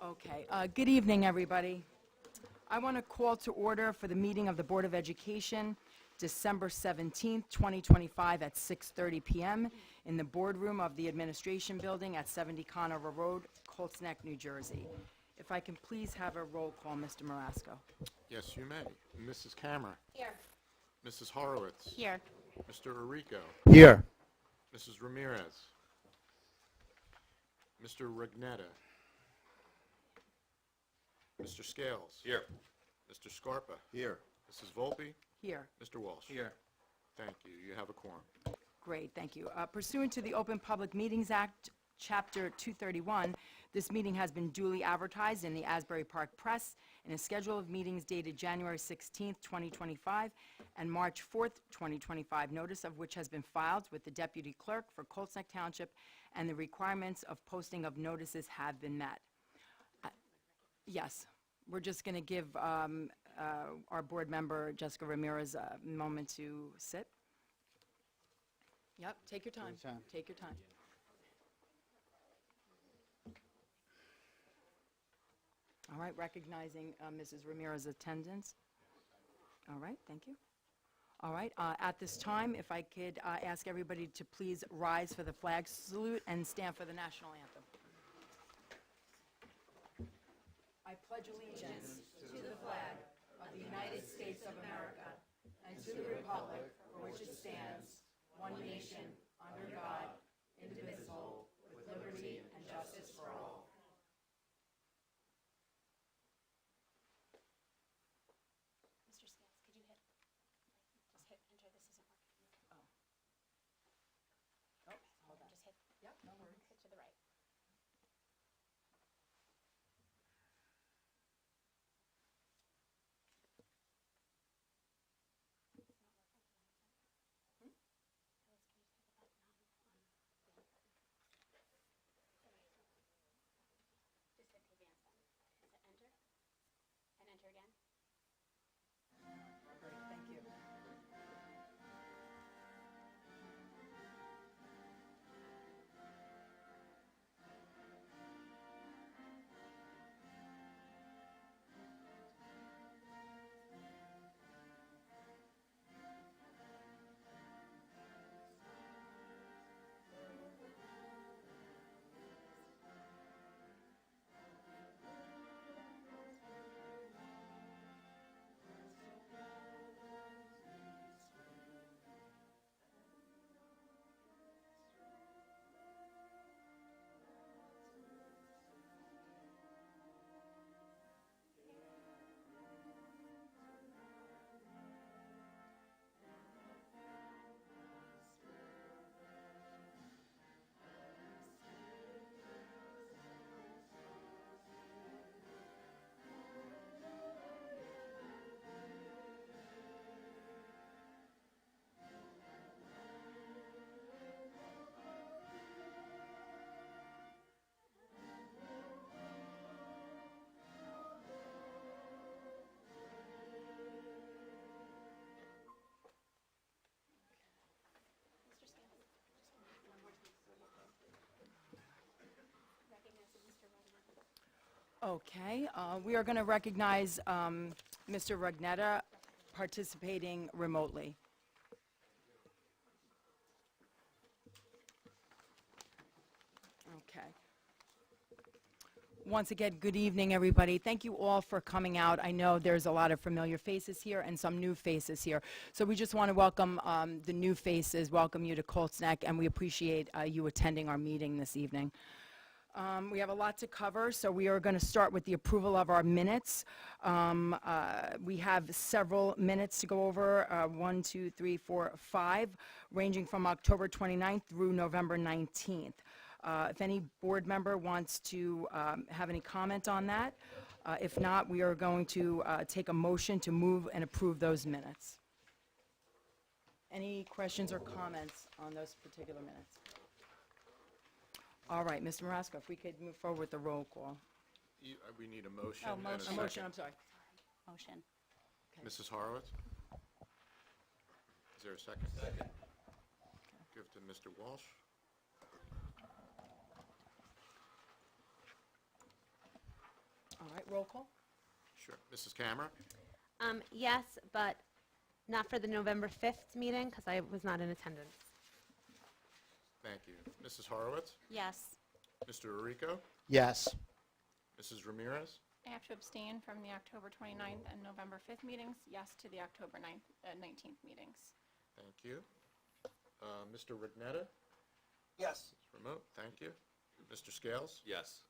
Okay, good evening, everybody. I want to call to order for the meeting of the Board of Education, December 17th, 2025 at 6:30 PM in the boardroom of the Administration Building at 70 Conover Road, Colts Neck, New Jersey. If I can please have a roll call, Mr. Marasco. Yes, you may. Mrs. Camera. Here. Mrs. Horowitz. Here. Mr. Arrico. Here. Mrs. Ramirez. Mr. Regnetta. Mr. Scales. Here. Mr. Scarpa. Here. Mrs. Volpe. Here. Mr. Walsh. Here. Thank you. You have a quorum. Great, thank you. Pursuant to the Open Public Meetings Act, Chapter 231, this meeting has been duly advertised in the Asbury Park Press in a schedule of meetings dated January 16th, 2025, and March 4th, 2025, notice of which has been filed with the Deputy Clerk for Colts Neck Township, and the requirements of posting of notices have been met. Yes, we're just going to give our board member, Jessica Ramirez, a moment to sit. Yep, take your time. Take your time. All right, recognizing Mrs. Ramirez's attendance. All right, thank you. All right, at this time, if I could ask everybody to please rise for the flag salute and stand for the national anthem. I pledge allegiance to the flag of the United States of America and to the republic for which it stands, one nation, under God, indivisible, with liberty and justice for all. Mr. Scales, could you hit enter? This isn't working. Oh, hold on. Just hit. Yep, no worries. Hit to the right. Just hit the advance button. Hit enter. And enter again. Great, thank you. Mr. Scales, just one more time. Recognizing Mr. Regnetta. Okay, we are going to recognize Mr. Regnetta participating remotely. Okay. Once again, good evening, everybody. Thank you all for coming out. I know there's a lot of familiar faces here and some new faces here. So we just want to welcome the new faces, welcome you to Colts Neck, and we appreciate you attending our meeting this evening. We have a lot to cover, so we are going to start with the approval of our minutes. We have several minutes to go over, 1, 2, 3, 4, 5, ranging from October 29th through November 19th. If any board member wants to have any comment on that, if not, we are going to take a motion to move and approve those minutes. Any questions or comments on those particular minutes? All right, Mr. Marasco, if we could move forward with the roll call. We need a motion Oh, and a motion. A second. motion, I'm sorry. Motion. Okay. Mrs. Horowitz? Is there a second? Second. Give to Mr. Walsh. Roll call? Sure. Mrs. Camera? Yes, but not for the November 5th meeting because I was not in attendance. Thank you. Mrs. Horowitz? Yes. Mr. Arrico? Yes. Mrs. Ramirez? I have to abstain from the October 29th and November 5th meetings, yes to the October 19th meetings. Thank you. Mr. Rignetta? Yes. Remote, thank you. Mr. Scales? Yes.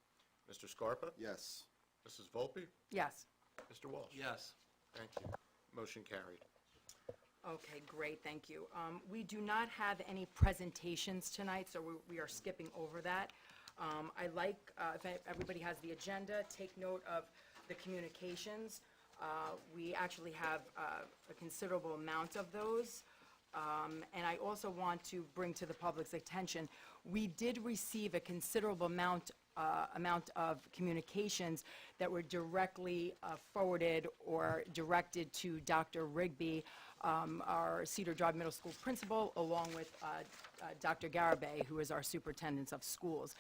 Mr. Scarpa? Yes. Mrs. Volpe? Yes. Mr. Walsh? Yes. Thank you. Motion carried. Okay, great, thank you. We do not have any presentations tonight, so we are skipping over that. I'd like, if everybody has the agenda, take note of the communications. We actually have a considerable amount of those. And I also want to bring to the public's attention, we did receive a considerable amount of communications that were directly forwarded or directed to Dr. Rigby, our Cedar Drive Middle School principal, along with Dr. Garibay, who is our superintendent of schools.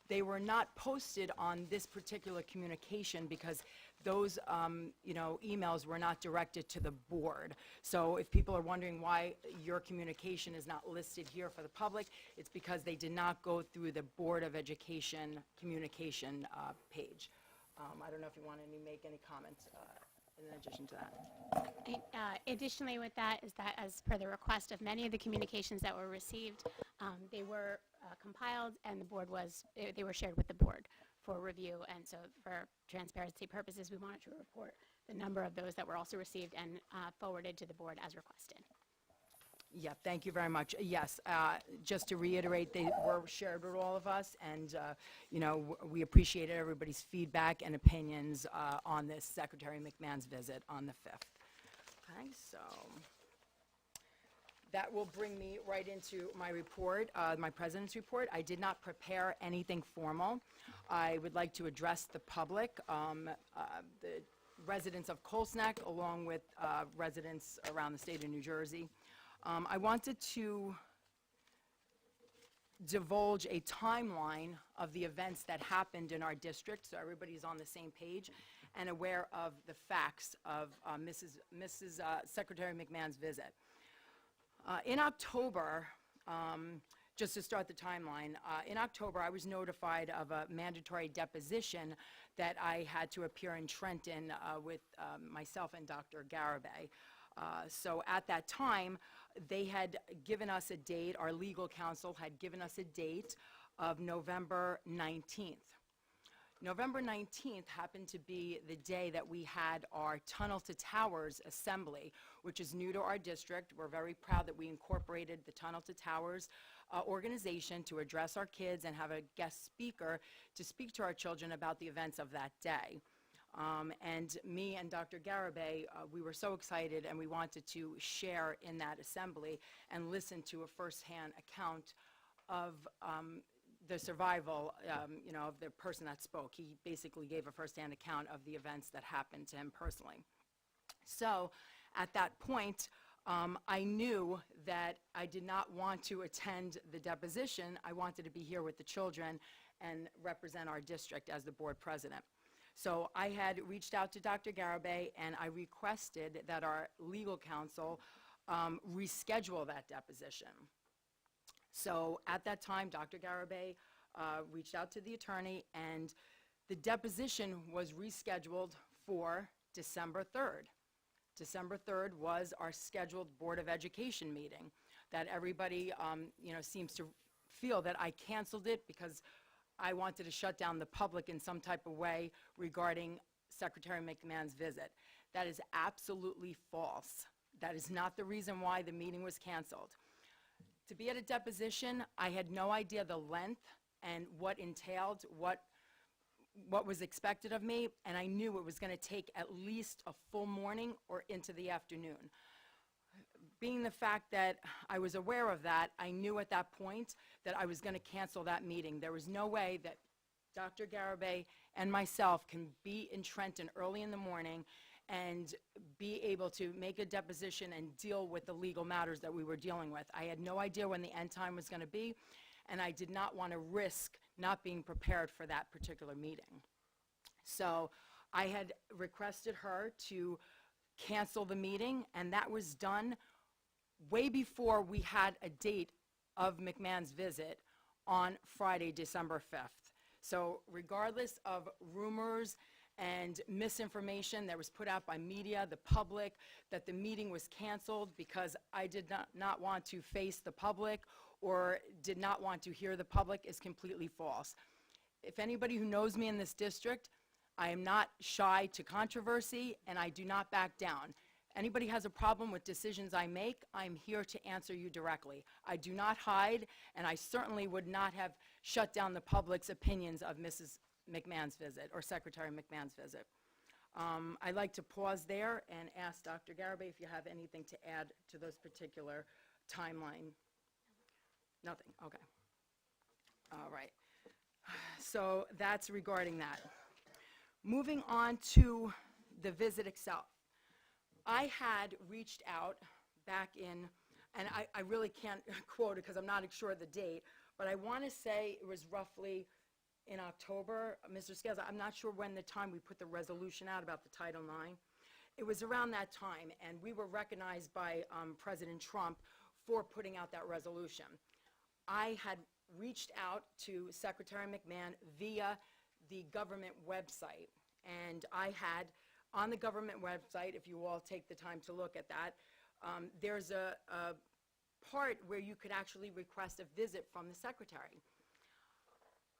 They were not posted on this particular communication because those, emails were not directed to the board. So if people are wondering why your communication is not listed here for the public, it's because they did not go through the Board of Education communication page. I don't know if you want to make any comments in addition to that. Additionally with that is that as per the request of many of the communications that were received, they were compiled and they were shared with the board for review, and so for transparency purposes we wanted to report the number of those that were also received and forwarded to the board as requested. Yeah, thank you very much. Yes, just to reiterate, they were shared with all of us, and, we appreciated everybody's feedback and opinions on this Secretary McMahon's visit on the 5th. Okay, so that will bring me right into my report, my president's report. I did not prepare anything formal. I would like to address the public, the residents of Colts Neck, along with residents around the state of New Jersey. I wanted to divulge a timeline of the events that happened in our district, so everybody's on the same page and aware of the facts of Mrs. Secretary McMahon's visit. In October, just to start the timeline, in October I was notified of a mandatory deposition that I had to appear in Trenton with myself and Dr. Garibay. So at that time, they had given us a date, our legal counsel had given us a date of November 19th. November 19th happened to be the day that we had our Tunnel to Towers assembly, which is new to our district. We're very proud that we incorporated the Tunnel to Towers organization to address our kids and have a guest speaker to speak to our children about the events of that day. And me and Dr. Garibay, we were so excited and we wanted to share in that assembly and listen to a firsthand account of the survival, of the person that spoke. He basically gave a firsthand account of the events that happened to him personally. So at that point, I knew that I did not want to attend the deposition. I wanted to be here with the children and represent our district as the board president. So I had reached out to Dr. Garibay and I requested that our legal counsel reschedule that deposition. So at that time, Dr. Garibay reached out to the attorney and the deposition was rescheduled for December 3rd. December 3rd was our scheduled Board of Education meeting that everybody, seems to feel that I canceled it because I wanted to shut down the public in some type of way regarding Secretary McMahon's visit. That is absolutely false. That is not the reason why the meeting was canceled. To be at a deposition, I had no idea the length and what entailed, what was expected of me, and I knew it was going to take at least a full morning or into the afternoon. Being the fact that I was aware of that, I knew at that point that I was going to cancel that meeting. There was no way that Dr. Garibay and myself can be in Trenton early in the morning and be able to make a deposition and deal with the legal matters that we were dealing with. I had no idea when the end time was going to be, and I did not want to risk not being prepared for that particular meeting. So I had requested her to cancel the meeting, and that was done way before we had a date of McMahon's visit on Friday, December 5th. So regardless of rumors and misinformation that was put out by media, the public, that the meeting was canceled because I did not want to face the public or did not want to hear the public is completely false. If anybody who knows me in this district, I am not shy to controversy, and I do not back down. Anybody has a problem with decisions I make, I'm here to answer you directly. I do not hide, and I certainly would not have shut down the public's opinions of Mrs. McMahon's visit, or Secretary McMahon's visit. I'd like to pause there and ask Dr. Garibay if you have anything to add to those particular timeline. Nothing, okay. All right. So that's regarding that. Moving on to the visit itself. I had reached out back in, and I really can't quote it because I'm not sure of the date, but I want to say it was roughly in October. Mr. Scales, I'm not sure when the time we put the resolution out about the Title IX. It was around that time, and we were recognized by President Trump for putting out that resolution. I had reached out to Secretary McMahon via the government website, and I had on the government website, if you all take the time to look at that, there's a part where you could actually request a visit from the secretary.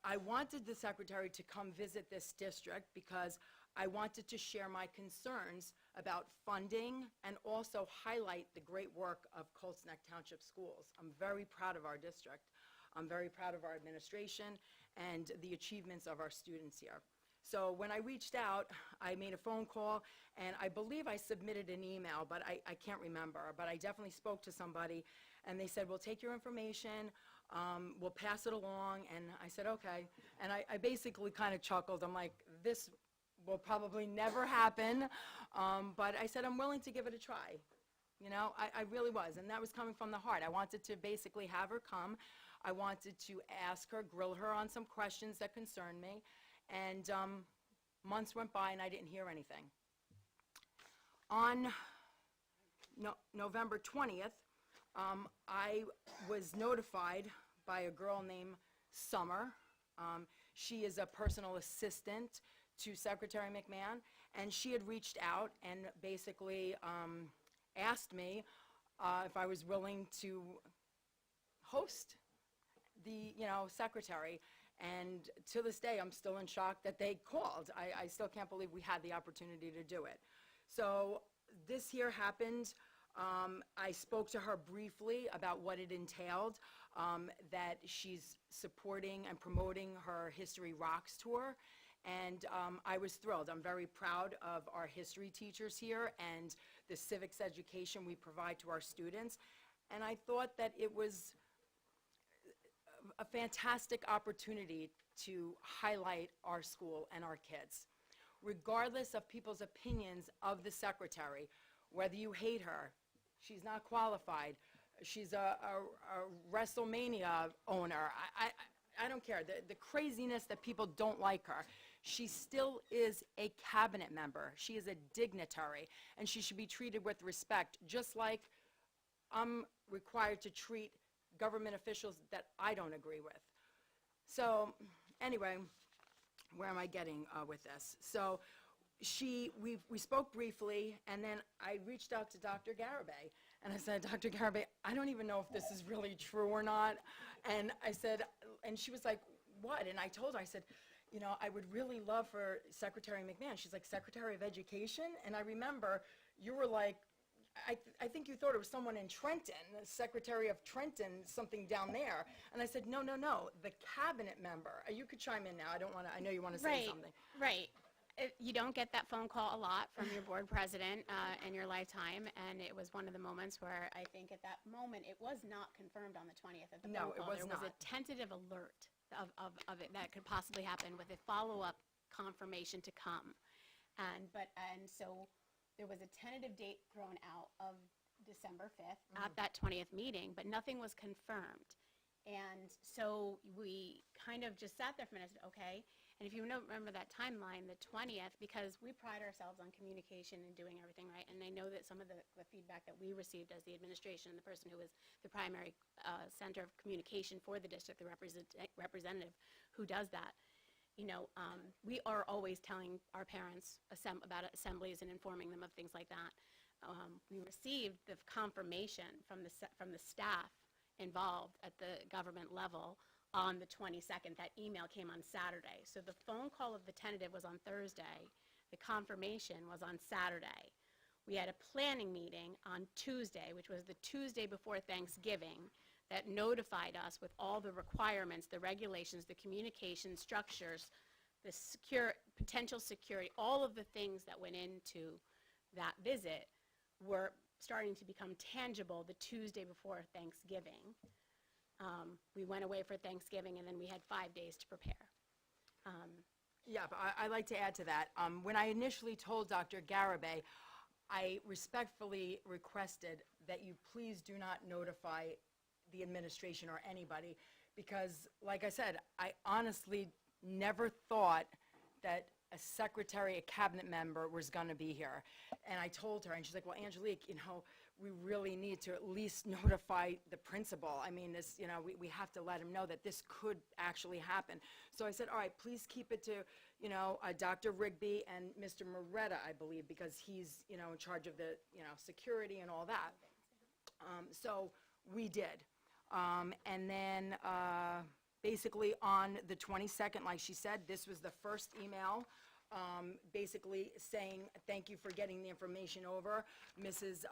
I wanted the secretary to come visit this district because I wanted to share my concerns about funding and also highlight the great work of Colts Neck Township Schools. I'm very proud of our district. I'm very proud of our administration and the achievements of our students here. So when I reached out, I made a phone call, and I believe I submitted an email, but I can't remember. But I definitely spoke to somebody, and they said, we'll take your information, we'll pass it along, and I said, okay. And I basically kind of chuckled. I'm like, this will probably never happen, but I said, I'm willing to give it a try. You know, I really was, and that was coming from the heart. I wanted to basically have her come. I wanted to ask her, grill her on some questions that concerned me. And months went by and I didn't hear anything. On November 20th, I was notified by a girl named Summer. She is a personal assistant to Secretary McMahon, and she had reached out and basically asked me if I was willing to host the, secretary. And to this day, I'm still in shock that they called. I still can't believe we had the opportunity to do it. So this here happened. I spoke to her briefly about what it entailed, that she's supporting and promoting her History Rocks tour. And I was thrilled. I'm very proud of our history teachers here and the civics education we provide to our students. And I thought that it was a fantastic opportunity to highlight our school and our kids. Regardless of people's opinions of the secretary, whether you hate her, she's not qualified, she's a WrestleMania owner, I don't care, the craziness that people don't like her, she still is a cabinet member, she is a dignitary, and she should be treated with respect, just like I'm required to treat government officials that I don't agree with. So anyway, where am I getting with this? So we spoke briefly, and then I reached out to Dr. Garibay, and I said, Dr. Garibay, I don't even know if this is really true or not. And I said, and she was like, what? And I told her, I said, I would really love for Secretary McMahon. She's like, Secretary of Education? And I remember you were like, I think you thought it was someone in Trenton, the Secretary of Trenton, something down there. And I said, no, the cabinet member. You could chime in now. I know you want to say something. Right. You don't get that phone call a lot from your board president in your lifetime, and it was one of the moments where I think at that moment it was not confirmed on the 20th at the phone call. No, it was not. There was a tentative alert of it that could possibly happen with a follow-up confirmation to come. And so there was a tentative date thrown out of December 5th at that 20th meeting, but nothing was confirmed. And so we kind of just sat there for a minute, okay? And if you remember that timeline, the 20th, because we pride ourselves on communication and doing everything right, and I know that some of the feedback that we received as the administration, the person who was the primary center of communication for the district, the representative who does that, we are always telling our parents about assemblies and informing them of things like that. We received the confirmation from the staff involved at the government level on the 22nd. That email came on Saturday. So the phone call of the tentative was on Thursday. The confirmation was on Saturday. We had a planning meeting on Tuesday, which was the Tuesday before Thanksgiving, that notified us with all the requirements, the regulations, the communication structures, the potential security, all of the things that went into that visit were starting to become tangible the Tuesday before Thanksgiving. We went away for Thanksgiving, and then we had 5 days to prepare. Yeah, but I'd like to add to that. When I initially told Dr. Garibay, I respectfully requested that you please do not notify the administration or anybody, because, like I said, I honestly never thought that a secretary, a cabinet member was going to be here. And I told her, and she's like, well, Angelique, we really need to at least notify the principal. I mean, this, we have to let him know that this could actually happen. So I said, all right, please keep it to, Dr. Rigby and Mr. Moretta, I believe, because he's, in charge of the, security and all that. So we did. And then basically on the 22nd, like she said, this was the first email basically saying thank you for getting the information over. Mrs.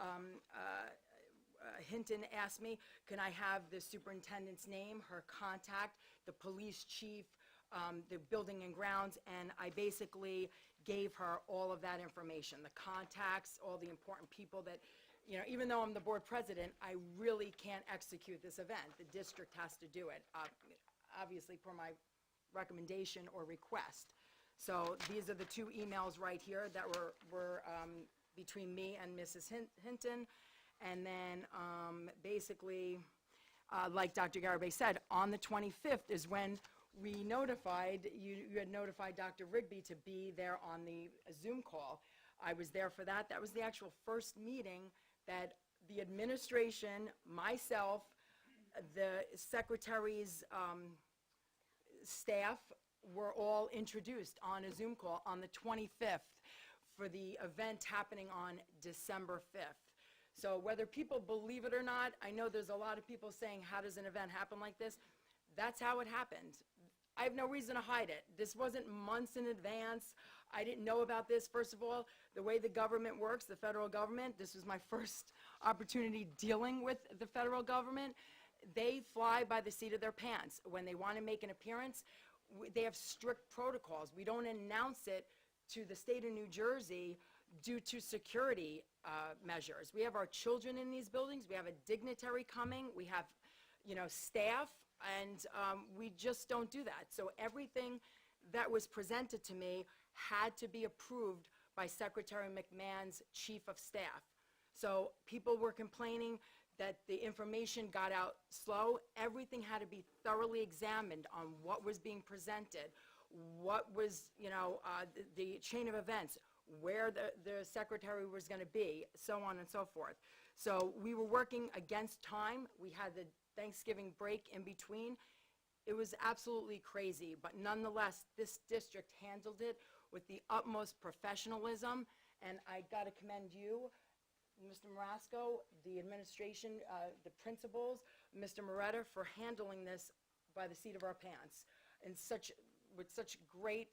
Hinton asked me, can I have the superintendent's name, her contact, the police chief, the building and grounds, and I basically gave her all of that information, the contacts, all the important people that, even though I'm the board president, I really can't execute this event. The district has to do it, obviously per my recommendation or request. So these are the 2 emails right here that were between me and Mrs. Hinton. And then basically, like Dr. Garibay said, on the 25th is when we notified, you had notified Dr. Rigby to be there on the Zoom call. I was there for that. That was the actual first meeting that the administration, myself, the secretary's staff were all introduced on a Zoom call on the 25th for the event happening on December 5th. So whether people believe it or not, I know there's a lot of people saying, how does an event happen like this? That's how it happened. I have no reason to hide it. This wasn't months in advance. I didn't know about this. First of all, the way the government works, the federal government, this was my first opportunity dealing with the federal government. They fly by the seat of their pants. When they want to make an appearance, they have strict protocols. We don't announce it to the state of New Jersey due to security measures. We have our children in these buildings. We have a dignitary coming. We have, staff, and we just don't do that. So everything that was presented to me had to be approved by Secretary McMahon's chief of staff. So people were complaining that the information got out slow. Everything had to be thoroughly examined on what was being presented, what was, the chain of events, where the secretary was going to be, so on and so forth. So we were working against time. We had the Thanksgiving break in between. It was absolutely crazy, but nonetheless, this district handled it with the utmost professionalism, and I got to commend you, Mr. Marasco, the administration, the principals, Mr. Moretta, for handling this by the seat of our pants and with such great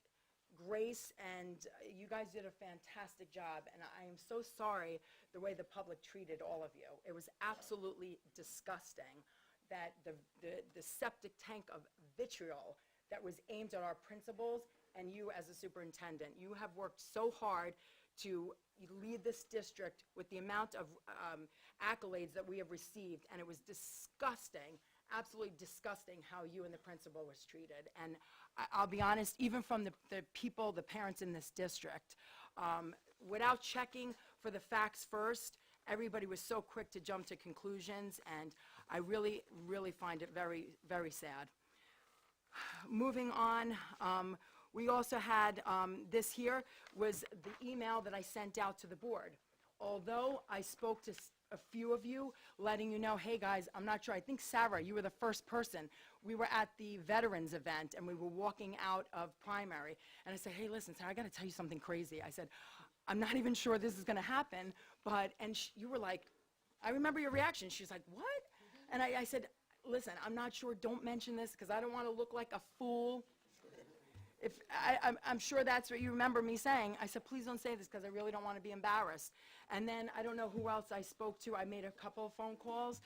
grace, and you guys did a fantastic job, and I am so sorry the way the public treated all of you. It was absolutely disgusting that the septic tank of vitriol that was aimed at our principals and you as a superintendent. You have worked so hard to lead this district with the amount of accolades that we have received, and it was disgusting, absolutely disgusting how you and the principal was treated. And I'll be honest, even from the people, the parents in this district, without checking for the facts first, everybody was so quick to jump to conclusions, and I really, really find it very, very sad. Moving on, We also had, this here was the email that I sent out to the board. Although I spoke to a few of you, letting you know, hey guys, I'm not sure, I think Sarah, you were the first person. We were at the veterans event and we were walking out of primary. And I said, hey, listen, Sarah, I gotta tell you something crazy. I said, I'm not even sure this is gonna happen, but, and you were like, I remember your reaction. She's like, what? And I said, listen, I'm not sure, don't mention this because I don't want to look like a fool. If I'm sure that's what you remember me saying. I said, please don't say this because I really don't want to be embarrassed. And then I don't know who else I spoke to. I made a couple of phone calls,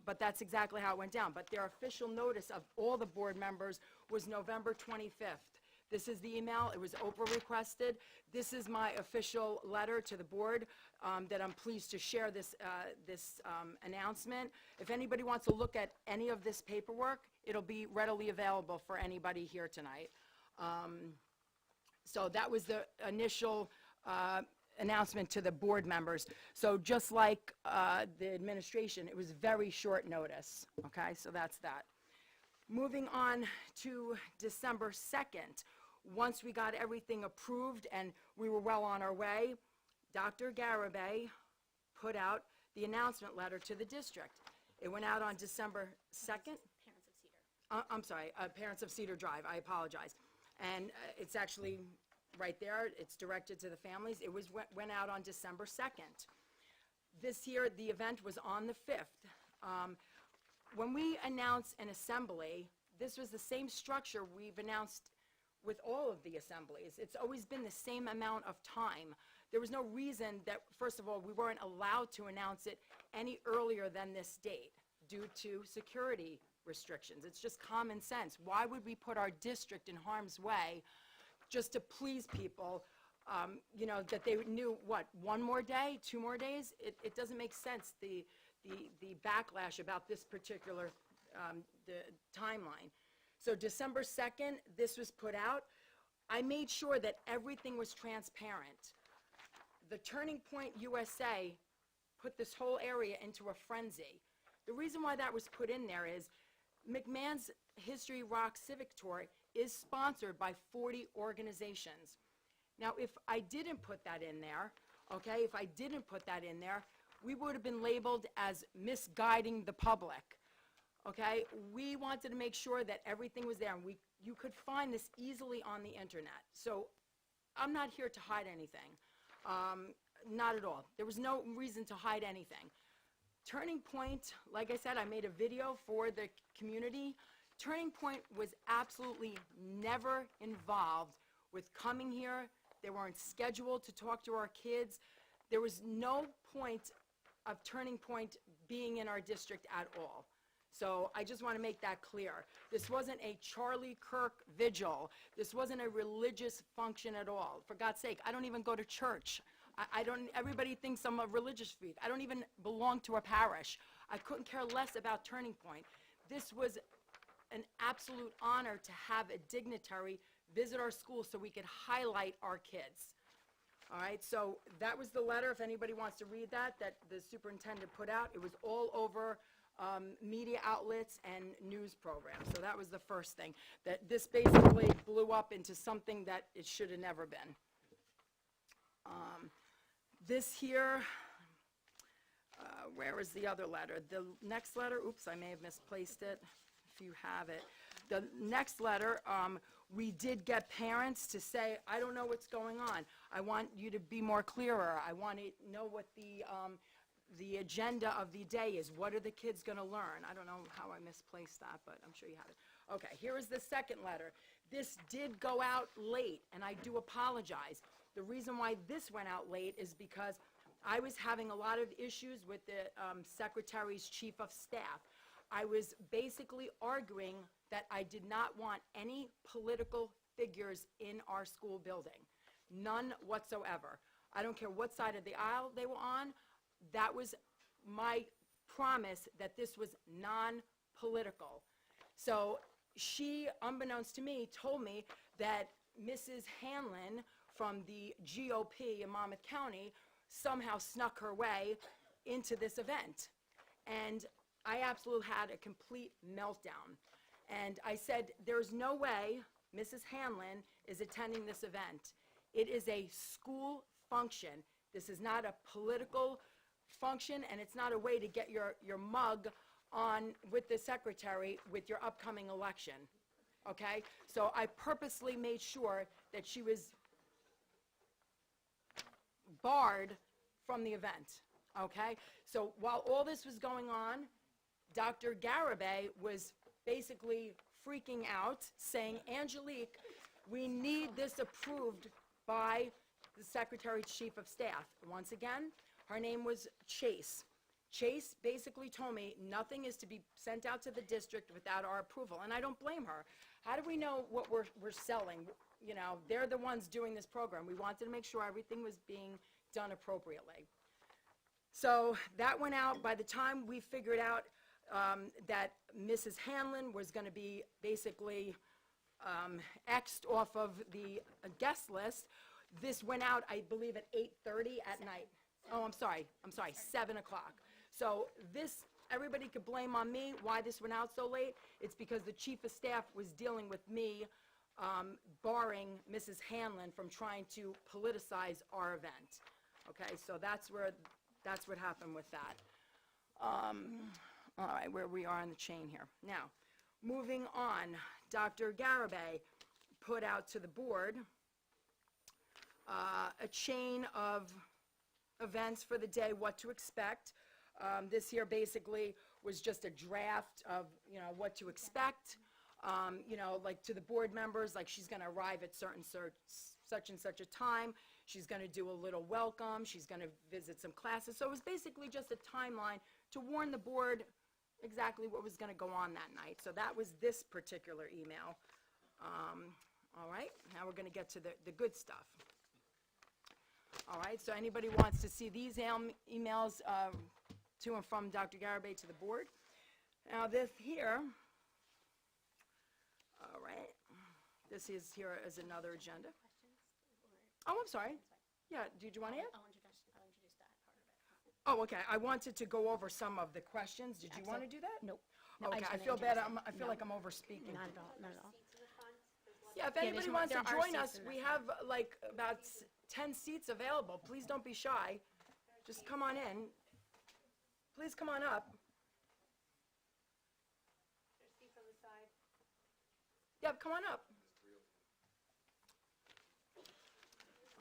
but that's exactly how it went down. But their official notice of all the board members was November 25th. This is the email. It was Oprah requested. This is my official letter to the board that I'm pleased to share this announcement. If anybody wants to look at any of this paperwork, it'll be readily available for anybody here tonight. So that was the initial announcement to the board members. So just like the administration, it was very short notice. Okay, so that's that. Moving on to December 2nd, once we got everything approved and we were well on our way, Dr. Garibay put out the announcement letter to the district. It went out on December 2nd. Parents of Cedar. I'm sorry, Parents of Cedar Drive, I apologize. And it's actually right there, it's directed to the families. It went out on December 2nd. This year, the event was on the 5th. When we announce an assembly, this was the same structure we've announced with all of the assemblies. It's always been the same amount of time. There was no reason that, first of all, we weren't allowed to announce it any earlier than this date due to security restrictions. It's just common sense. Why would we put our district in harm's way just to please people, you know, that they knew, what, one more day, 2 more days? It doesn't make sense, the backlash about this particular the timeline. So December 2nd, this was put out. I made sure that everything was transparent. The Turning Point USA put this whole area into a frenzy. The reason why that was put in there is McMahon's History Rock Civic Tour is sponsored by 40 organizations. Now, if I didn't put that in there, okay, if I didn't put that in there, we would have been labeled as misguiding the public, okay? We wanted to make sure that everything was there, and you could find this easily on the internet. So I'm not here to hide anything, not at all. There was no reason to hide anything. Turning Point, like I said, I made a video for the community. Turning Point was absolutely never involved with coming here. They weren't scheduled to talk to our kids. There was no point of Turning Point being in our district at all. So I just want to make that clear. This wasn't a Charlie Kirk vigil. This wasn't a religious function at all. For God's sake, I don't even go to church. Everybody thinks I'm a religious freak. I don't even belong to a parish. I couldn't care less about Turning Point. This was an absolute honor to have a dignitary visit our school so we could highlight our kids. All right, so that was the letter, if anybody wants to read that the superintendent put out. It was all over media outlets and news programs. So that was the first thing. That this basically blew up into something that it should have never been. This here, where is the other letter? The next letter, oops, I may have misplaced it, if you have it. The next letter, we did get parents to say, I don't know what's going on. I want you to be more clearer. I want to know what the agenda of the day is. What are the kids going to learn? I don't know how I misplaced that, but I'm sure you have it. Okay, here is the second letter. This did go out late, and I do apologize. The reason why this went out late is because I was having a lot of issues with the Secretary's Chief of Staff. I was basically arguing that I did not want any political figures in our school building. None whatsoever. I don't care what side of the aisle they were on. That was my promise that this was non-political. So she, unbeknownst to me, told me that Mrs. Hanlon from the GOP in Monmouth County somehow snuck her way into this event. And I absolutely had a complete meltdown. And I said, there's no way Mrs. Hanlon is attending this event. It is a school function. This is not a political function, and it's not a way to get your mug on with the secretary with your upcoming election, okay? So I purposely made sure that she was barred from the event, okay? So while all this was going on, Dr. Garibay was basically freaking out, saying, Angelique, we need this approved by the Secretary Chief of Staff. Once again, her name was Chase. Chase basically told me nothing is to be sent out to the district without our approval, and I don't blame her. How do we know what we're selling? You know, they're the ones doing this program. We wanted to make sure everything was being done appropriately. So that went out. By the time we figured out that Mrs. Hanlon was going to be basically X'd off of the guest list, this went out, I believe, at 8:30 at night. Oh, I'm sorry, 7 o'clock. So this, everybody could blame on me why this went out so late. It's because the chief of staff was dealing with me barring Mrs. Hanlon from trying to politicize our event. Okay, so that's what happened with that. All right, where we are in the chain here. Now, moving on, Dr. Garibay put out to the board a chain of events for the day, what to expect. This here basically was just a draft of, you know, what to expect. You know, like to the board members, like she's going to arrive at such and such a time. She's going to do a little welcome. She's going to visit some classes. So it was basically just a timeline to warn the board exactly what was going to go on that night. So that was this particular email. All right, now we're going to get to the good stuff. All right, so anybody wants to see these emails to and from Dr. Garibay to the board. Now this here, all right, this is here as another agenda. Oh, I'm sorry. Yeah, did you want to add? I'll introduce that part of it. Oh, okay, I wanted to go over some of the questions. Did you want to do that? Nope. No, Okay, just I wanna feel bad, introduce it. I feel No. like I'm over speaking. Not at all, not at all. Yeah, if there's anybody one- wants to there are join seats us, in the we have like about 10 seats available. Please don't be shy. Just come on in. Please come on up. Yeah, come on up.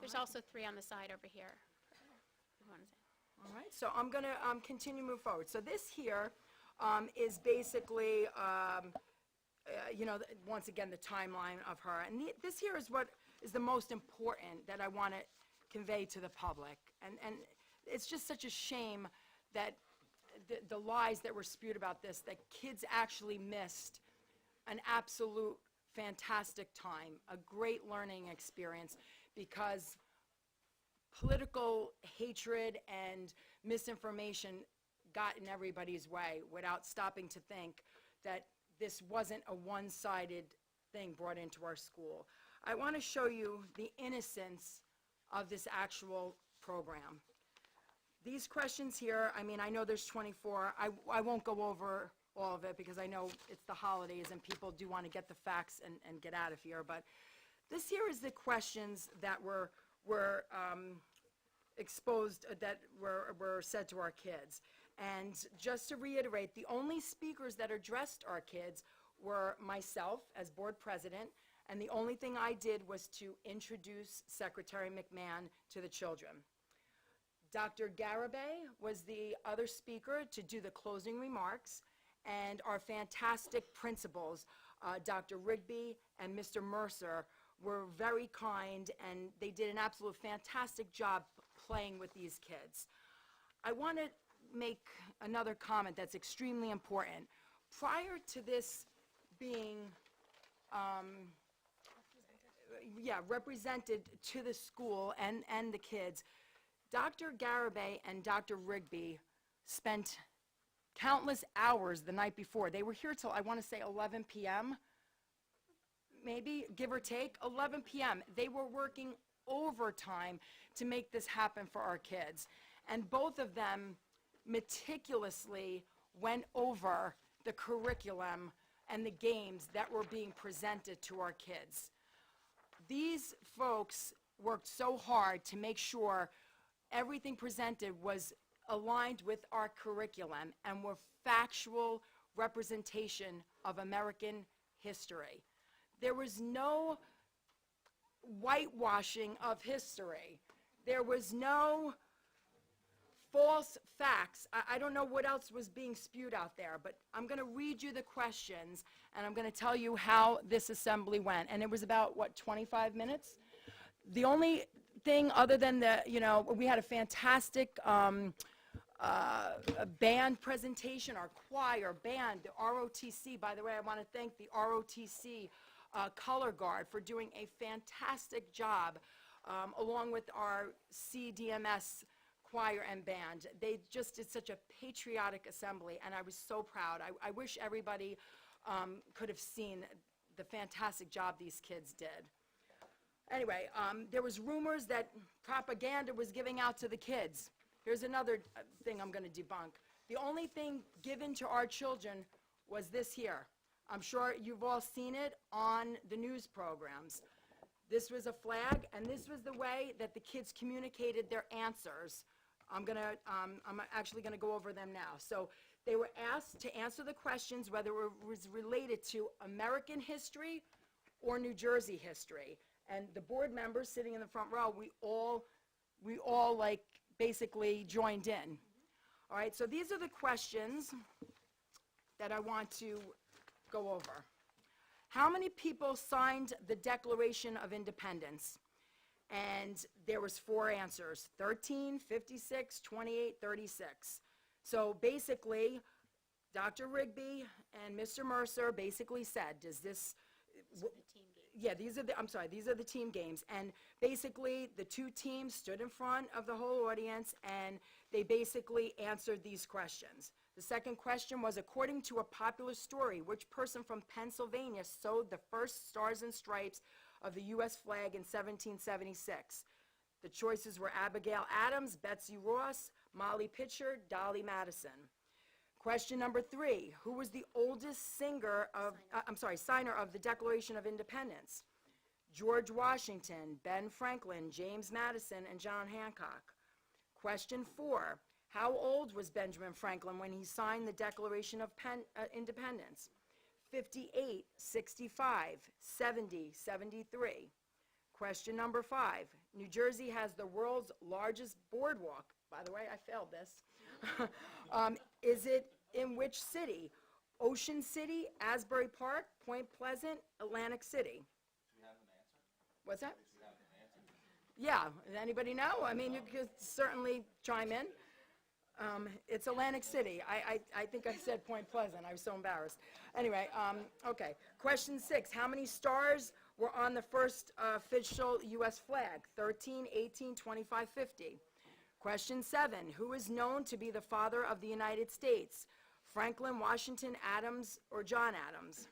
There's also 3 on the side over here. You wanna say? All right, so I'm going to continue to move forward. So this here is basically, you know, once again, the timeline of her. And this here is what is the most important that I want to convey to the public. And it's just such a shame that the lies that were spewed about this, that kids actually missed an absolute fantastic time, a great learning experience, because political hatred and misinformation got in everybody's way without stopping to think that this wasn't a one-sided thing brought into our school. I want to show you the innocence of this actual program. These questions here, I mean, I know there's 24. I won't go over all of it because I know it's the holidays and people do want to get the facts and get out of here. But this here is the questions that were exposed, that were said to our kids. And just to reiterate, the only speakers that addressed our kids were myself as board president, and the only thing I did was to introduce Secretary McMahon to the children. Dr. Garibay was the other speaker to do the closing remarks, and our fantastic principals, Dr. Rigby and Mr. Mercer, were very kind, and they did an absolute fantastic job playing with these kids. I want to make another comment that's extremely important. Prior to this being represented to the school and the kids, Dr. Garibay and Dr. Rigby spent countless hours the night before. They were here till, I want to say, 11 p.m., maybe, give or take, 11 p.m. They were working overtime to make this happen for our kids. And both of them meticulously went over the curriculum and the games that were being presented to our kids. These folks worked so hard to make sure everything presented was aligned with our curriculum and were factual representation of American history. There was no whitewashing of history. There was no false facts. I don't know what else was being spewed out there, but I'm going to read you the questions, and I'm going to tell you how this assembly went. And it was about, what, 25 minutes? The only thing other than we had a fantastic band presentation, our choir, band, the ROTC. By the way, I want to thank the ROTC color guard for doing a fantastic job, along with our CDMS choir and band. They just did such a patriotic assembly, and I was so proud. I wish everybody could have seen the fantastic job these kids did. Anyway, there was rumors that propaganda was giving out to the kids. Here's another thing I'm going to debunk. The only thing given to our children was this here. I'm sure you've all seen it on the news programs. This was a flag, and this was the way that the kids communicated their answers. I'm actually going to go over them now. So they were asked to answer the questions whether it was related to American history or New Jersey history. And the board members sitting in the front row, we all like basically joined in. All right, so these are the questions that I want to go over. How many people signed the Declaration of Independence? And there was 4 answers, 13, 56, 28, 36. So basically, Dr. Rigby and Mr. Mercer basically said, does this... Yeah, these are the team games. And basically, the 2 teams stood in front of the whole audience, and they basically answered these questions. The second question was, according to a popular story, which person from Pennsylvania sewed the first stars and stripes of the U.S. flag in 1776? The choices were Abigail Adams, Betsy Ross, Molly Pitcher, Dolly Madison. Question number 3, who was the oldest signer of the Declaration of Independence? George Washington, Ben Franklin, James Madison, and John Hancock. Question 4, how old was Benjamin Franklin when he signed the Declaration of Independence? 58, 65, 70, 73. Question number 5, New Jersey has the world's largest boardwalk. By the way, I failed this. Is it in which city? Ocean City, Asbury Park, Point Pleasant, Atlantic City. Do you have an answer? What's that? Do you have an answer? Yeah, does anybody know? I mean, you could certainly chime in. It's Atlantic City. I think I said Point Pleasant. I was so embarrassed. Anyway, okay. Question 6, how many stars were on the first official U.S. flag? 13, 18, 25, 50. Question 7, who is known to be the father of the United States? Franklin, Washington, Adams, or John Adams?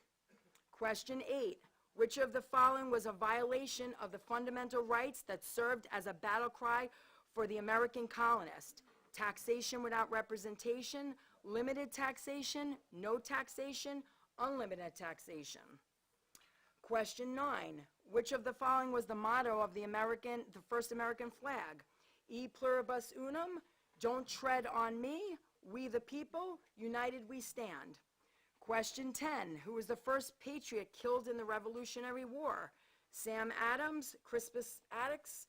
Question 8, which of the following was a violation of the fundamental rights that served as a battle cry for the American colonist? Taxation without representation, limited taxation, no taxation, unlimited taxation. Question 9, which of the following was the motto of the first American flag? E pluribus unum, don't tread on me, we the people, united we stand. Question 10, who was the first patriot killed in the Revolutionary War? Sam Adams, Crispus Attucks,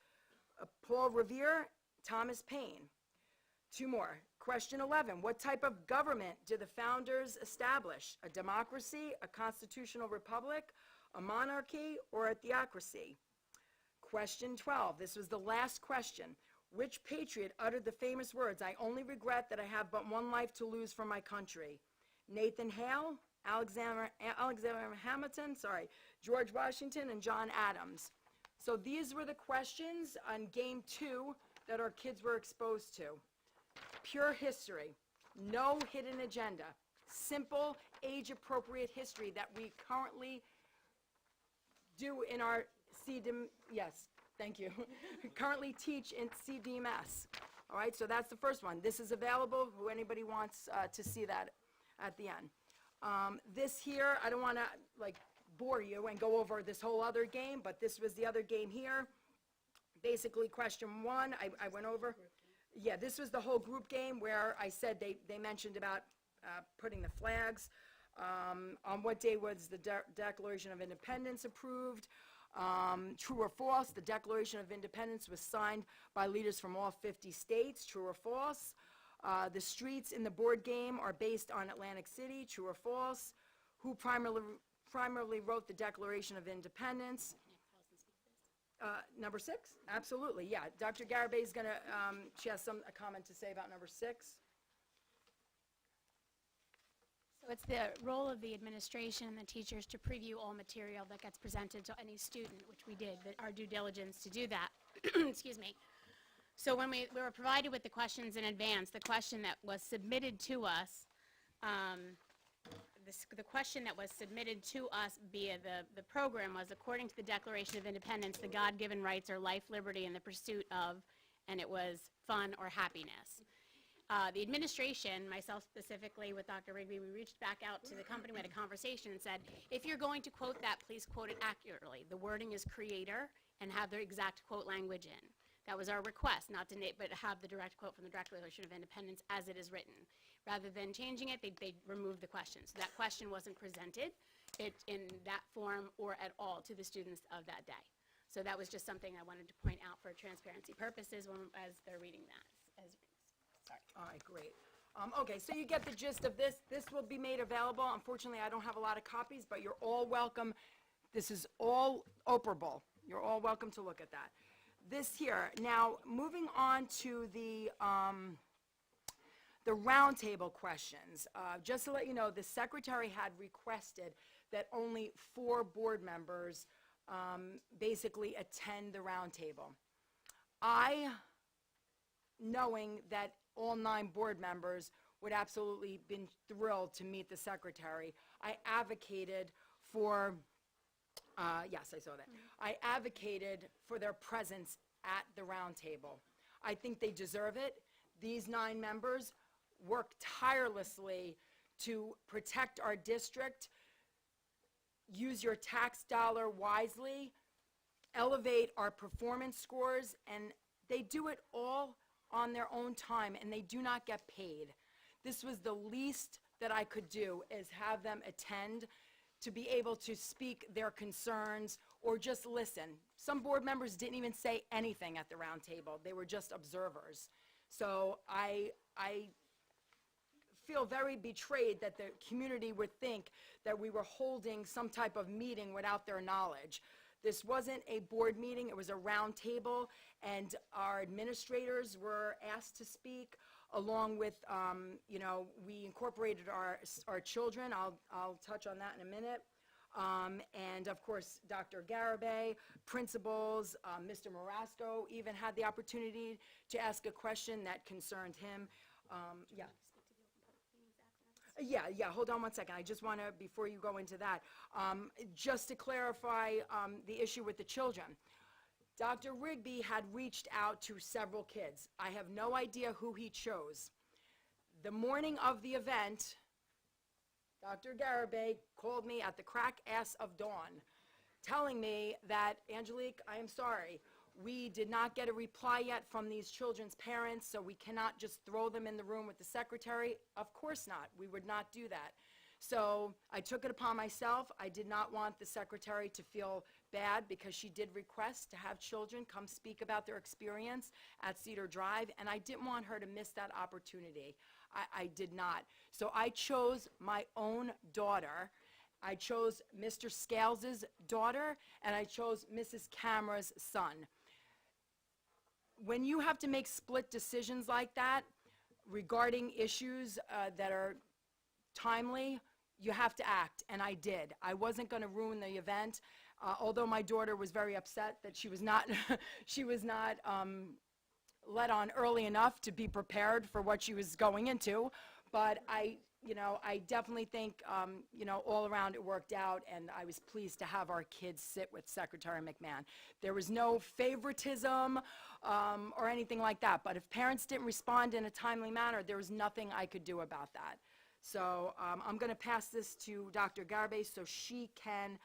Paul Revere, Thomas Paine. 2 more. Question 11, what type of government did the founders establish? A democracy, a constitutional republic, a monarchy, or a theocracy? Question 12, this was the last question. Which patriot uttered the famous words, I only regret that I have but one life to lose for my country? Nathan Hale, Alexander Hamilton, George Washington, and John Adams. So these were the questions on game 2 that our kids were exposed to. Pure history, no hidden agenda, simple, age-appropriate history that we currently do in our yes, thank you, currently teach in CDMS. All right, so that's the first one. This is available, who anybody wants to see that at the end. This here, I don't want to like bore you and go over this whole other game, but this was the other game here. Basically, question one, I went over. Yeah, this was the whole group game where I said they mentioned about putting the flags. On what day was the Declaration of Independence approved? True or false, the Declaration of Independence was signed by leaders from all 50 states. True or false? The streets in the board game are based on Atlantic City. True or false? Who primarily wrote the Declaration of Independence? Number 6? Absolutely, yeah. Dr. Garibay is going to, she has a comment to say about number 6. So it's the role of the administration and the teachers to preview all material that gets presented to any student, which we did, but our due diligence to do that. Excuse me. So when we were provided with the questions in advance, the question that was submitted to us, the question that was submitted to us via the program was, according to the Declaration of Independence, the God-given rights are life, liberty, and the pursuit of, and it was fun or happiness. The administration, myself specifically with Dr. Rigby, we reached back out to the company, we had a conversation and said, if you're going to quote that, please quote it accurately. The wording is creator and have the exact quote language in. That was our request, not to but have the direct quote from the Declaration of Independence as it is written. Rather than changing it, they removed the question. So that question wasn't presented in that form or at all to the students of that day. So that was just something I wanted to point out for transparency purposes as they're reading that. Sorry. All right, great. Okay, so you get the gist of this. This will be made available. Unfortunately, I don't have a lot of copies, but you're all welcome. This is all operable. You're all welcome to look at that. This here. Now, moving on to the roundtable questions. Just to let you know, the secretary had requested that only 4 board members basically attend the roundtable. Knowing that all 9 board members would absolutely been thrilled to meet the secretary, I advocated for, yes, I saw that. I advocated for their presence at the roundtable. I think they deserve it. These 9 members worked tirelessly to protect our district, use your tax dollar wisely, elevate our performance scores, and they do it all on their own time, and they do not get paid. This was the least that I could do, is have them attend to be able to speak their concerns or just listen. Some board members didn't even say anything at the roundtable. They were just observers. So I feel very betrayed that the community would think that we were holding some type of meeting without their knowledge. This wasn't a board meeting, it was a roundtable, and our administrators were asked to speak, along with, you know, we incorporated our children. I'll touch on that in a minute. And of course, Dr. Garibay, principals, Mr. Marasco even had the opportunity to ask a question that concerned him. Yeah, hold on one second. I just want to, before you go into that, just to clarify the issue with the children. Dr. Rigby had reached out to several kids. I have no idea who he chose. The morning of the event, Dr. Garibay called me at the crack ass of dawn, telling me that, Angelique, I am sorry. We did not get a reply yet from these children's parents, so we cannot just throw them in the room with the secretary. Of course not. We would not do that. So I took it upon myself. I did not want the secretary to feel bad because she did request to have children come speak about their experience at Cedar Drive, and I didn't want her to miss that opportunity. I did not. So I chose my own daughter. I chose Mr. Scales's daughter, and I chose Mrs. Camera's son. When you have to make split decisions like that regarding issues that are timely, you have to act, and I did. I wasn't going to ruin the event, although my daughter was very upset that she was not let on early enough to be prepared for what she was going into. But I definitely think, all around it worked out, and I was pleased to have our kids sit with Secretary McMahon. There was no favoritism or anything like that, but if parents didn't respond in a timely manner, there was nothing I could do about that. So I'm going to pass this to Dr. Garbe so she can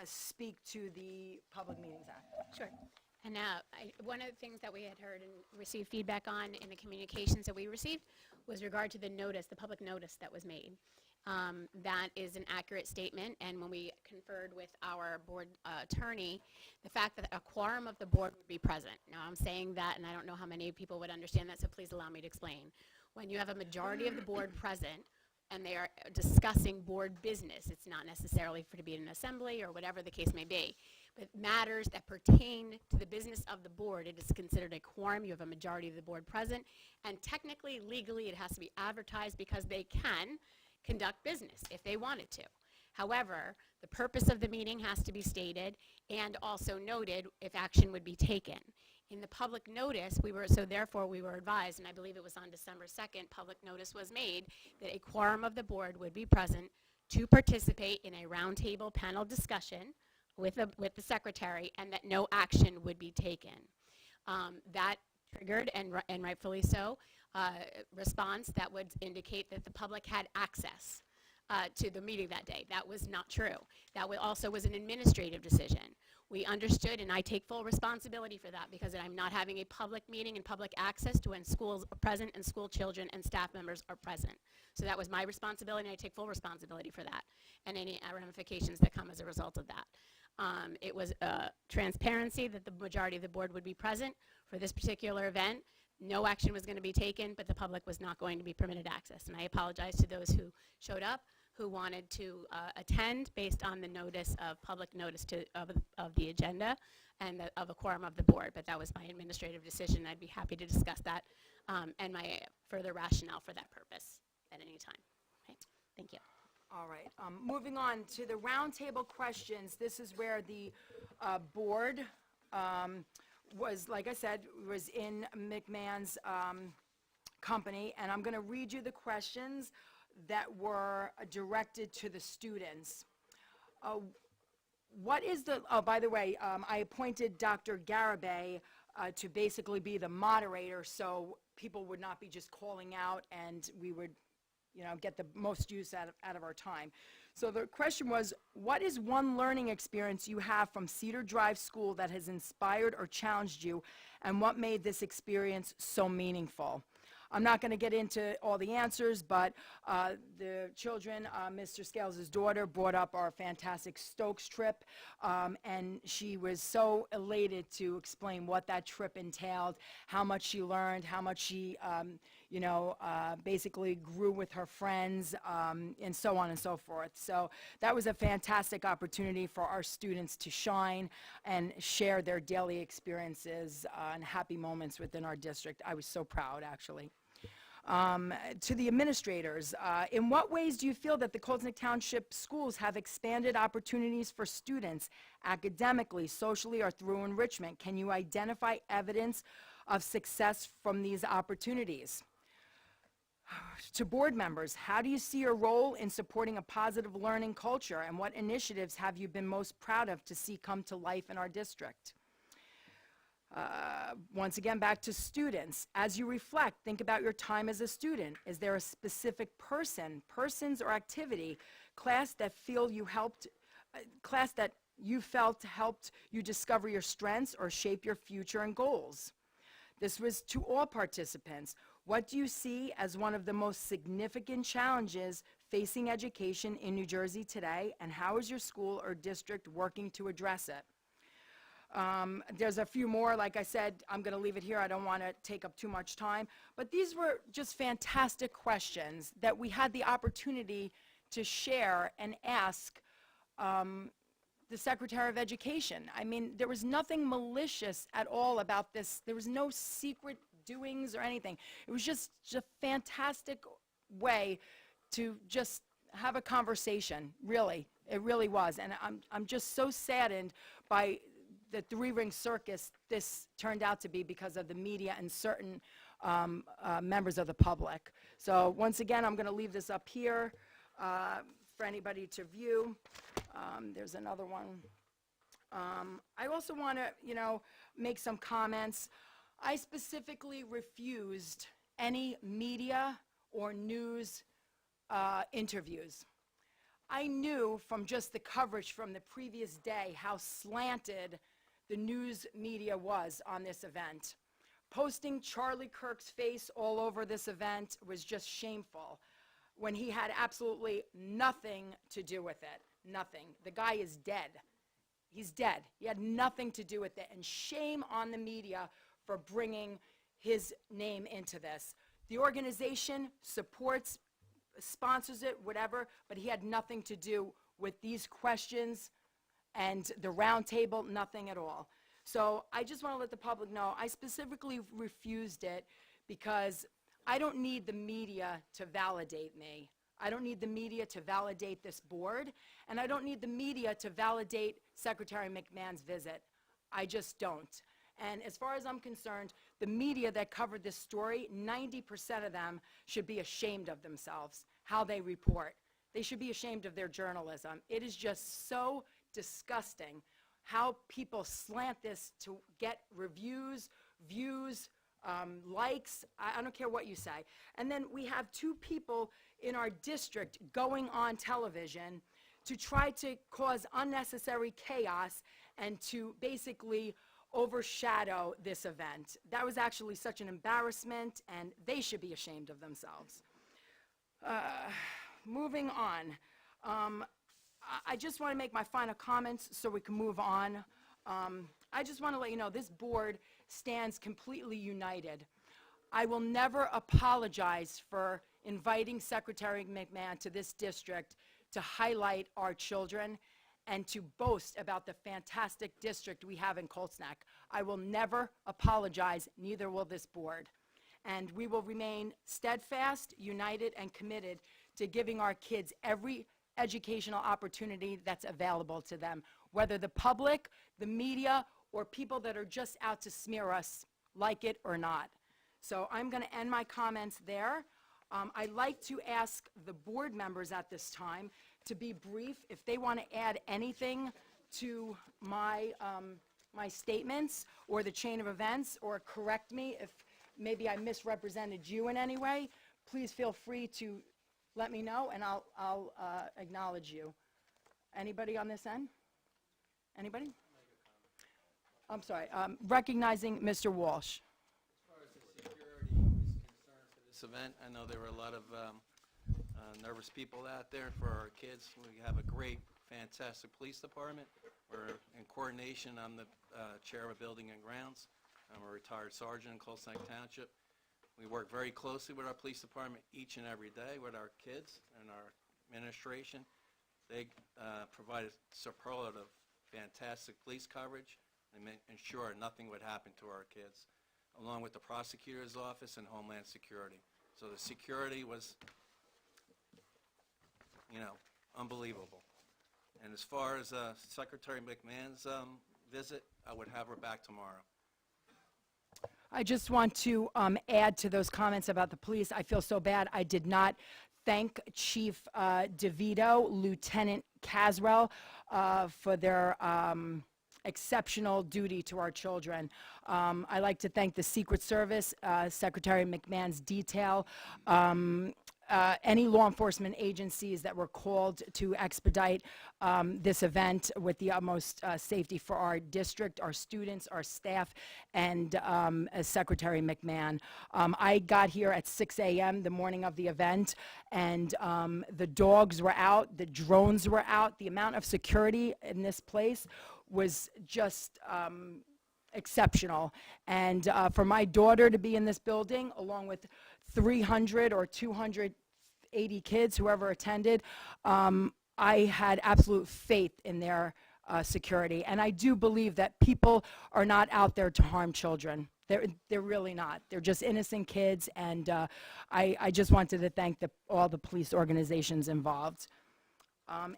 speak to the Public Meetings Act. Sure. And one of the things that we had heard and received feedback on in the communications that we received was regard to the notice, the public notice that was made. That is an accurate statement, and when we conferred with our board attorney, the fact that a quorum of the board would be present. Now, I'm saying that, and I don't know how many people would understand that, so please allow me to explain. When you have a majority of the board present, and they are discussing board business, it's not necessarily to be in an assembly or whatever the case may be, but matters that pertain to the business of the board, it is considered a quorum. You have a majority of the board present, and technically, legally, it has to be advertised because they can conduct business if they wanted to. However, the purpose of the meeting has to be stated and also noted if action would be taken. In the public notice, therefore we were advised, and I believe it was on December 2nd, public notice was made that a quorum of the board would be present to participate in a roundtable panel discussion with the secretary, and that no action would be taken. That triggered, and rightfully so, response that would indicate that the public had access to the meeting that day. That was not true. That also was an administrative decision. We understood, and I take full responsibility for that because I'm not having a public meeting and public access to when schools are present and school children and staff members are present. So that was my responsibility, and I take full responsibility for that and any ramifications that come as a result of that. It was transparency that the majority of the board would be present for this particular event. No action was going to be taken, but the public was not going to be permitted access. And I apologize to those who showed up, who wanted to attend based on the notice of public notice of the agenda and of a quorum of the board. But that was my administrative decision. I'd be happy to discuss that and my further rationale for that purpose at any time. Okay. Thank you. All right, moving on to the roundtable questions. This is where the board was, like I said, was in McMahon's company, and I'm going to read you the questions that were directed to the students. What is the, oh, by the way, I appointed Dr. Garibay to basically be the moderator, so people would not be just calling out, and we would get the most use out of our time. So the question was, what is one learning experience you have from Cedar Drive School that has inspired or challenged you, and what made this experience so meaningful? I'm not going to get into all the answers, but the children, Mr. Scales' daughter, brought up our fantastic Stokes trip, and she was so elated to explain what that trip entailed, how much she learned, how much she, basically grew with her friends, and so on and so forth. So that was a fantastic opportunity for our students to shine and share their daily experiences and happy moments within our district. I was so proud, actually. To the administrators, in what ways do you feel that the Colts Neck Township schools have expanded opportunities for students academically, socially, or through enrichment? Can you identify evidence of success from these opportunities? To board members, how do you see your role in supporting a positive learning culture, and what initiatives have you been most proud of to see come to life in our district? Once again, back to students. As you reflect, think about your time as a student. Is there a specific persons or activity, class that you felt helped you discover your strengths or shape your future and goals? This was to all participants. What do you see as one of the most significant challenges facing education in New Jersey today, and how is your school or district working to address it? There's a few more. Like I said, I'm going to leave it here. I don't want to take up too much time. But these were just fantastic questions that we had the opportunity to share and ask the Secretary of Education. I mean, there was nothing malicious at all about this. There was no secret doings or anything. It was just a fantastic way to just have a conversation, really. It really was. And I'm just so saddened by the three-ring circus this turned out to be because of the media and certain members of the public. So once again, I'm going to leave this up here for anybody to view. There's another one. I also want to, make some comments. I specifically refused any media or news interviews. I knew from just the coverage from the previous day how slanted the news media was on this event. Posting Charlie Kirk's face all over this event was just shameful when he had absolutely nothing to do with it. Nothing. The guy is dead. He's dead. He had nothing to do with it. And shame on the media for bringing his name into this. The organization supports, sponsors it, whatever, but he had nothing to do with these questions and the round table, nothing at all. So I just want to let the public know, I specifically refused it because I don't need the media to validate me. I don't need the media to validate this board, and I don't need the media to validate Secretary McMahon's visit. I just don't. And as far as I'm concerned, the media that covered this story, 90% of them should be ashamed of themselves, how they report. They should be ashamed of their journalism. It is just so disgusting how people slant this to get reviews, views, likes. I don't care what you say. And then we have two people in our district going on television to try to cause unnecessary chaos and to basically overshadow this event. That was actually such an embarrassment, and they should be ashamed of themselves. Moving on. I just want to make my final comments so we can move on. I just want to let you know this board stands completely united. I will never apologize for inviting Secretary McMahon to this district to highlight our children and to boast about the fantastic district we have in Colts Neck. I will never apologize, neither will this board. And we will remain steadfast, united, and committed to giving our kids every educational opportunity that's available to them, whether the public, the media, or people that are just out to smear us, like it or not. So I'm going to end my comments there. I'd like to ask the board members at this time to be brief. If they want to add anything to my, my statements or the chain of events, or correct me if maybe I misrepresented you in any way, please feel free to let me know, and I'll acknowledge you. Anybody on this end? Anybody? I'm sorry. Recognizing Mr. Walsh. As far as the security is concerned for this event, I know there were a lot of nervous people out there for our kids. We have a great, fantastic police department. We're in coordination. I'm the chair of Building and Grounds. I'm a retired sergeant in Colts Neck Township. We work very closely with our police department each and every day with our kids and our administration. They provide superlative, fantastic police coverage and ensure nothing would happen to our kids, along with the prosecutor's office and Homeland Security. So the security was, you know, unbelievable. And as far as Secretary McMahon's visit, I would have her back tomorrow. I just want to add to those comments about the police. I feel so bad. I did not thank Chief DeVito, Lieutenant Caswell, for their exceptional duty to our children. I'd like to thank the Secret Service, Secretary McMahon's detail, any law enforcement agencies that were called to expedite this event with the utmost safety for our district, our students, our staff, and Secretary McMahon. I got here at 6 a.m. the morning of the event, and the dogs were out, the drones were out. The amount of security in this place was just exceptional. And for my daughter to be in this building, along with 300 or 280 kids, whoever attended, I had absolute faith in their security. And I do believe that people are not out there to harm children. They're really not. They're just innocent kids, and I just wanted to thank all the police organizations involved.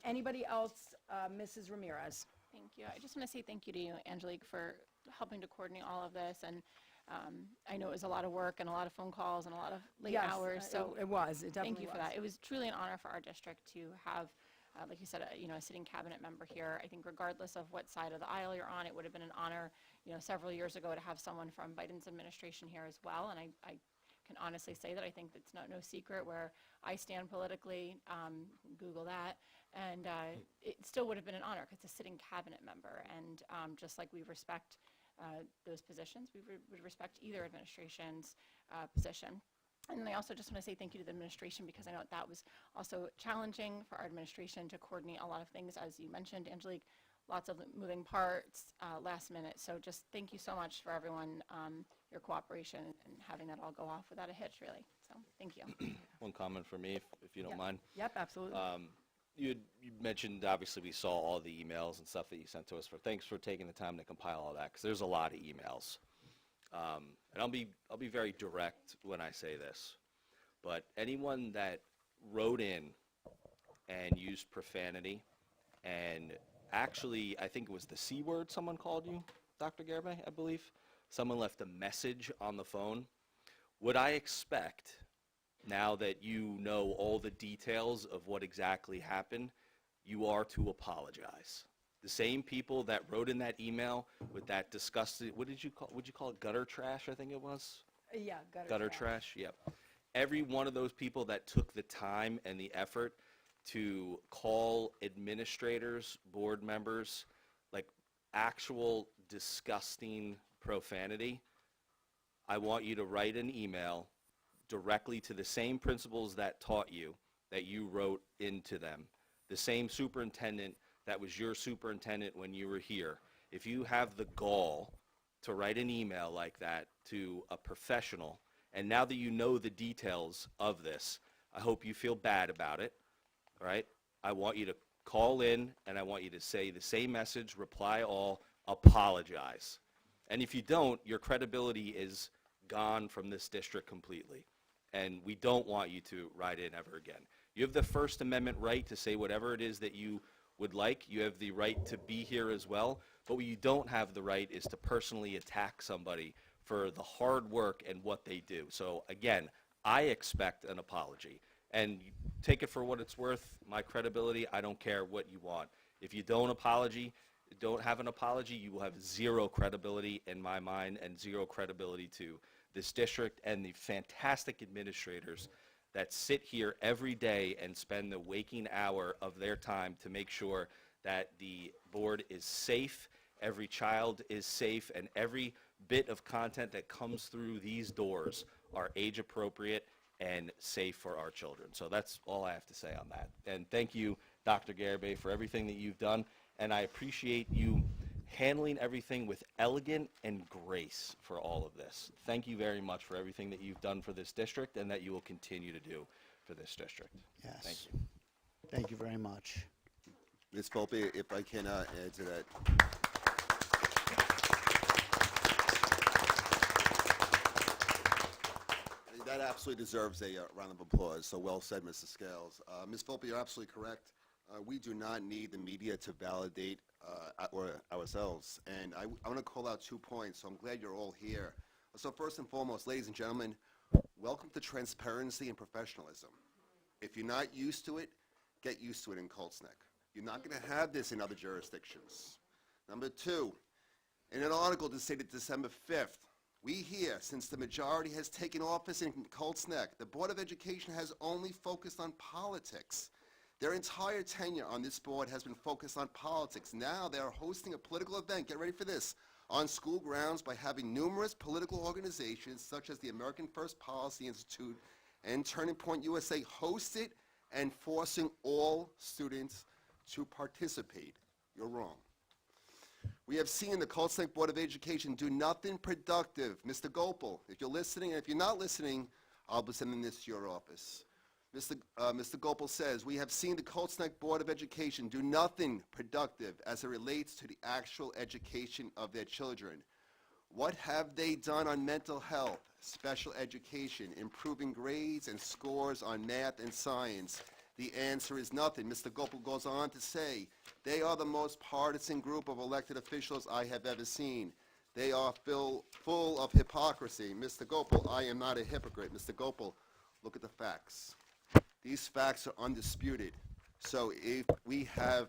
Anybody else? Mrs. Ramirez. Thank you. I just want to say thank you to you, Angelique, for helping to coordinate all of this. And I know it was a lot of work and a lot of phone calls and a lot of late hours. So it was. It definitely thank you for that. It was truly an honor for our district to have, like you said, a sitting cabinet member here. I think regardless of what side of the aisle you're on, it would have been an honor, several years ago to have someone from Biden's administration here as well. And I can honestly say that I think it's no secret where I stand politically. Google that. And it still would have been an honor because it's a sitting cabinet member. And just like we respect those positions, we would respect either administration's position. And then I also just want to say thank you to the administration because I know that was also challenging for our administration to coordinate a lot of things, as you mentioned, Angelique, lots of moving parts, last minute. So just thank you so much for everyone, your cooperation and having that all go off without a hitch, really. So thank you. One comment for me, if you don't mind. Yep, absolutely. You mentioned, obviously, we saw all the emails and stuff that you sent to us. Thanks for taking the time to compile all that, because there's a lot of emails. And I'll be very direct when I say this, but anyone that wrote in and used profanity, and actually, I think it was the C word someone called you, Dr. Garibay, I believe. Someone left a message on the phone. Would I expect, now that you know all the details of what exactly happened, you are to apologize? The same people that wrote in that email with that disgusting, would you call it gutter trash, I think it was? Yeah, Gutter trash, yep. Every one of those people that took the time and the effort to call administrators, board members, like actual disgusting profanity, I want you to write an email directly to the same principals that taught you, that you wrote into them, the same superintendent that was your superintendent when you were here. If you have the gall to write an email like that to a professional, and now that you know the details of this, I hope you feel bad about it, all right? I want you to call in, and I want you to say the same message, reply all, apologize. And if you don't, your credibility is gone from this district completely. And we don't want you to write in ever again. You have the First Amendment right to say whatever it is that you would like. You have the right to be here as well. But what you don't have the right is to personally attack somebody for the hard work and what they do. So again, I expect an apology. And take it for what it's worth, my credibility, I don't care what you want. If you don't have an apology, you will have zero credibility in my mind and zero credibility to this district and the fantastic administrators that sit here every day and spend the waking hour of their time to make sure that the board is safe, every child is safe, and every bit of content that comes through these doors are age appropriate and safe for our children. So that's all I have to say on that. And thank you, Dr. Garibay, for everything that you've done. And I appreciate you handling everything with elegance and grace for all of this. Thank you very much for everything that you've done for this district and that you will continue to do for this district. Yes. Thank you. Thank you very much. Ms. Volpe, if I can add to that. That absolutely deserves a round of applause. So well said, Mr. Scales. Ms. Volpe, you're absolutely correct. We do not need the media to validate ourselves. And I want to call out 2 points, so I'm glad you're all here. So first and foremost, ladies and gentlemen, welcome to transparency and professionalism. If you're not used to it, get used to it in Colts Neck. You're not going to have this in other jurisdictions. Number 2, in an article dated December 5th, we hear, since the majority has taken office in Colts Neck, the Board of Education has only focused on politics. Their entire tenure on this board has been focused on politics. Now they are hosting a political event, get ready for this, on school grounds by having numerous political organizations such as the American First Policy Institute and Turning Point USA host it and forcing all students to participate. You're wrong. We have seen the Colts Neck Board of Education do nothing productive. Mr. Gopal, if you're listening, and if you're not listening, I'll be sending this to your office. Mr. Gopal says, we have seen the Colts Neck Board of Education do nothing productive as it relates to the actual education of their children. What have they done on mental health, special education, improving grades and scores on math and science? The answer is nothing. Mr. Gopal goes on to say, they are the most partisan group of elected officials I have ever seen. They are full of hypocrisy. Mr. Gopal, I am not a hypocrite. Mr. Gopal, look at the facts. These facts are undisputed. So if we have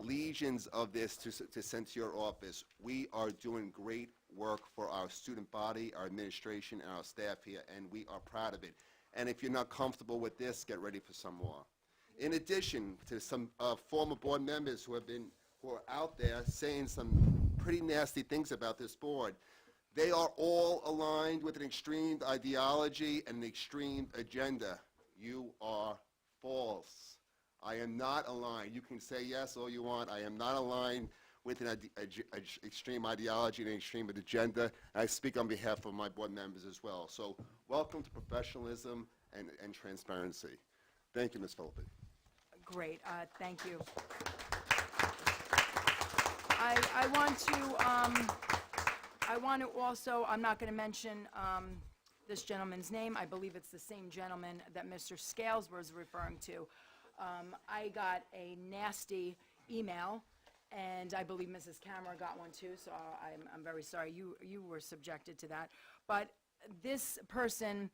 legions of this to send to your office. We are doing great work for our student body, our administration, and our staff here, and we are proud of it. And if you're not comfortable with this, get ready for some more. In addition to some former board members who are out there saying some pretty nasty things about this board, they are all aligned with an extreme ideology and an extreme agenda. You are false. I am not aligned. You can say yes all you want. I am not aligned with an extreme ideology and an extreme agenda. I speak on behalf of my board members as well. So welcome to professionalism and transparency. Thank you, Ms. Philippi. Great, thank you. I want to also, I'm not going to mention this gentleman's name. I believe it's the same gentleman that Mr. Scales was referring to. I got a nasty email, and I believe Mrs. Camera got one too, so I'm very sorry you were subjected to that. But this person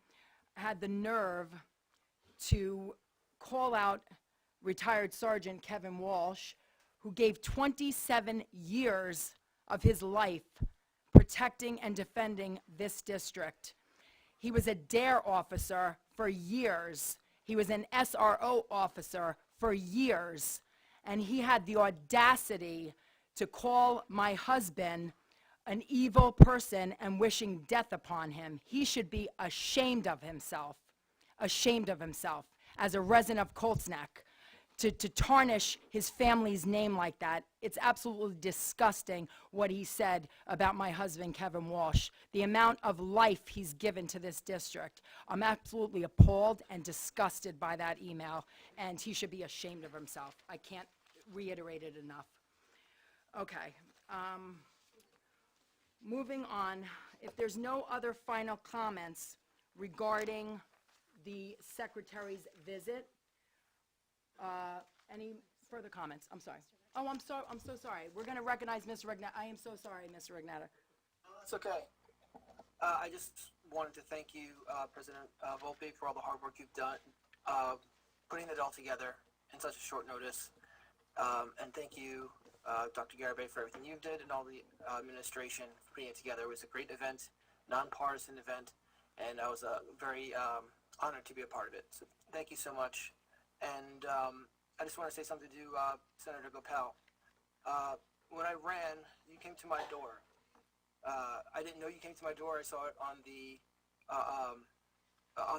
had the nerve to call out retired Sergeant Kevin Walsh, who gave 27 years of his life protecting and defending this district. He was a DARE officer for years. He was an SRO officer for years. And he had the audacity to call my husband an evil person and wishing death upon him. He should be ashamed of himself as a resident of Colts Neck. To tarnish his family's name like that. It's absolutely disgusting what he said about my husband, Kevin Walsh. The amount of life he's given to this district. I'm absolutely appalled and disgusted by that email, and he should be ashamed of himself. I can't reiterate it enough. Okay. Moving on, if there's no other final comments regarding the Secretary's visit, any further comments? I'm sorry. Oh, I'm so sorry. We're going to recognize Ms. Regnetta. I am so sorry, Ms. Regnetta. It's okay. I just wanted to thank you, President Volpe, for all the hard work you've done putting it all together in such a short notice. And thank you, Dr. Garibay, for everything you did and all the administration for putting it together. It was a great event, nonpartisan event, and I was very honored to be a part of it. So thank you so much. And I just want to say something to Senator Gopal. When I ran, you came to my door. I didn't know you came to my door. I saw it on the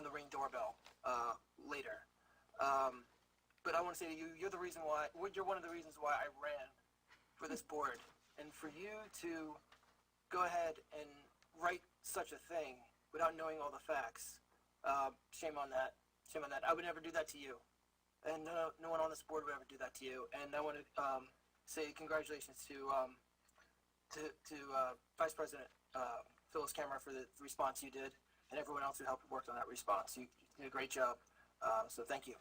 Ring doorbell later. But I want to say to you, you're the reason why. You're one of the reasons why I ran for this board. And for you to go ahead and write such a thing without knowing all the facts, shame on that. Shame on that. I would never do that to you. And no one on this board would ever do that to you. And I want to say congratulations to Vice President Phyllis Camera for the response you did, and everyone else who helped work on that response. You did a great job. So thank you.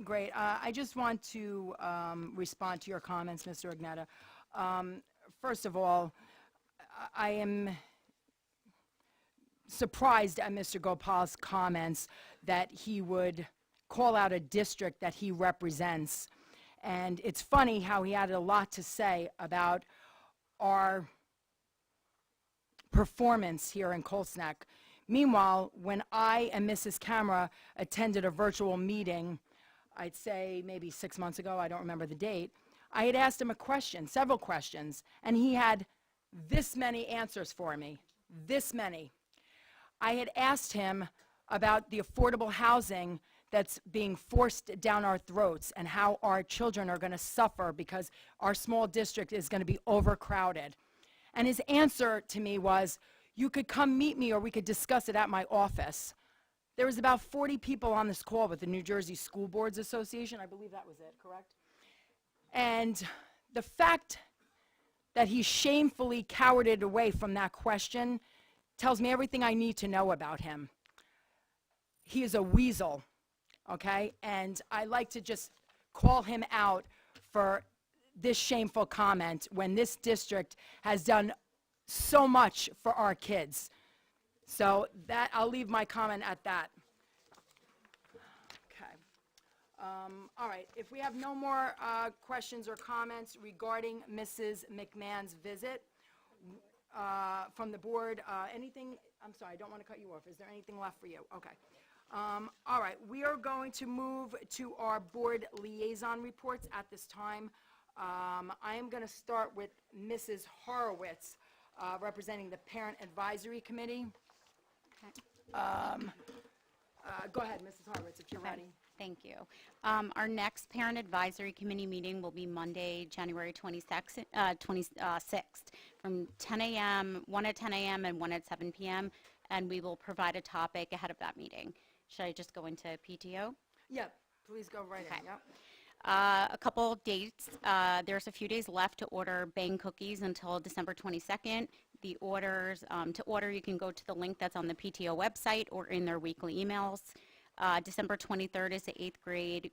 Great. I just want to respond to your comments, Mr. Regnetta. First of all, I am surprised at Mr. Gopal's comments that he would call out a district that he represents. And it's funny how he had a lot to say about our performance here in Colts Neck. Meanwhile, when I and Mrs. Camera attended a virtual meeting, I'd say maybe 6 months ago, I don't remember the date, I had asked him a question, several questions, and he had this many answers for me, this many. I had asked him about the affordable housing that's being forced down our throats and how our children are going to suffer because our small district is going to be overcrowded. And his answer to me was, you could come meet me or we could discuss it at my office. There was about 40 people on this call with the New Jersey School Boards Association. I believe that was it, correct? And the fact that he shamefully cowered away from that question tells me everything I need to know about him. He is a weasel, okay? And I like to just call him out for this shameful comment when this district has done so much for our kids. So that, I'll leave my comment at that. Okay. All right, if we have no more questions or comments regarding Mrs. McMahon's visit from the board, anything, I'm sorry, I don't want to cut you off. Is there anything left for you? Okay. All right, we are going to move to our board liaison reports at this time. I am going to start with Mrs. Horowitz, representing the Parent Advisory Committee. Go ahead, Mrs. Horowitz, if you're ready. Thank you. Our next Parent Advisory Committee meeting will be Monday, January 26th, from 10 a.m., 1 at 10 a.m. and 1 at 7 p.m., and we will provide a topic ahead of that meeting. Should I just go into PTO? Yep, please go right Okay. in, yep. A couple of dates. There's a few days left to order Bang cookies until December 22nd. The orders, to order, you can go to the link that's on the PTO website or in their weekly emails. December 23rd is the 8th grade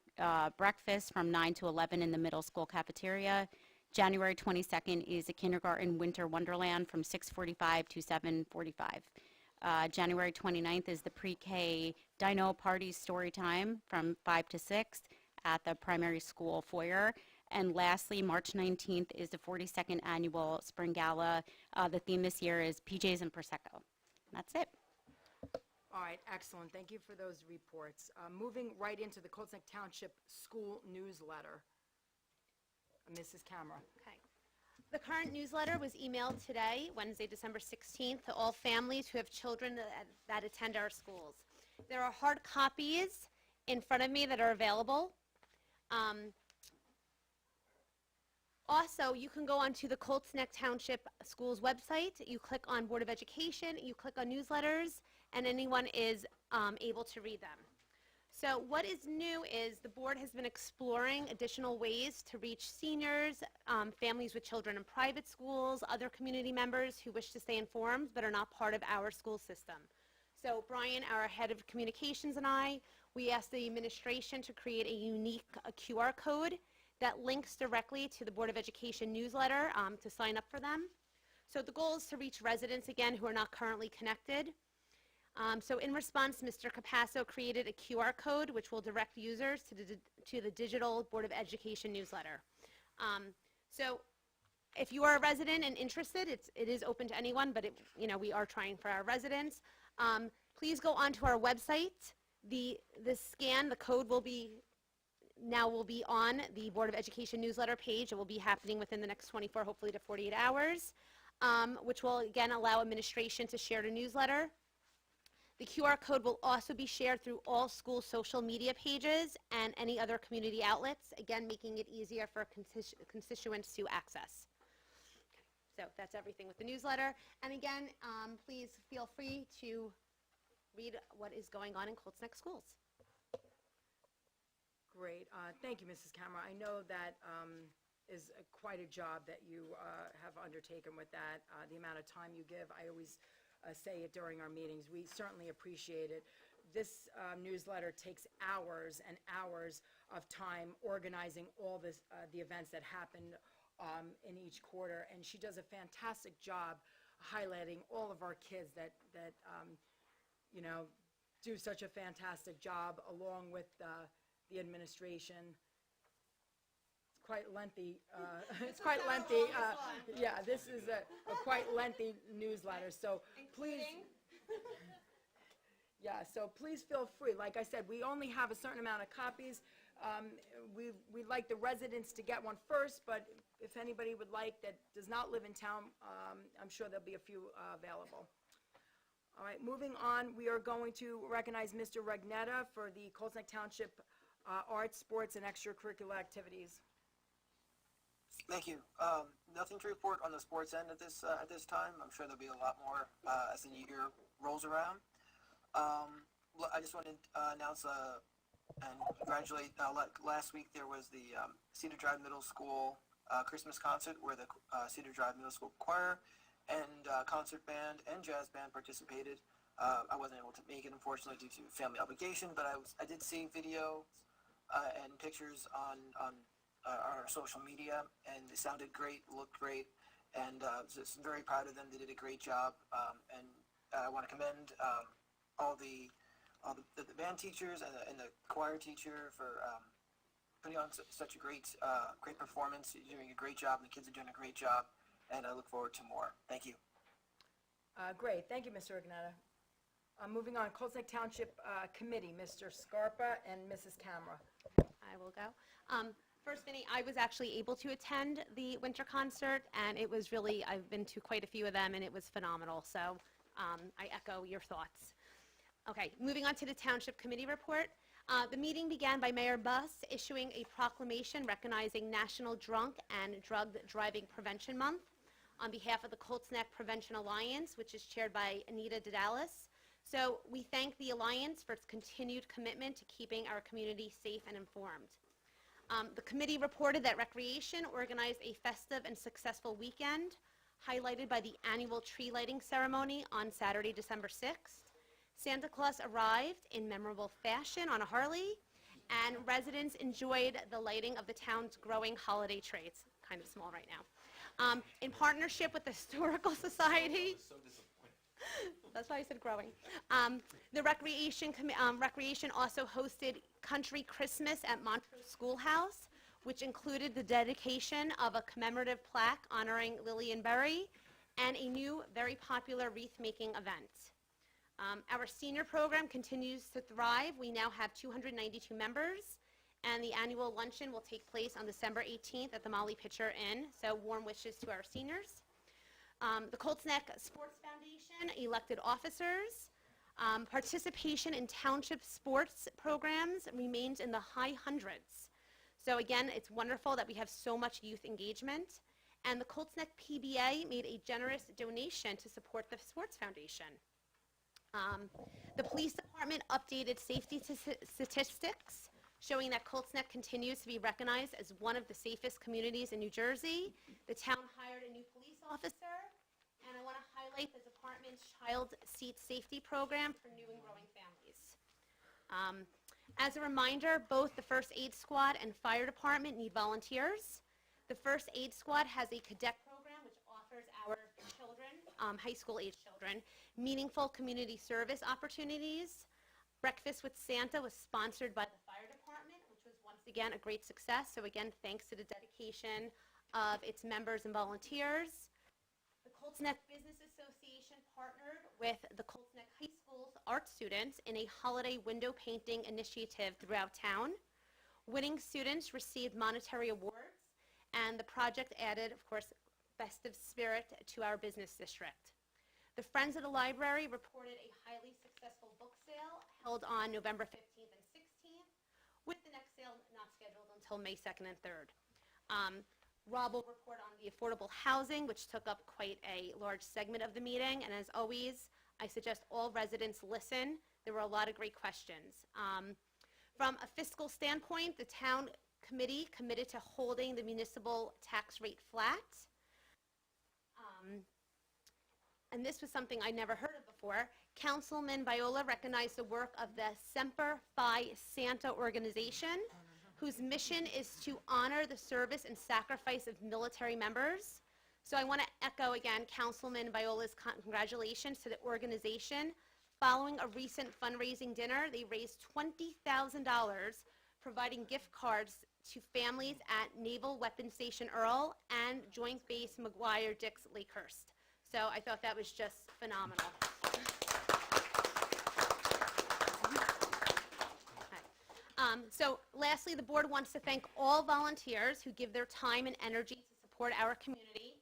breakfast from 9 to 11 in the middle school cafeteria. January 22nd is a kindergarten winter wonderland from 6:45 to 7:45. January 29th is the pre-K dino party story time from 5 to 6 at the primary school foyer. And lastly, March 19th is the 42nd annual Spring Gala. The theme this year is PJs and Prosecco. That's it. All right, excellent. Thank you for those reports. Moving right into the Colts Neck Township School Newsletter. Mrs. Camera. Okay. The current newsletter was emailed today, Wednesday, December 16th, to all families who have children that attend our schools. There are hard copies in front of me that are available. Also, you can go onto the Colts Neck Township Schools website. You click on Board of Education, you click on newsletters, and anyone is able to read them. So what is new is the board has been exploring additional ways to reach seniors, families with children in private schools, other community members who wish to stay informed but are not part of our school system. So Brian, our head of communications, and I, we asked the administration to create a unique QR code that links directly to the Board of Education newsletter to sign up for them. So the goal is to reach residents, again, who are not currently connected. So in response, Mr. Capasso created a QR code which will direct users to the digital Board of Education newsletter. So if you are a resident and interested, it is open to anyone, but we are trying for our residents. Please go onto our website. The scan, the code will be on the Board of Education newsletter page. It will be happening within the next 24, hopefully to 48 hours, which will again allow administration to share the newsletter. The QR code will also be shared through all school social media pages and any other community outlets, again making it easier for constituents to access. So that's everything with the newsletter. And again, please feel free to read what is going on in Colts Neck schools. Great. Thank you, Mrs. Camera. I know that is quite a job that you have undertaken with that. The amount of time you give, I always say it during our meetings. We certainly appreciate it. This newsletter takes hours and hours of time organizing all the events that happen in each quarter, and she does a fantastic job highlighting all of our kids that do such a fantastic job, along with the administration. It's quite lengthy. It's quite lengthy. Yeah, this is a quite lengthy newsletter. So please, yeah. So please feel free. Like I said, we only have a certain amount of copies. We'd like the residents to get one first, but if anybody would like that does not live in town, I'm sure there'll be a few available. All right, moving on, we are going to recognize Mr. Regnetta for the Colts Neck Township Arts, Sports, and Extracurricular Activities. Thank you. Nothing to report on the sports end at this time. I'm sure there'll be a lot more as the year rolls around. I just want to announce and congratulate. Last week there was the Cedar Drive Middle School Christmas concert where the Cedar Drive Middle School choir and concert band and jazz band participated. I wasn't able to make it, unfortunately, due to family obligation, but I did see video and pictures on our social media, and they sounded great, looked great, and just very proud of them. They did a great job, and I want to commend all the band teachers and the choir teacher for putting on such a great performance. You're doing a great job, and the kids are doing a great job, and I look forward to more. Thank you. Great, thank you, Mr. Ignata. Moving on, Colts Neck Township Committee, Mr. Scarpa and Mrs. Camera. I will go. First, Vinny, I was actually able to attend the winter concert, and it was really, I've been to quite a few of them, and it was phenomenal. So I echo your thoughts. Okay, moving on to the Township Committee report. The meeting began by Mayor Buss issuing a proclamation recognizing National Drunk and Drug Driving Prevention Month on behalf of the Colts Neck Prevention Alliance, which is chaired by Anita Dedalis. So we thank the Alliance for its continued commitment to keeping our community safe and informed. The committee reported that Recreation organized a festive and successful weekend, highlighted by the annual tree lighting ceremony on Saturday, December 6th. Santa Claus arrived in memorable fashion on a Harley, and residents enjoyed the lighting of the town's growing holiday tree. It's kind of small right now. In partnership with the Historical Society, that's why I said growing. The Recreation also hosted Country Christmas at Montrose Schoolhouse, which included the dedication of a commemorative plaque honoring Lillian Berry and a new, very popular wreath-making event. Our senior program continues to thrive. We now have 292 members, and the annual luncheon will take place on December 18th at the Molly Pitcher Inn, so warm wishes to our seniors. The Colts Neck Sports Foundation elected officers. Participation in township sports programs remains in the high hundreds. So again, it's wonderful that we have so much youth engagement. And the Colts Neck PBA made a generous donation to support the Sports Foundation. The police department updated safety statistics, showing that Colts Neck continues to be recognized as one of the safest communities in New Jersey. The town hired a new police officer, and I want to highlight the department's child seat safety program for new and growing families. As a reminder, both the First Aid Squad and Fire Department need volunteers. The First Aid Squad has a cadet program which offers our children, high school age children, meaningful community service opportunities. Breakfast with Santa was sponsored by the Fire Department, which was once again a great success. So again, thanks to the dedication of its members and volunteers. The Colts Neck Business Association partnered with the Colts Neck High School's art students in a holiday window painting initiative throughout town. Winning students received monetary awards, and the project added, of course, festive spirit to our business district. The Friends of the Library reported a highly successful book sale held on November 15th and 16th, with the next sale not scheduled until May 2nd and 3rd. Rob will report on the affordable housing, which took up quite a large segment of the meeting, and as always, I suggest all residents listen. There were a lot of great questions. From a fiscal standpoint, the town committee committed to holding the municipal tax rate flat. And this was something I never heard of before. Councilman Viola recognized the work of the Semper Fi Santa organization, whose mission is to honor the service and sacrifice of military members. So I want to echo again Councilman Viola's congratulations to the organization. Following a recent fundraising dinner, they raised $20,000, providing gift cards to families at Naval Weapons Station Earl and Joint Base McGuire-Dix Lakehurst. So I thought that was just phenomenal. So lastly, the board wants to thank all volunteers who give their time and energy to support our community.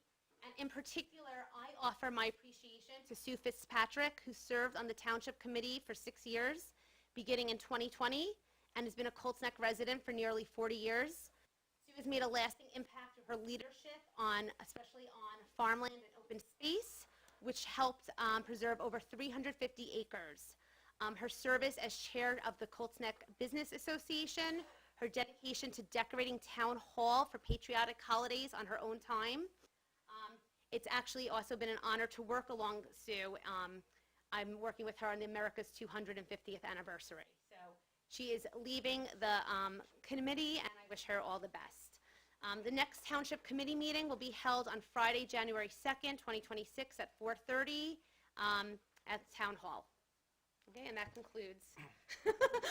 And in particular, I offer my appreciation to Sue Fitzpatrick, who served on the Township Committee for 6 years, beginning in 2020, and has been a Colts Neck resident for nearly 40 years. Sue has made a lasting impact through her leadership especially on farmland and open space, which helped preserve over 350 acres. Her service as chair of the Colts Neck Business Association, her dedication to decorating Town Hall for patriotic holidays on her own time. It's actually also been an honor to work along Sue. I'm working with her on the America's 250th anniversary. So she is leaving the committee, and I wish her all the best. The next Township Committee meeting will be held on Friday, January 2nd, 2026 at 4:30. at Town Hall. Okay, and that concludes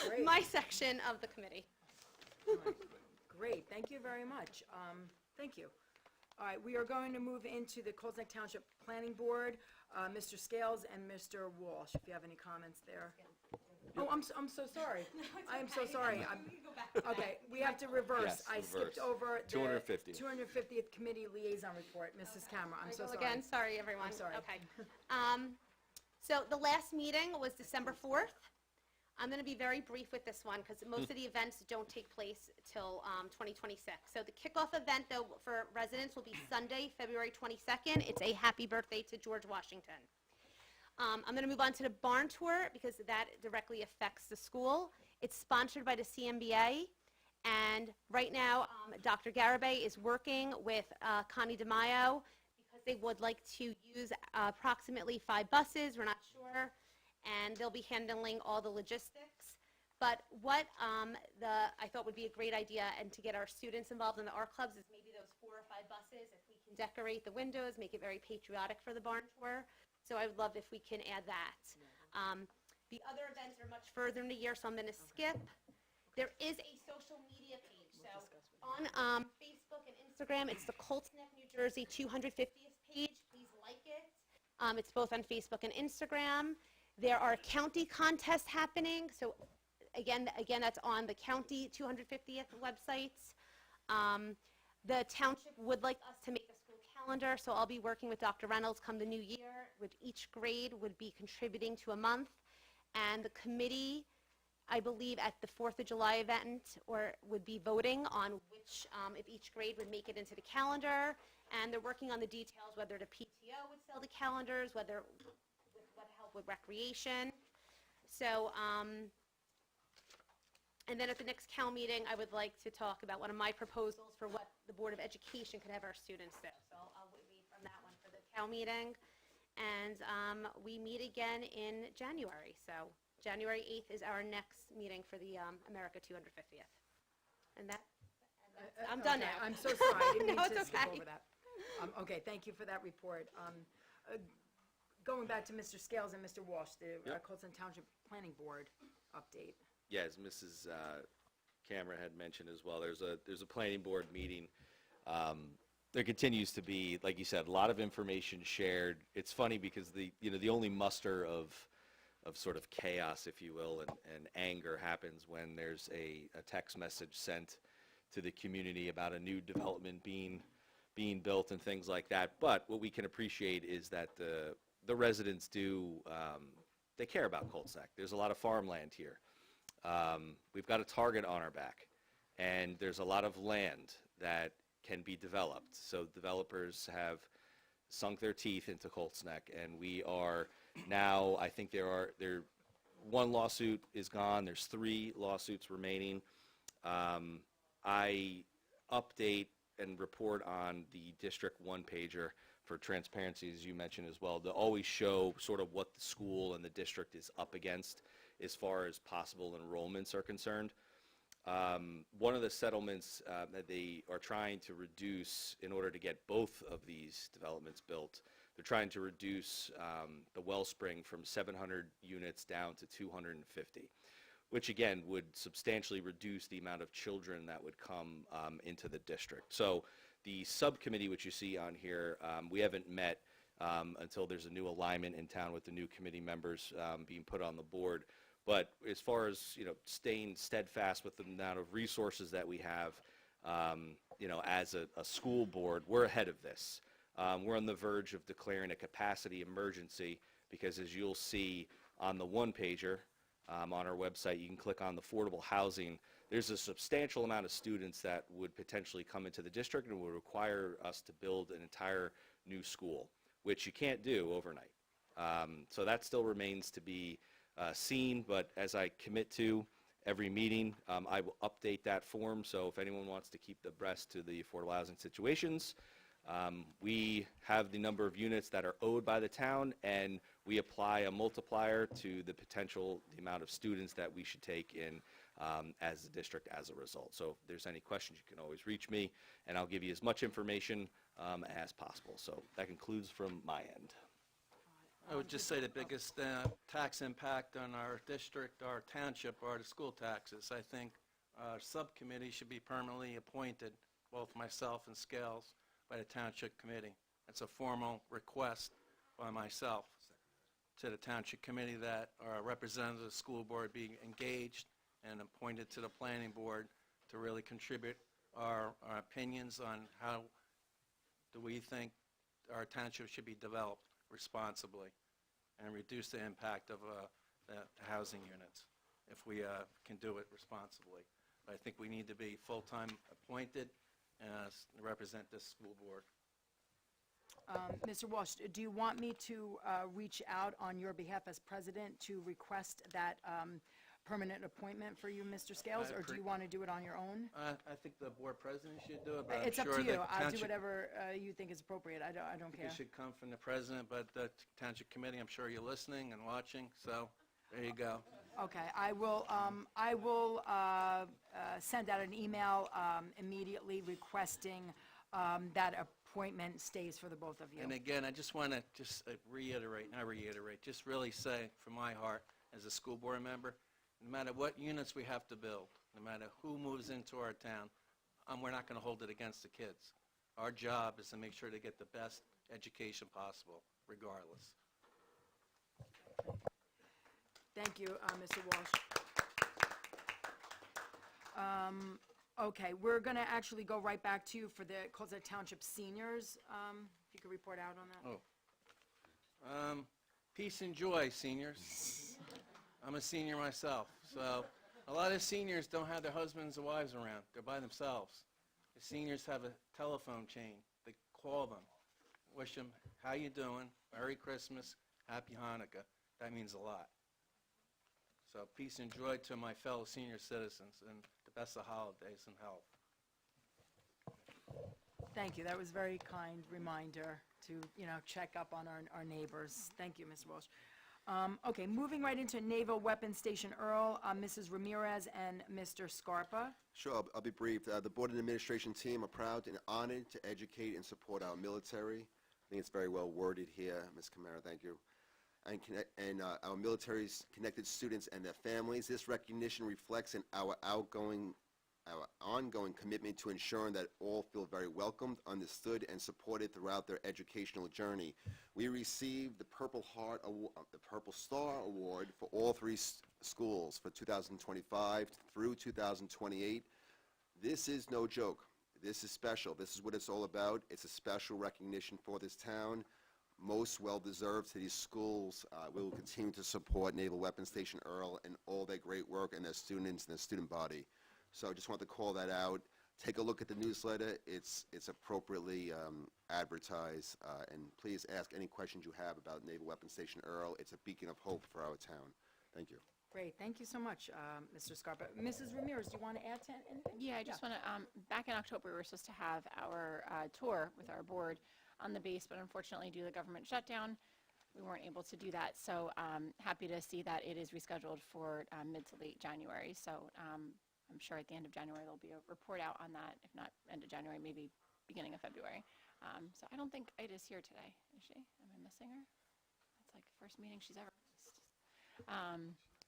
Great. my section of the committee. Great, thank you very much. Thank you. All right, we are going to move into the Colts Neck Township Planning Board. Mr. Scales and Mr. Walsh, if you have any comments there. Oh, I'm so sorry. I am so sorry. Okay, we have to reverse. Yes, I skipped reverse. over the 250th. 250th Committee Liaison Report. Mrs. Camera, I'm so Go sorry. Again, sorry, everyone. I'm sorry. Okay. So the last meeting was December 4th. I'm going to be very brief with this one because most of the events don't take place till 2026. So the kickoff event, though, for residents will be Sunday, February 22nd. It's a happy birthday to George Washington. I'm going to move on to the barn tour because that directly affects the school. It's sponsored by the CNBA, and right now Dr. Garibay is working with Connie DeMaio because they would like to use approximately 5 buses. We're not sure, and they'll be handling all the logistics. But what I thought would be a great idea, and to get our students involved in the art clubs, is maybe those 4 or 5 buses, if we can decorate the windows, make it very patriotic for the barn tour. So I would love if we can add that. The other events are much further in the year, so I'm going to skip. There is a social media page. So on Facebook and Instagram, it's the Colts Neck, New Jersey 250th page. Please like it. It's both on Facebook and Instagram. There are county contests happening. So again, that's on the county 250th websites. The township would like us to make a school calendar, so I'll be working with Dr. Reynolds come the new year, with each grade would be contributing to a month. And the committee, I believe at the 4th of July event, would be voting on which, if each grade would make it into the calendar. And they're working on the details, whether the PTO would sell the calendars, whether with what help with recreation. So, and then at the next CAL meeting, I would like to talk about one of my proposals for what the Board of Education could have our students do. So I'll wait from that one for the CAL meeting. And we meet again in January. So January 8th is our next meeting for the America 250th. And I'm done Okay, now. I'm so sorry, I didn't mean No, to it's skip okay. over that. Okay, thank you for that report. Going back to Mr. Scales and Mr. Walsh, the Yep. Colts Neck Township Planning Board update. Yeah, as Mrs. Camera had mentioned as well, there's a planning board meeting. There continues to be, like you said, a lot of information shared. It's funny because the only muster of sort of chaos, if you will, and anger happens when there's a text message sent to the community about a new development being built and things like that. But what we can appreciate is that the residents they care about Colts Neck. There's a lot of farmland here. We've got a target on our back, and there's a lot of land that can be developed. So developers have sunk their teeth into Colts Neck, and we are now, I think one lawsuit is gone. There's 3 lawsuits remaining. I update and report on the District 1 pager for transparency, as you mentioned as well, to always show sort of what the school and the district is up against as far as possible enrollments are concerned. One of the settlements that they are trying to reduce in order to get both of these developments built, they're trying to reduce the Wellspring from 700 units down to 250, which again would substantially reduce the amount of children that would come into the district. So the subcommittee, which you see on here, we haven't met until there's a new alignment in town with the new committee members being put on the board. But as far as, staying steadfast with the amount of resources that we have, as a school board, we're ahead of this. We're on the verge of declaring a capacity emergency because, as you'll see on the one-pager on our website, you can click on the affordable housing. There's a substantial amount of students that would potentially come into the district and would require us to build an entire new school, which you can't do overnight. So that still remains to be seen, but as I commit to every meeting, I will update that form. So if anyone wants to keep abreast to the affordable housing situations, we have the number of units that are owed by the town, and we apply a multiplier to the amount of students that we should take in as a district as a result. So if there's any questions, you can always reach me, and I'll give you as much information as possible. So that concludes from my end. I would just say the biggest tax impact on our district, our township, are the school taxes. I think our subcommittee should be permanently appointed, both myself and Scales, by the township committee. It's a formal request by myself to the township committee that our representatives of the school board be engaged and appointed to the planning board to really contribute our opinions on how do we think our township should be developed responsibly and reduce the impact of the housing units if we can do it responsibly. But I think we need to be full-time appointed and represent this school board. Mr. Walsh, do you want me to reach out on your behalf as president to request that permanent appointment for you, Mr. Scales, or do you want to do it on your own? I think the board president should do it, but It's I'm up sure to the you. I'll do township, whatever you think is appropriate. I don't care. it should come from the president, but the township committee, I'm sure you're listening and watching, so there you go. Okay, I will send out an email immediately requesting that appointment stays for the both of you. And again, I just want to just really say from my heart as a school board member, no matter what units we have to build, no matter who moves into our town, we're not going to hold it against the kids. Our job is to make sure they get the best education possible, regardless. Thank you, Mr. Walsh. Okay, we're going to actually go right back to you for the Colts Township seniors. If you could report out on that. Peace and joy, seniors. I'm a senior myself, so a lot of seniors don't have their husbands or wives around. They're by themselves. The seniors have a telephone chain. They call them, wish them, how you doing, Merry Christmas, Happy Hanukkah. That means a lot. So peace and joy to my fellow senior citizens, and the best of holidays and health. Thank you. That was a very kind reminder to, check up on our neighbors. Thank you, Mr. Walsh. Okay, moving right into Naval Weapons Station Earl, Mrs. Ramirez and Mr. Scarpa. Sure, I'll be brief. The board and administration team are proud and honored to educate and support our military. I think it's very well worded here, Ms. Camara, thank you. And our military's connected students and their families. This recognition reflects in our ongoing commitment to ensuring that all feel very welcomed, understood, and supported throughout their educational journey. We received the Purple Star Award for all three schools for 2025 through 2028. This is no joke. This is special. This is what it's all about. It's a special recognition for this town. Most well-deserved to these schools. We will continue to support Naval Weapons Station Earl and all their great work and their students and their student body. So I just want to call that out. Take a look at the newsletter. It's appropriately advertised. And please ask any questions you have about Naval Weapons Station Earl. It's a beacon of hope for our town. Thank you. Great. Thank you so much, Mr. Scarpa. Mrs. Ramirez, do you want to add to anything? Yeah, I just want to, back in October, we were supposed to have our tour with our board on the base, but unfortunately, due to the government shutdown, we weren't able to do that. So happy to see that it is rescheduled for mid to late January. So I'm sure at the end of January, there'll be a report out on that. If not end of January, maybe beginning of February. So I don't think Ida's here today, is she? Am I missing her? It's like the first meeting she's ever missed.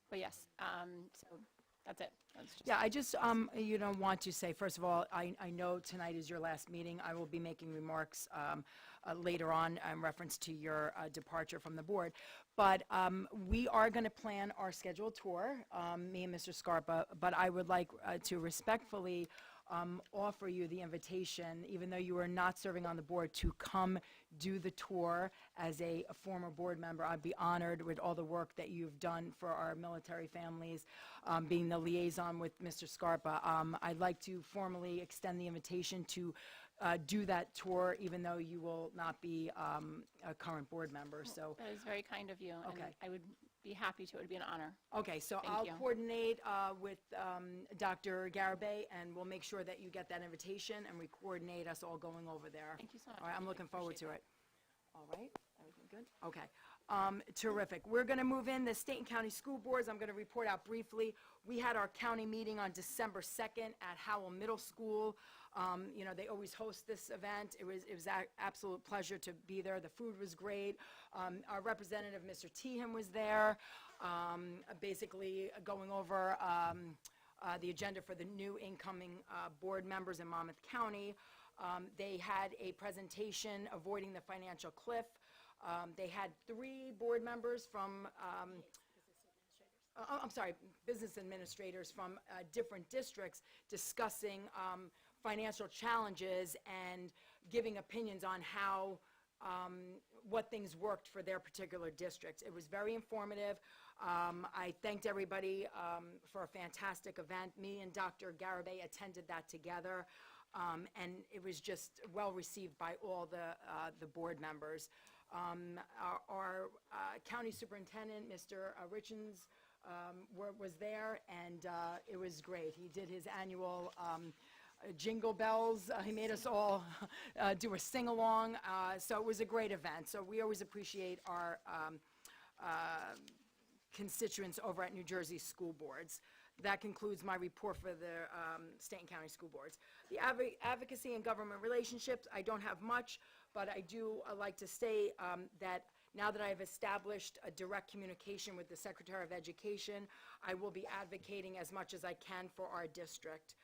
But yes, so that's it. That's just Yeah, I just, want to say, first of all, I know tonight is your last meeting. I will be making remarks later on in reference to your departure from the board. But we are going to plan our scheduled tour, me and Mr. Scarpa, but I would like to respectfully offer you the invitation, even though you are not serving on the board, to come do the tour as a former board member. I'd be honored with all the work that you've done for our military families, being the liaison with Mr. Scarpa. I'd like to formally extend the invitation to do that tour, even though you will not be a current board member. So, that is very kind of you. Okay. And I would be happy to. It would be an honor. okay, so Thank I'll you. coordinate with Dr. Garabay, and we'll make sure that you get that invitation, and we coordinate us all going over there. Thank you so much. All right, I'm looking forward Appreciate to it. All right, everything good? Okay. Terrific. We're going to move in the state and county school boards. I'm going to report out briefly. We had our county meeting on December 2nd at Howell Middle School. You know, they always host this event. It was an absolute pleasure to be there. The food was great. Our representative, Mr. Teeham, was there, basically going over the agenda for the new incoming board members in Monmouth County. They had a presentation, Avoiding the Financial Cliff. They had 3 board members from, business administrators from different districts discussing financial challenges and giving opinions on how, what things worked for their particular districts. It was very informative. I thanked everybody for a fantastic event. Me and Dr. Garibay attended that together, and it was just well received by all the board members. Our county superintendent, Mr. Richens, was there, and it was great. He did his annual jingle bells. He made us all do a sing-along, so it was a great event. So we always appreciate our constituents over at New Jersey school boards. That concludes my report for the state and county school boards. The advocacy and government relationships, I don't have much, but I do like to say that now that I've established a direct communication with the Secretary of Education, I will be advocating as much as I can for our district.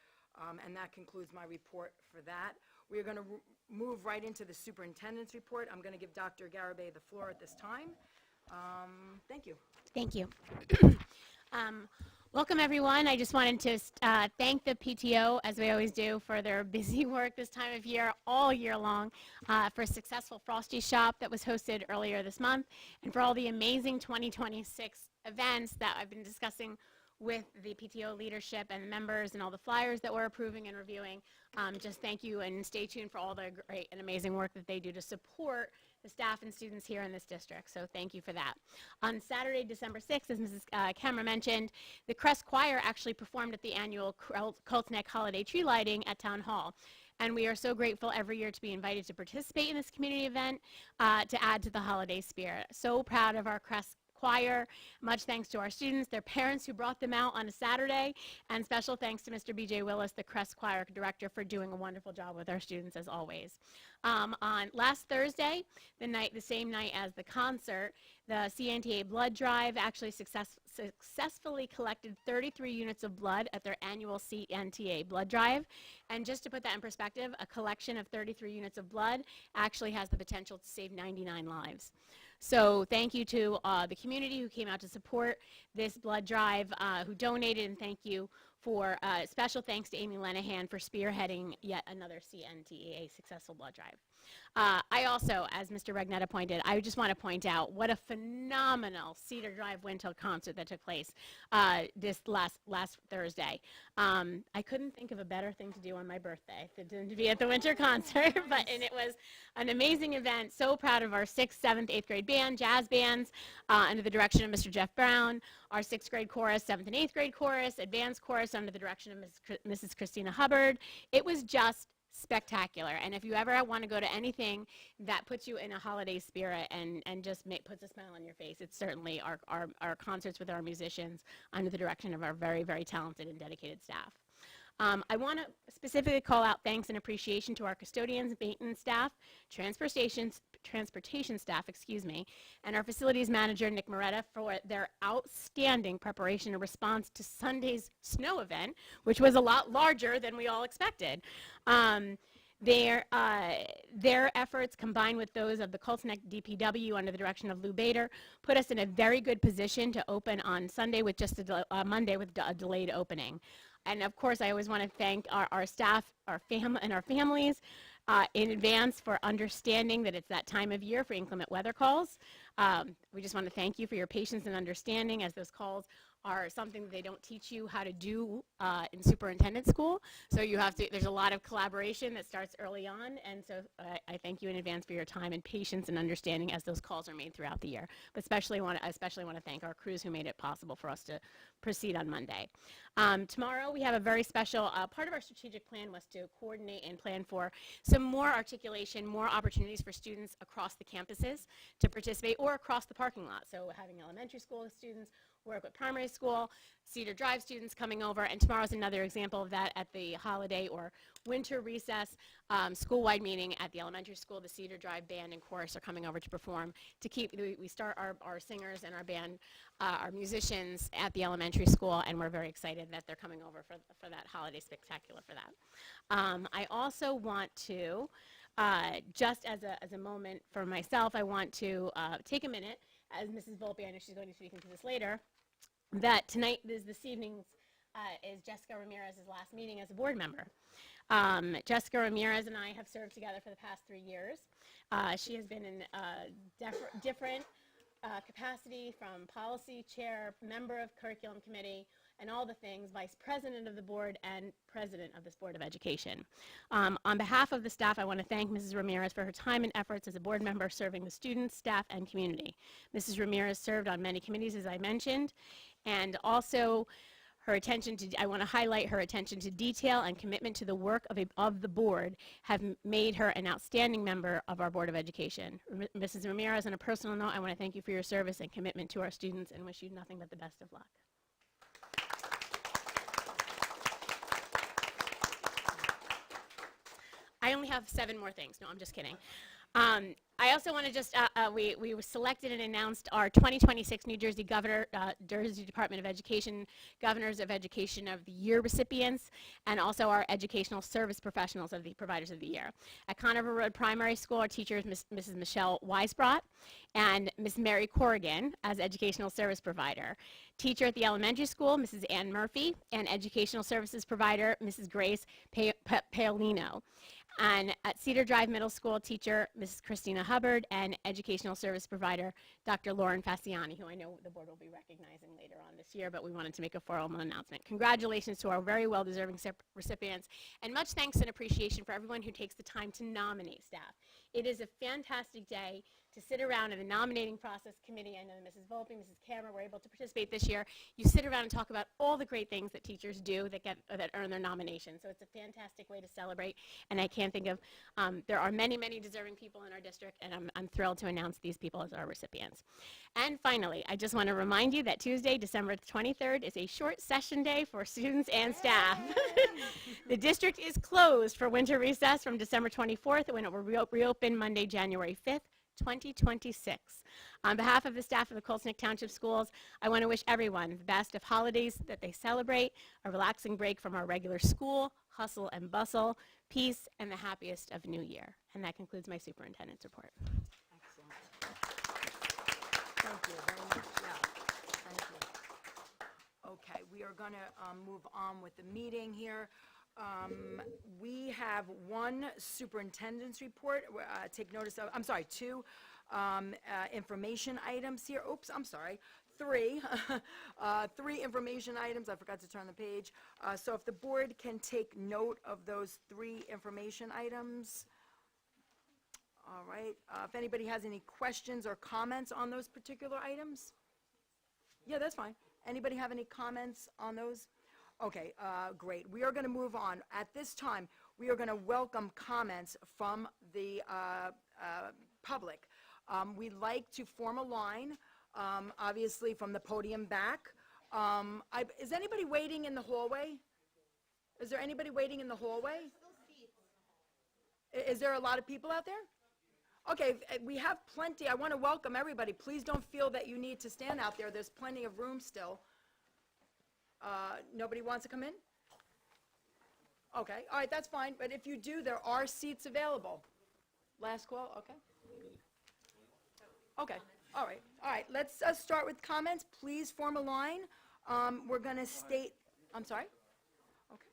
And that concludes my report for that. We are going to move right into the superintendent's report. I'm going to give Dr. Garibay the floor at this time. Thank you. Thank you. Welcome, everyone. I just wanted to thank the PTO, as we always do, for their busy work this time of year, all year long, for a successful Frosty Shop that was hosted earlier this month, and for all the amazing 2026 events that I've been discussing with the PTO leadership and members and all the flyers that we're approving and reviewing. Just thank you, and stay tuned for all the great and amazing work that they do to support the staff and students here in this district. So thank you for that. On Saturday, December 6th, as Mrs. Kemmer mentioned, the Crest Choir actually performed at the annual Colts Neck Holiday Tree Lighting at Town Hall. And we are so grateful every year to be invited to participate in this community event to add to the holiday spirit. So proud of our Crest Choir. Much thanks to our students, their parents who brought them out on a Saturday, and special thanks to Mr. B.J. Willis, the Crest Choir director, for doing a wonderful job with our students as always. On last Thursday, the same night as the concert, the CNTA blood drive actually successfully collected 33 units of blood at their annual CNTA blood drive. And just to put that in perspective, a collection of 33 units of blood actually has the potential to save 99 lives. So thank you to the community who came out to support this blood drive, who donated, and thank you for special thanks to Amy Lenahan for spearheading yet another CNTA successful blood drive. I also, as Mr. Regnetta pointed, I just want to point out what a phenomenal Cedar Drive Windhill concert that took place this last Thursday. I couldn't think of a better thing to do on my birthday than to be at the winter concert, and it was an amazing event. So proud of our 6th, 7th, 8th grade band, jazz bands, under the direction of Mr. Jeff Brown, our 6th grade chorus, 7th and 8th grade chorus, advanced chorus under the direction of Mrs. Christina Hubbard. It was just spectacular. And if you ever want to go to anything that puts you in a holiday spirit and just puts a smile on your face, it's certainly our concerts with our musicians under the direction of our very, very talented and dedicated staff. I want to specifically call out thanks and appreciation to our custodians, maintenance staff, transportation staff, and our facilities manager, Nick Moretta, for their outstanding preparation and response to Sunday's snow event, which was a lot larger than we all expected. Their efforts, combined with those of the Colts Neck DPW under the direction of Lou Bader, put us in a very good position to open on Sunday with just Monday with a delayed opening. And of course, I always want to thank our staff, and our families in advance for understanding that it's that time of year for inclement weather calls. We just want to thank you for your patience and understanding as those calls are something that they don't teach you how to do in superintendent school. So you have to, there's a lot of collaboration that starts early on, and so I thank you in advance for your time and patience and understanding as those calls are made throughout the year. But I especially want to thank our crews who made it possible for us to proceed on Monday. Tomorrow we have a very special, part of our strategic plan was to coordinate and plan for some more articulation, more opportunities for students across the campuses to participate or across the parking lot. So having elementary school students work with primary school, Cedar Drive students coming over, and tomorrow's another example of that at the holiday or winter recess school-wide meeting at the elementary school. The Cedar Drive band and chorus are coming over to perform to keep, we start our singers and our band, our musicians at the elementary school, and we're very excited that they're coming over for that holiday spectacular for that. I also want to, just as a moment for myself, I want to take a minute, as Mrs. Volpe, I know she's going to be speaking to this later, that tonight, this evening's is Jessica Ramirez's last meeting as a board member. Jessica Ramirez and I have served together for the past 3 years. She has been in different capacity, from policy chair, member of curriculum committee, and all the things, vice president of the board and president of this Board of Education. On behalf of the staff, I want to thank Mrs. Ramirez for her time and efforts as a board member serving the students, staff, and community. Mrs. Ramirez served on many committees, as I mentioned, and also her attention to, I want to highlight her attention to detail and commitment to the work of the board have made her an outstanding member of our Board of Education. Mrs. Ramirez, on a personal note, I want to thank you for your service and commitment to our students and wish you nothing but the best of luck. I only have 7 more things. No, I'm just kidding. I also want to just, we were selected and announced our 2026 New Jersey Jersey Department of Education Governors of Education of the Year recipients, and also our Educational Service Professionals of the Providers of the Year. At Conover Road Primary School, our teachers, Mrs. Michelle Weisbrot and Ms. Mary Corrigan as Educational Service Provider. Teacher at the elementary school, Mrs. Ann Murphy, and Educational Services Provider, Mrs. Grace Paolino. And at Cedar Drive Middle School, teacher Mrs. Christina Hubbard, and Educational Service Provider Dr. Lauren Fasciani, who I know the board will be recognizing later on this year, but we wanted to make a formal announcement. Congratulations to our very well-deserving recipients, and much thanks and appreciation for everyone who takes the time to nominate staff. It is a fantastic day to sit around in the nominating process committee. I know Mrs. Volpe, Mrs. Cameron were able to participate this year. You sit around and talk about all the great things that teachers do that earn their nomination. So it's a fantastic way to celebrate, and I can't think of, there are many, many deserving people in our district, and I'm thrilled to announce these people as our recipients. And finally, I just want to remind you that Tuesday, December 23rd is a short session day for students and staff. The district is closed for winter recess from December 24th, when it will reopen Monday, January 5th. 2026. On behalf of the staff of the Colts Township Schools, I want to wish everyone the best of holidays that they celebrate, a relaxing break from our regular school, hustle and bustle, peace, and the happiest of New Year. And that concludes my superintendent's report. Excellent. Thank you very much. Yeah, thank you. Okay, we are going to move on with the meeting here. We have one superintendent's report. Take notice of, I'm sorry, 2 information items here. Oops, I'm sorry. 3. 3 information items. I forgot to turn the page. So if the board can take note of those 3 information items. All right. If anybody has any questions or comments on those particular items? Yeah, that's fine. Anybody have any comments on those? Okay, great. We are going to move on. At this time, we are going to welcome comments from the public. We'd like to form a line, obviously from the podium back. Is anybody waiting in the hallway? Is there anybody waiting in the hallway? Is there a lot of people out there? Okay, we have plenty. I want to welcome everybody. Please don't feel that you need to stand out there. There's plenty of room still. Nobody wants to come in? Okay, all right, that's fine. But if you do, there are seats available. Last call, okay. Okay, all right, all right. Let's start with comments. Please form a line. We're going to state, I'm sorry? Okay.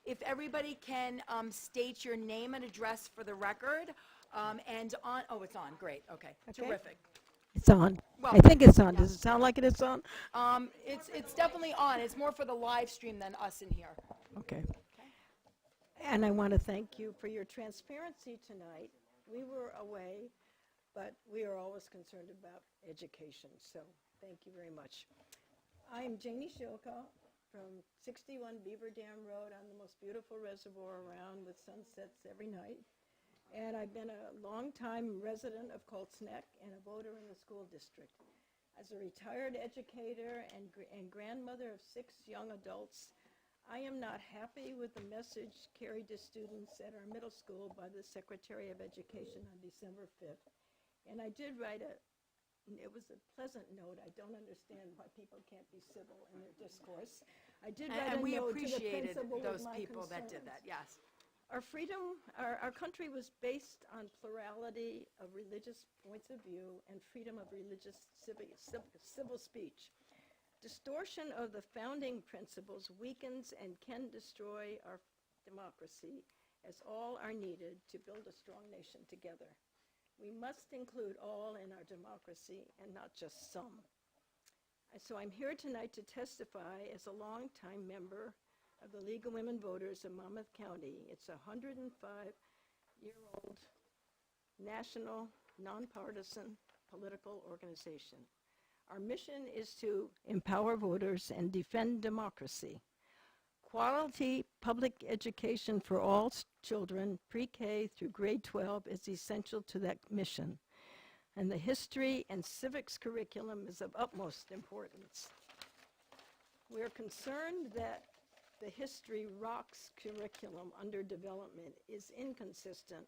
If everybody can state your name and address for the record, and on, oh, it's on, great, okay, terrific. It's on. Well, I think it's on. yeah. Does it sound like it is on? It's definitely on. It's more for the live stream than us in here. Okay. And I want to thank you for your transparency tonight. We were away, but we are always concerned about education, so thank you very much. I am Janie Shilka from 61 Beaver Dam Road on the most beautiful reservoir around with sunsets every night. And I've been a longtime resident of Colts Neck and a voter in the school district. As a retired educator and grandmother of 6 young adults, I am not happy with the message carried to students at our middle school by the Secretary of Education on December 5th. And I did write it was a pleasant note. I don't understand why people can't be civil in their discourse. I did write a And we note to the appreciated principal with those my people that did concerns. that, yes. Our country was based on plurality of religious points of view and freedom of religious civil speech. Distortion of the founding principles weakens and can destroy our democracy, as all are needed to build a strong nation together. We must include all in our democracy and not just some. So I'm here tonight to testify as a longtime member of the League of Women Voters of Monmouth County. It's a 105-year-old national, nonpartisan political organization. Our mission is to empower voters and defend democracy. Quality public education for all children, pre-K through grade 12, is essential to that mission. And the history and civics curriculum is of utmost importance. We are concerned that the history rocks curriculum under development is inconsistent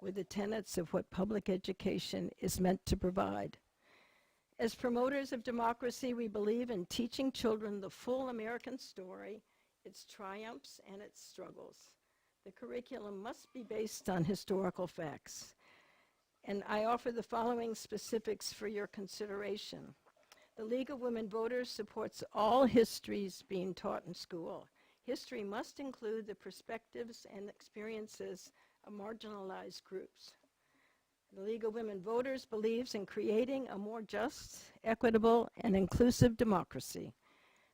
with the tenets of what public education is meant to provide. As promoters of democracy, we believe in teaching children the full American story, its triumphs and its struggles. The curriculum must be based on historical facts. And I offer the following specifics for your consideration. The League of Women Voters supports all histories being taught in school. History must include the perspectives and experiences of marginalized groups. The League of Women Voters believes in creating a more just, equitable, and inclusive democracy.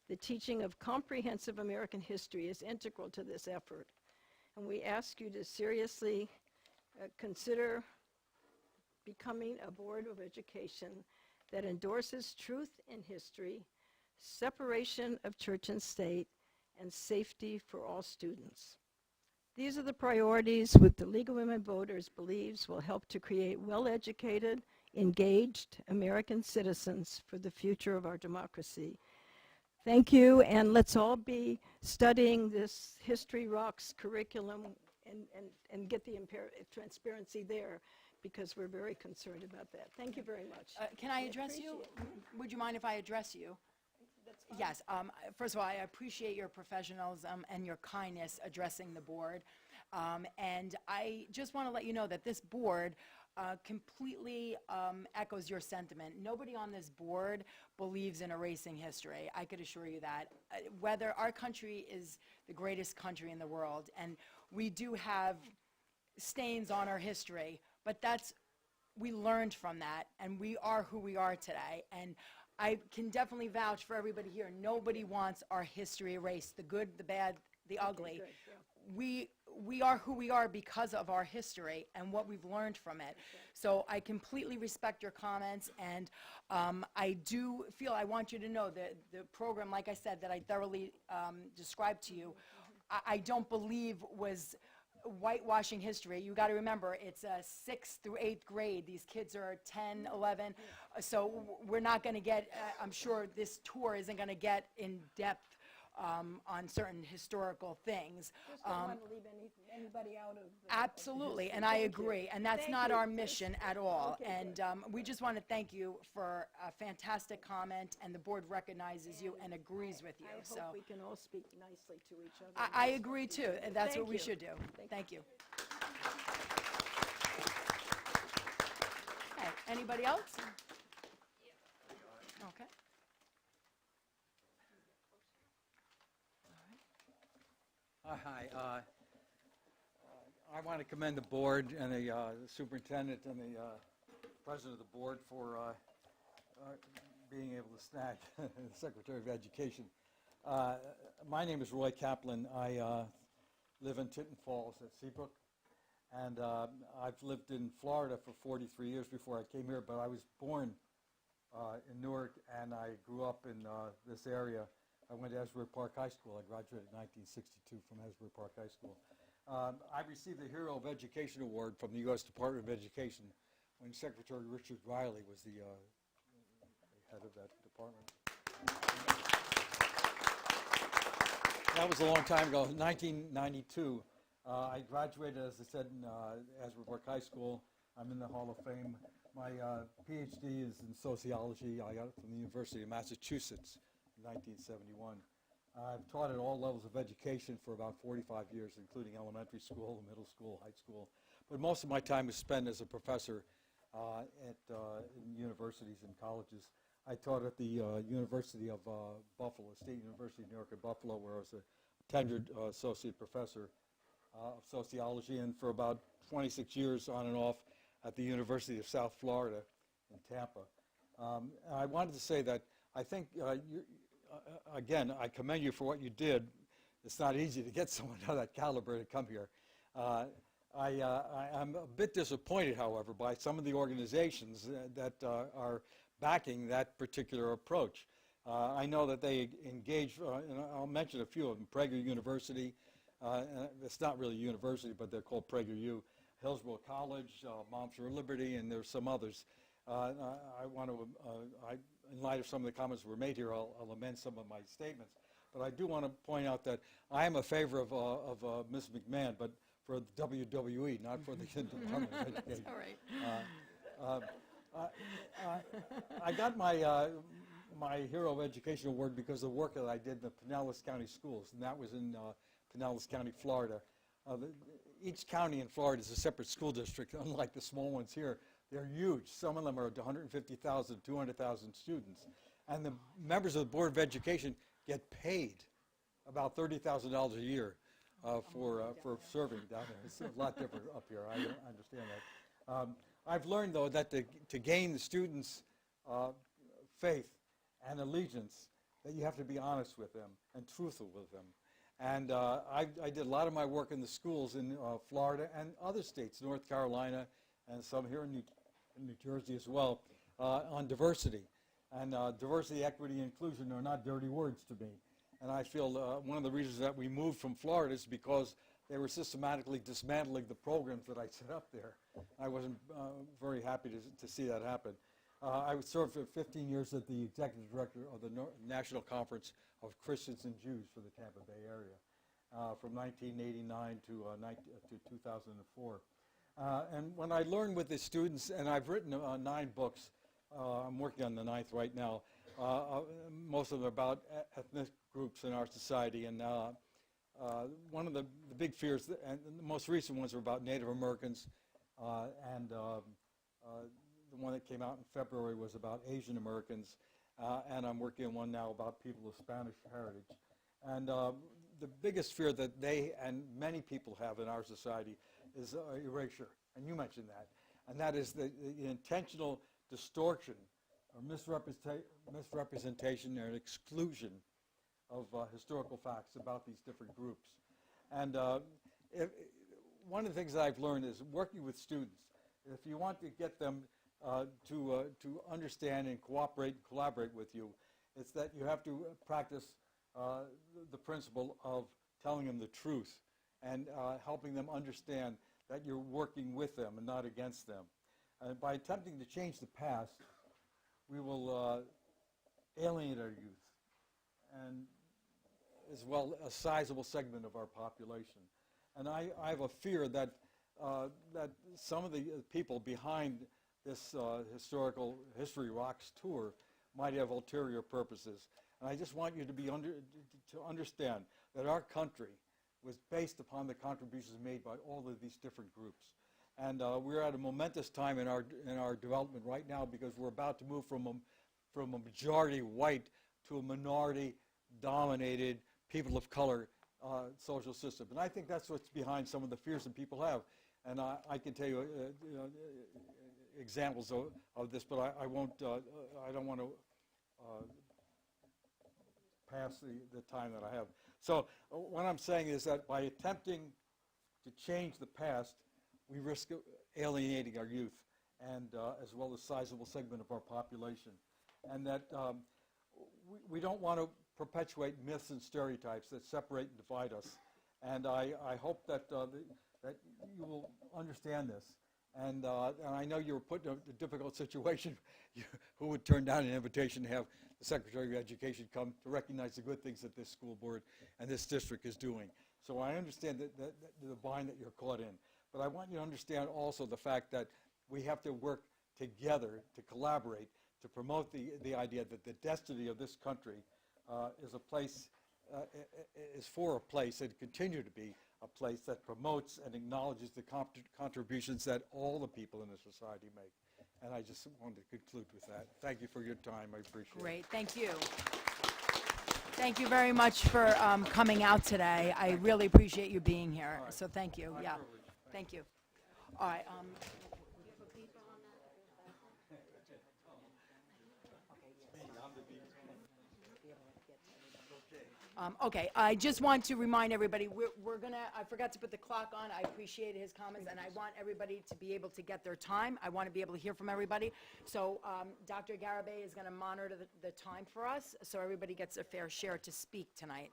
The teaching of comprehensive American history is integral to this effort, and we ask you to seriously consider becoming a board of education that endorses truth in history, separation of church and state, and safety for all students. These are the priorities which the League of Women Voters believes will help to create well-educated, engaged American citizens for the future of our democracy. Thank you, and let's all be studying this History Rocks curriculum and get the transparency there, because we're very concerned about that. Thank you very much. Can I address you? Would you mind if I address you? Yes. First of all, I appreciate your professionalism and your kindness addressing the board. And I just want to let you know that this board completely echoes your sentiment. Nobody on this board believes in erasing history. I could assure you that. Whether our country is the greatest country in the world, and we do have stains on our history, but we learned from that, and we are who we are today. And I can definitely vouch for everybody here. Nobody wants our history erased, the good, the bad, the ugly. Good, yeah. We are who we are because of our history and what we've learned from it. So I completely respect your comments, and I do feel, I want you to know that the program, like I said, that I thoroughly described to you, I don't believe was whitewashing history. You got to remember, it's 6th through 8th grade. These kids are 10, 11. So we're not going to get, I'm sure this tour isn't going to get in depth on certain historical things. Just don't want to leave anybody out of the Absolutely, and I Thank you. agree, and that's Thank not you. our mission at all. Okay, And we just want to thank you for a fantastic comment, and the board recognizes you and agrees with you. I So hope we can all speak nicely to each other. I agree too, and that's Thank what we you. should do. Thank you. Okay, anybody else? Okay. Hi. I want to commend the board and the superintendent and the president of the board for being able to snag the Secretary of Education. My name is Roy Kaplan. I live in Tinton Falls at Seabrook, and I've lived in Florida for 43 years before I came here, but I was born in Newark, and I grew up in this area. I went to Asbury Park High School. I graduated in 1962 from Asbury Park High School. I received the Hero of Education Award from the U.S. Department of Education when Secretary Richard Riley was the head of that department. That was a long time ago, 1992. I graduated, as I said, in Asbury Park High School. I'm in the Hall of Fame. My PhD is in sociology. I got it from the University of Massachusetts in 1971. I've taught at all levels of education for about 45 years, including elementary school, middle school, high school. But most of my time is spent as a professor in universities and colleges. I taught at the University of Buffalo, State University of New York at Buffalo, where I was a tenured associate professor of sociology, and for about 26 years on and off at the University of South Florida in Tampa. I wanted to say that I think, again, I commend you for what you did. It's not easy to get someone of that caliber to come here. I'm a bit disappointed, however, by some of the organizations that are backing that particular approach. I know that they engage, and I'll mention a few of them, Prager University. It's not really a university, but they're called PragerU. Hillsborough College, Moms for Liberty, and there's some others. I want to, in light of some of the comments that were made here, I'll amend some of my statements. But I do want to point out that I am a favor of Ms. McMahon, but for the WWE, not for the Department of Education. All right. I got my my Hero of Education Award because of the work that I did in the Pinellas County schools, and that was in Pinellas County, Florida. Each county in Florida is a separate school district, unlike the small ones here. They're huge. Some of them are 150,000, 200,000 students. And the members of the Board of Education get paid about $30,000 a year for serving down there. It's a lot different up here. I understand that. I've learned, though, that to gain the students' faith and allegiance, that you have to be honest with them and truthful with them. And I did a lot of my work in the schools in Florida and other states, North Carolina, and some here in New Jersey as well, on diversity. And diversity, equity, inclusion are not dirty words to me. And I feel one of the reasons that we moved from Florida is because they were systematically dismantling the programs that I set up there. I wasn't very happy to see that happen. I served for 15 years as the executive director of the National Conference of Christians and Jews for the Tampa Bay area from 1989 to 2004. And when I learned with the students, and I've written 9 books, I'm working on the 9th right now, most of them about ethnic groups in our society. And one of the big fears, and the most recent ones were about Native Americans, and the one that came out in February was about Asian Americans, and I'm working on one now about people of Spanish heritage. And the biggest fear that they and many people have in our society is erasure, and you mentioned that. And that is the intentional distortion or misrepresentation and exclusion of historical facts about these different groups. And one of the things that I've learned is working with students, if you want to get them to understand and cooperate and collaborate with you, it's that you have to practice the principle of telling them the truth and helping them understand that you're working with them and not against them. And by attempting to change the past, we will alienate our youth and as well a sizable segment of our population. And I have a fear that that some of the people behind this historical History Rocks tour might have ulterior purposes. And I just want you to to understand that our country was based upon the contributions made by all of these different groups. And we're at a momentous time in our development right now because we're about to move from a majority white to a minority dominated people of color social system. And I think that's what's behind some of the fears that people have. And I can tell you, examples of this, but I won't, I don't want to pass the time that I have. So what I'm saying is that by attempting to change the past, we risk alienating our youth and as well as a sizable segment of our population. And that we don't want to perpetuate myths and stereotypes that separate and divide us. And I hope that, that you will understand this. And I know you were put in a difficult situation. Who would turn down an invitation to have the Secretary of Education come to recognize the good things that this school board and this district is doing? So I understand that the bind that you're caught in. But I want you to understand also the fact that we have to work together to collaborate to promote the idea that the destiny of this country is a place, is for a place and continue to be a place that promotes and acknowledges the contributions that all the people in the society make. And I just wanted to conclude with that. Thank you for your time. I appreciate it. Great, thank you. Thank you very much for coming out today. I really appreciate you being here. So thank you. Yeah, thank you. All right. Okay, I just want to remind everybody, we're gonna, I forgot to put the clock on. I appreciated his comments, and I want everybody to be able to get their time. I want to be able to hear from everybody. So Dr. Garibay is gonna monitor the time for us, so everybody gets a fair share to speak tonight.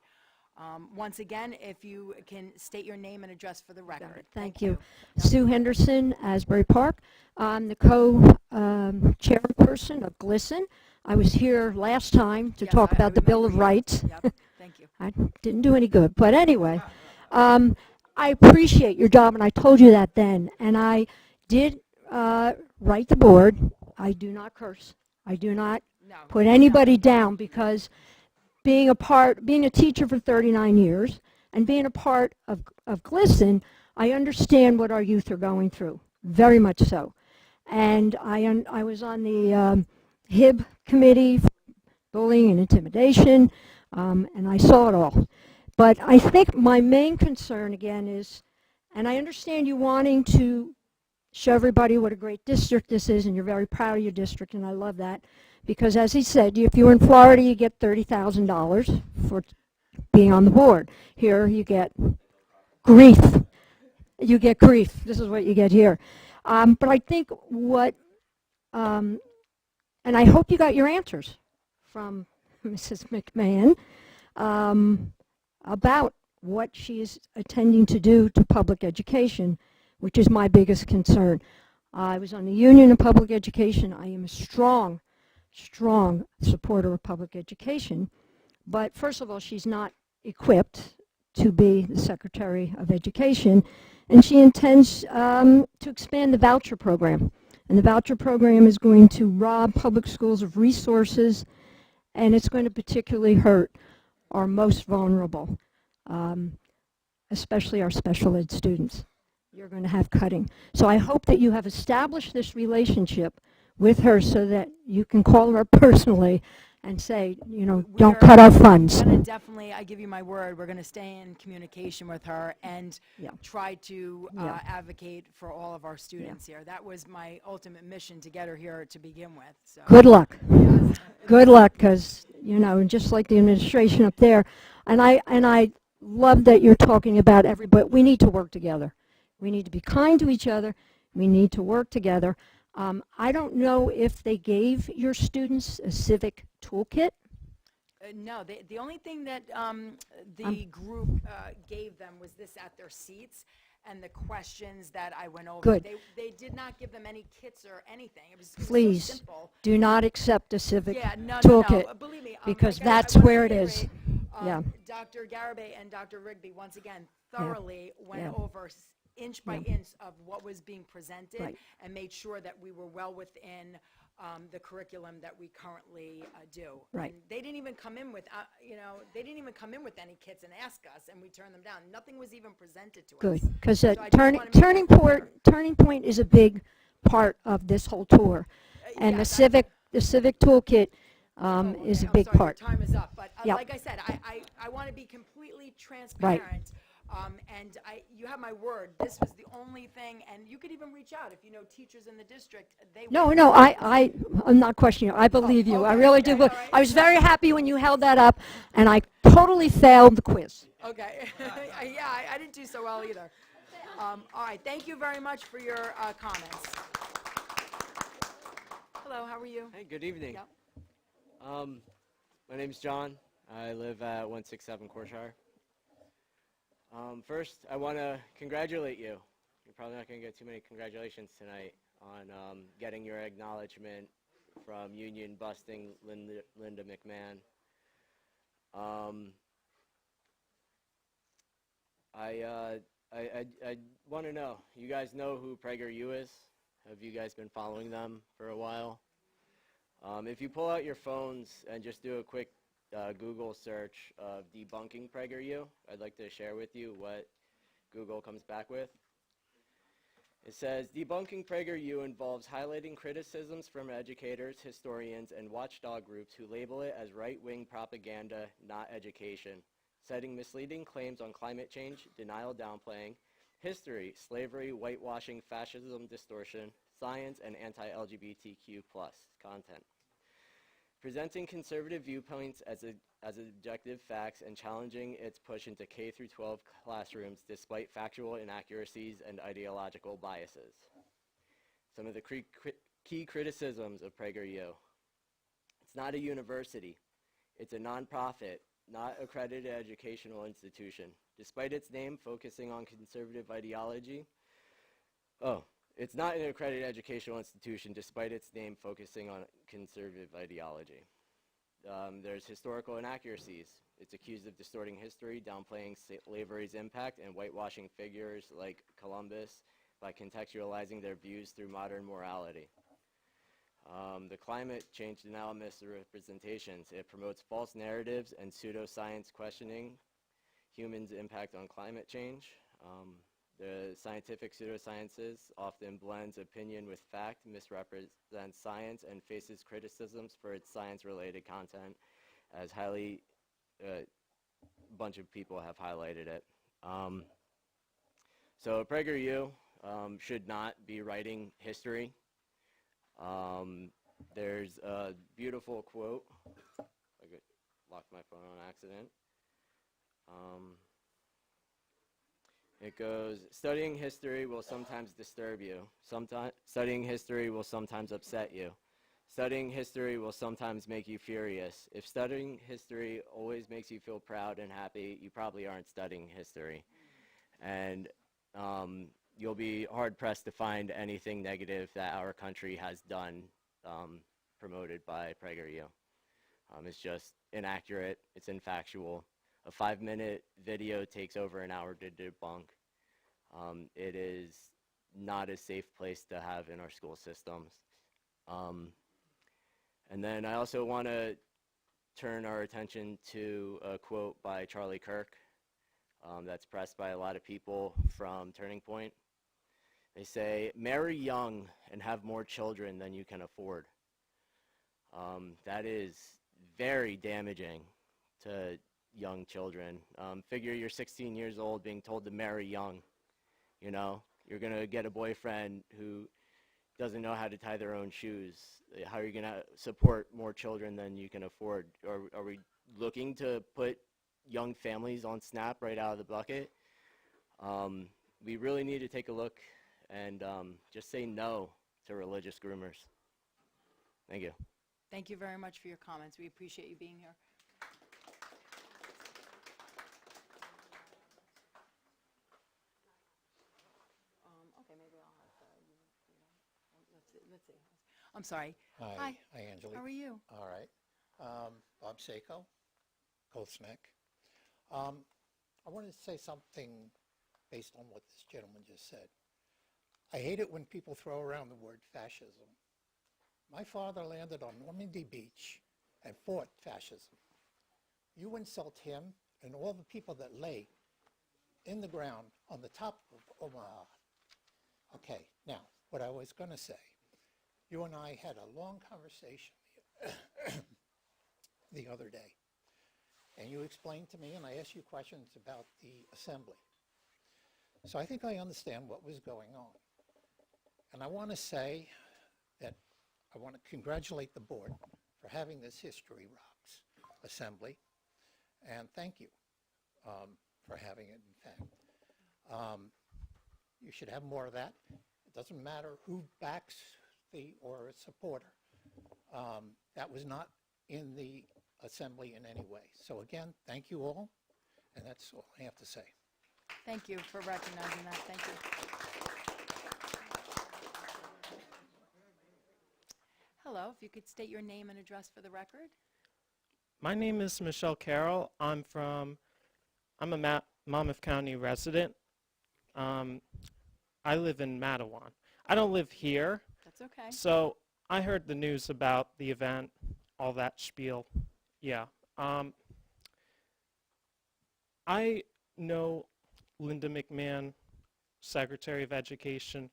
Once again, if you can state your name and address for the record. Thank you. Sue Henderson, Asbury Park. I'm the co-chairperson of GLSEN. I was here last time to talk about the Bill of Rights. Yep. Thank you. I didn't do any good, but anyway, I appreciate your job, and I told you that then. And I did write the board. I do not curse. I do not put anybody down, because being a teacher for 39 years and being a part of GLSEN, I understand what our youth are going through, very much so. And I was on the HIB committee, bullying and intimidation, and I saw it all. But I think my main concern, again, is, and I understand you wanting to show everybody what a great district this is, and you're very proud of your district, and I love that. Because as he said, if you're in Florida, you get $30,000 for being on the board. Here, you get grief. You get grief. This is what you get here. But I think what, and I hope you got your answers from Mrs. McMahon about what she is intending to do to public education, which is my biggest concern. I was on the Union of Public Education. I am a strong supporter of public education. But first of all, she's not equipped to be the Secretary of Education, and she intends to expand the voucher program. And the voucher program is going to rob public schools of resources, and it's going to particularly hurt our most vulnerable, especially our special ed students. You're going to have cutting. So I hope that you have established this relationship with her so that you can call her personally and say, you know, don't cut our funds. We're going to definitely, I give you my word, we're going to stay in communication with her and try to advocate for all of our students here. That was my ultimate mission, to get her here to begin with. So. Good luck. Good luck, because, you know, just like the administration up there, and I love that you're talking about everybody. We need to work together. We need to be kind to each other. We need to work together. I don't know if they gave your students a civic toolkit. No, the only thing that the group gave them was this at their seats, and the questions that I went over. Good. They did not give them any kits or anything. It was Please, so simple. do not accept a civic toolkit, toolkit, believe me, because like that's where it is. Dr. Garibay and Dr. Rigby, once again, thoroughly went over inch by inch of what was being presented and made sure that we were well within the curriculum that we currently do. Right. And they didn't even come in with, they didn't even come in with any kits and ask us, and we turned them down. Nothing was even presented to us. Good, because So Turning Point is a big part of this whole tour, and the civic toolkit is a big part. Your time is up, but like I said, I want to be completely transparent And you have my word, this was the only thing, and you could even reach out if you know teachers in the district. No, I'm not questioning you. I believe you. I okay, really okay, do. all right. I was very happy when you held that up, and I totally failed the quiz. Okay, yeah, I didn't do so well either. All right, thank you very much for your comments. Hello, how are you? Hey, good evening. Yep. My name's John. I live at 167 Corshire. First, I want to congratulate you. You're probably not going to get too many congratulations tonight on getting your acknowledgement from union busting Linda McMahon. I want to know, you guys know who PragerU is? Have you guys been following them for a while? If you pull out your phones and just do a quick Google search of debunking PragerU, I'd like to share with you what Google comes back with. It says, debunking PragerU involves highlighting criticisms from educators, historians, and watchdog groups who label it as right-wing propaganda, not education, citing misleading claims on climate change, denial downplaying, history, slavery, whitewashing, fascism distortion, science, and anti-LGBTQ+ content. Presenting conservative viewpoints as objective facts and challenging its push into K-12 classrooms despite factual inaccuracies and ideological biases. Some of the key criticisms of PragerU. It's not a university. It's a nonprofit, not accredited educational institution. Despite its name focusing on conservative ideology, it's not an accredited educational institution despite its name focusing on conservative ideology. There's historical inaccuracies. It's accused of distorting history, downplaying slavery's impact, and whitewashing figures like Columbus by contextualizing their views through modern morality. The climate change denial misrepresentations. It promotes false narratives and pseudoscience questioning humans' impact on climate change. The scientific pseudosciences often blends opinion with fact, misrepresents science, and faces criticisms for its science-related content, as a bunch of people have highlighted it. So PragerU should not be writing history. There's a beautiful quote. I locked my phone on accident. It goes, studying history will sometimes disturb you. Studying history will sometimes upset you. Studying history will sometimes make you furious. If studying history always makes you feel proud and happy, you probably aren't studying history. And you'll be hard-pressed to find anything negative that our country has done promoted by PragerU. It's just inaccurate. It's infactual. A 5-minute video takes over an hour to debunk. It is not a safe place to have in our school systems. And then I also want to turn our attention to a quote by Charlie Kirk that's pressed by a lot of people from Turning Point. They say, marry young and have more children than you can afford. That is very damaging to young children. Figure you're 16 years old being told to marry young. You know, you're going to get a boyfriend who doesn't know how to tie their own shoes. How are you going to support more children than you can afford? Or are we looking to put young families on SNAP right out of the bucket? We really need to take a look and just say no to religious groomers. Thank you. Thank you very much for your comments. We appreciate you being here. Okay, maybe I'll have let's see. I'm sorry. Hi, Angelique. How are you? All right. Bob Seiko, Colts Neck. I wanted to say something based on what this gentleman just said. I hate it when people throw around the word fascism. My father landed on Normandy Beach and fought fascism. You insult him and all the people that lay in the ground on the top of Omaha. Okay, now, what I was going to say, you and I had a long conversation the other day, and you explained to me, and I asked you questions about the assembly. So I think I understand what was going on. And I want to say that I want to congratulate the board for having this History Rocks assembly, and thank you for having it, in fact. You should have more of that. It doesn't matter who backs or a supporter. That was not in the assembly in any way. So again, thank you all, and that's all I have to say. Thank you for recognizing that. Thank you. Hello, if you could state your name and address for the record. My name is Michelle Carroll. I'm a Monmouth County resident. I live in Matawan. I don't live here. That's okay. So I heard the news about the event, all that spiel. Yeah. I know Linda McMahon, Secretary of Education.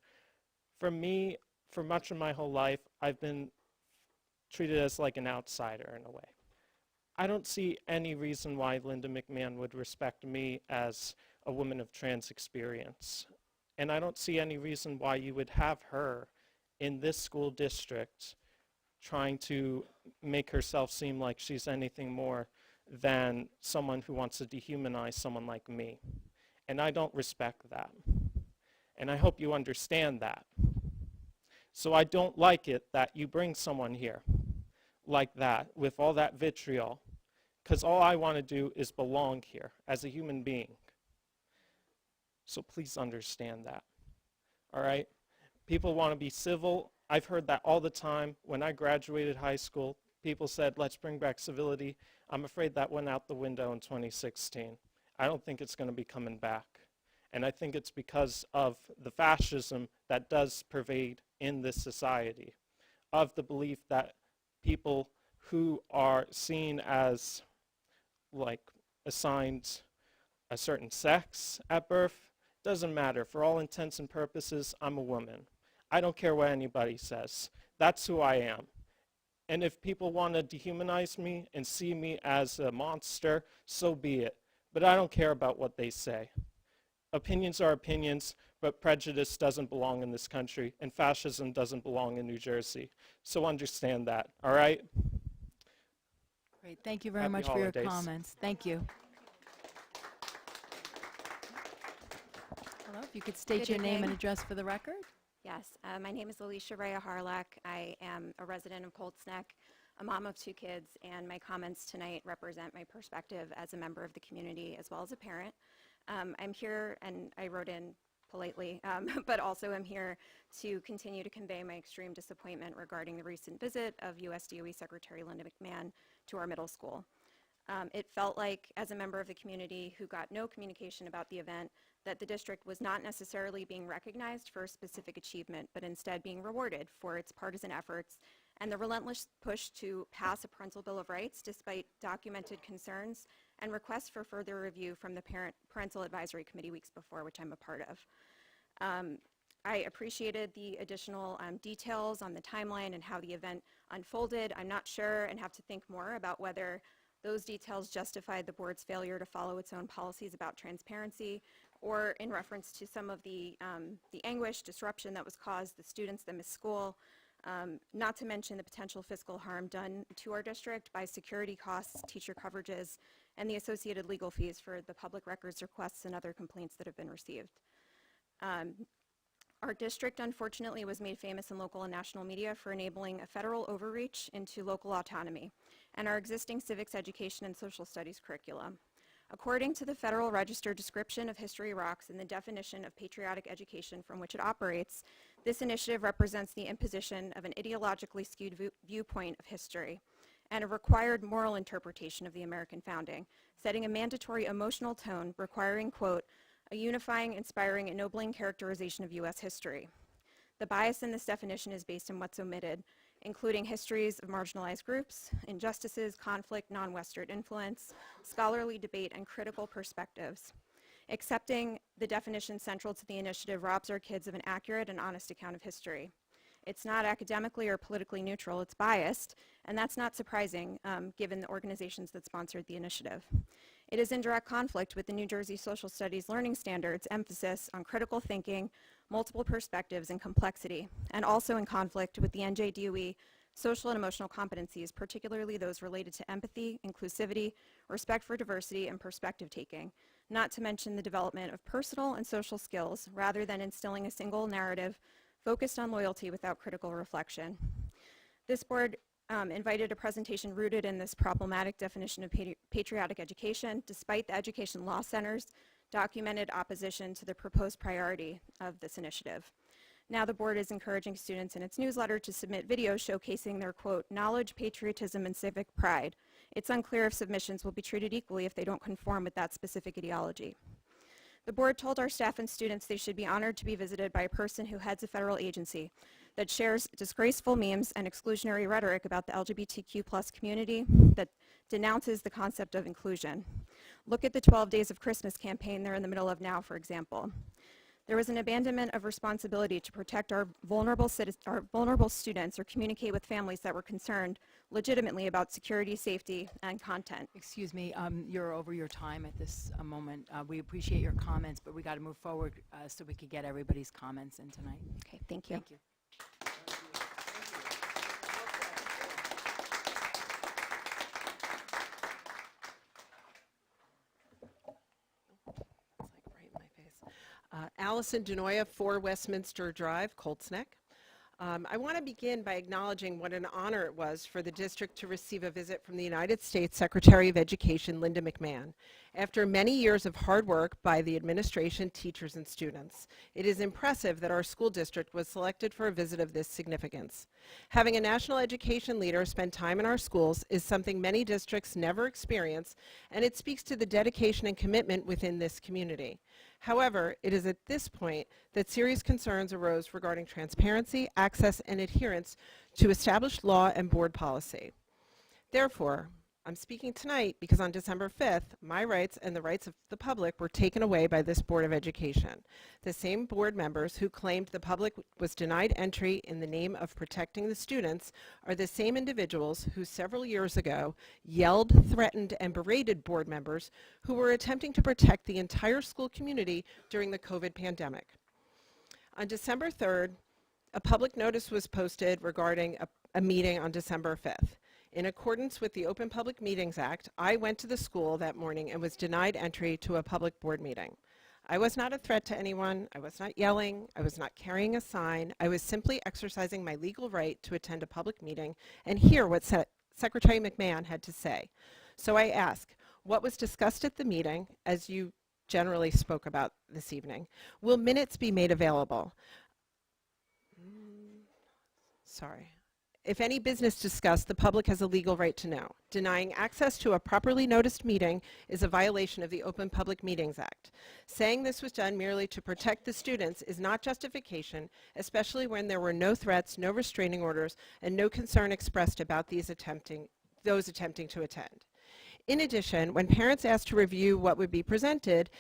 For me, for much of my whole life, I've been treated as like an outsider in a way. I don't see any reason why Linda McMahon would respect me as a woman of trans experience. And I don't see any reason why you would have her in this school district trying to make herself seem like she's anything more than someone who wants to dehumanize someone like me. And I don't respect that. And I hope you understand that. So I don't like it that you bring someone here like that with all that vitriol, because all I want to do is belong here as a human being. So please understand that, all right? People want to be civil. I've heard that all the time. When I graduated high school, people said, let's bring back civility. I'm afraid that went out the window in 2016. I don't think it's going to be coming back. And I think it's because of the fascism that does pervade in this society, of the belief that people who are seen as like assigned a certain sex at birth, doesn't matter. For all intents and purposes, I'm a woman. I don't care what anybody says. That's who I am. And if people want to dehumanize me and see me as a monster, so be it. But I don't care about what they say. Opinions are opinions, but prejudice doesn't belong in this country, and fascism doesn't belong in New Jersey. So understand that, all right? Great. Thank you very Happy much holidays. for your comments. Thank you. Hello, if you could state Good your name and evening. address for the record. Yes, my name is Alicia Rhea Harlack. I am a resident of Colts Neck, a mom of 2 kids, and my comments tonight represent my perspective as a member of the community as well as a parent. I'm here, and I wrote in politely, but also I'm here to continue to convey my extreme disappointment regarding the recent visit of US DOE Secretary Linda McMahon to our middle school. It felt like, as a member of the community who got no communication about the event, that the district was not necessarily being recognized for a specific achievement, but instead being rewarded for its partisan efforts and the relentless push to pass a parental bill of rights despite documented concerns and requests for further review from the Parental Advisory Committee weeks before, which I'm a part of. I appreciated the additional details on the timeline and how the event unfolded. I'm not sure and have to think more about whether those details justified the board's failure to follow its own policies about transparency, or in reference to some of the anguish, disruption that was caused, the students that missed school, not to mention the potential fiscal harm done to our district by security costs, teacher coverages, and the associated legal fees for the public records requests and other complaints that have been received. Our district, unfortunately, was made famous in local and national media for enabling a federal overreach into local autonomy and our existing civics education and social studies curriculum. According to the Federal Register description of History Rocks and the definition of patriotic education from which it operates, this initiative represents the imposition of an ideologically skewed viewpoint of history and a required moral interpretation of the American founding, setting a mandatory emotional tone requiring, quote, a unifying, inspiring, ennobling characterization of U.S. history. The bias in this definition is based on what's omitted, including histories of marginalized groups, injustices, conflict, non-Western influence, scholarly debate, and critical perspectives. Accepting the definition central to the initiative robs our kids of an accurate and honest account of history. It's not academically or politically neutral, it's biased, and that's not surprising given the organizations that sponsored the initiative. It is in direct conflict with the New Jersey Social Studies Learning Standards emphasis on critical thinking, multiple perspectives, and complexity, and also in conflict with the NJDOE social and emotional competencies, particularly those related to empathy, inclusivity, respect for diversity, and perspective taking, not to mention the development of personal and social skills rather than instilling a single narrative focused on loyalty without critical reflection. This board invited a presentation rooted in this problematic definition of patriotic education, despite the Education Law Center's documented opposition to the proposed priority of this initiative. Now the board is encouraging students in its newsletter to submit videos showcasing their, quote, knowledge, patriotism, and civic pride. It's unclear if submissions will be treated equally if they don't conform with that specific ideology. The board told our staff and students they should be honored to be visited by a person who heads a federal agency that shares disgraceful memes and exclusionary rhetoric about the LGBTQ+ community that denounces the concept of inclusion. Look at the 12 Days of Christmas campaign they're in the middle of now, for example. There was an abandonment of responsibility to protect our vulnerable students or communicate with families that were concerned legitimately about security, safety, and content. Excuse me, you're over your time at this moment. We appreciate your comments, but we got to move forward so we could get everybody's comments in tonight. Okay, thank you. Thank you. Allison Denoya, 4 Westminster Drive, Colts Neck. I want to begin by acknowledging what an honor it was for the district to receive a visit from the United States Secretary of Education, Linda McMahon. After many years of hard work by the administration, teachers, and students, it is impressive that our school district was selected for a visit of this significance. Having a national education leader spend time in our schools is something many districts never experience, and it speaks to the dedication and commitment within this community. However, it is at this point that serious concerns arose regarding transparency, access, and adherence to established law and board policy. Therefore, I'm speaking tonight because on December 5th, my rights and the rights of the public were taken away by this Board of Education. The same board members who claimed the public was denied entry in the name of protecting the students are the same individuals who several years ago yelled, threatened, and berated board members who were attempting to protect the entire school community during the COVID pandemic. On December 3rd, a public notice was posted regarding a meeting on December 5th. In accordance with the Open Public Meetings Act, I went to the school that morning and was denied entry to a public board meeting. I was not a threat to anyone. I was not yelling. I was not carrying a sign. I was simply exercising my legal right to attend a public meeting and hear what Secretary McMahon had to say. So I ask, what was discussed at the meeting, as you generally spoke about this evening? Will minutes be made available? Sorry. If any business discussed, the public has a legal right to know. Denying access to a properly noticed meeting is a violation of the Open Public Meetings Act. Saying this was done merely to protect the students is not justification, especially when there were no threats, no restraining orders, and no concern expressed about those attempting to attend. In addition, when parents asked to review what would be presented,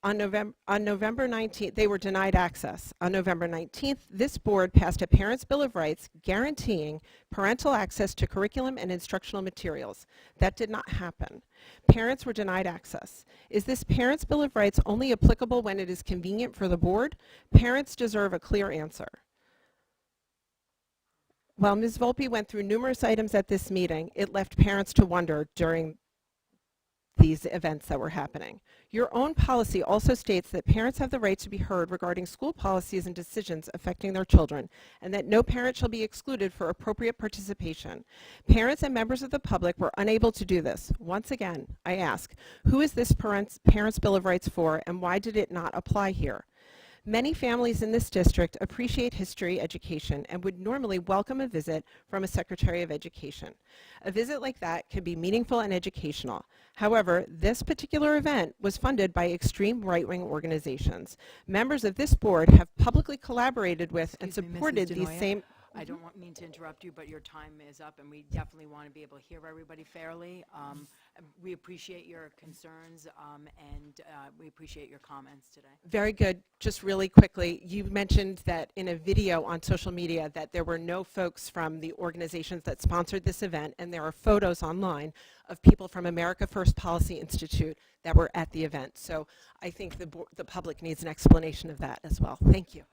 on November 19th, they were denied access. On November 19th, this board passed a Parents' Bill of Rights guaranteeing parental access to curriculum and instructional materials. That did not happen. Parents were denied access. Is this Parents' Bill of Rights only applicable when it is convenient for the board? Parents deserve a clear answer. While Ms. Volpe went through numerous items at this meeting, it left parents to wonder during these events that were happening. Your own policy also states that parents have the right to be heard regarding school policies and decisions affecting their children, and that no parent shall be excluded for appropriate participation. Parents and members of the public were unable to do this. Once again, I ask, who is this Parents' Bill of Rights for, and why did it not apply here? Many families in this district appreciate history education and would normally welcome a visit from a Secretary of Education. A visit like that can be meaningful and educational. However, this particular event was funded by extreme right-wing organizations. Members of this board have publicly collaborated with and supported these same... I don't mean to interrupt you, but your time is up, and we definitely want to be able to hear everybody fairly. We appreciate your concerns, and we appreciate your comments today. Very good. Just really quickly, you mentioned that in a video on social media that there were no folks from the organizations that sponsored this event, and there are photos online of people from America First Policy Institute that were at the event. So I think the public needs an explanation of that as well. Thank you.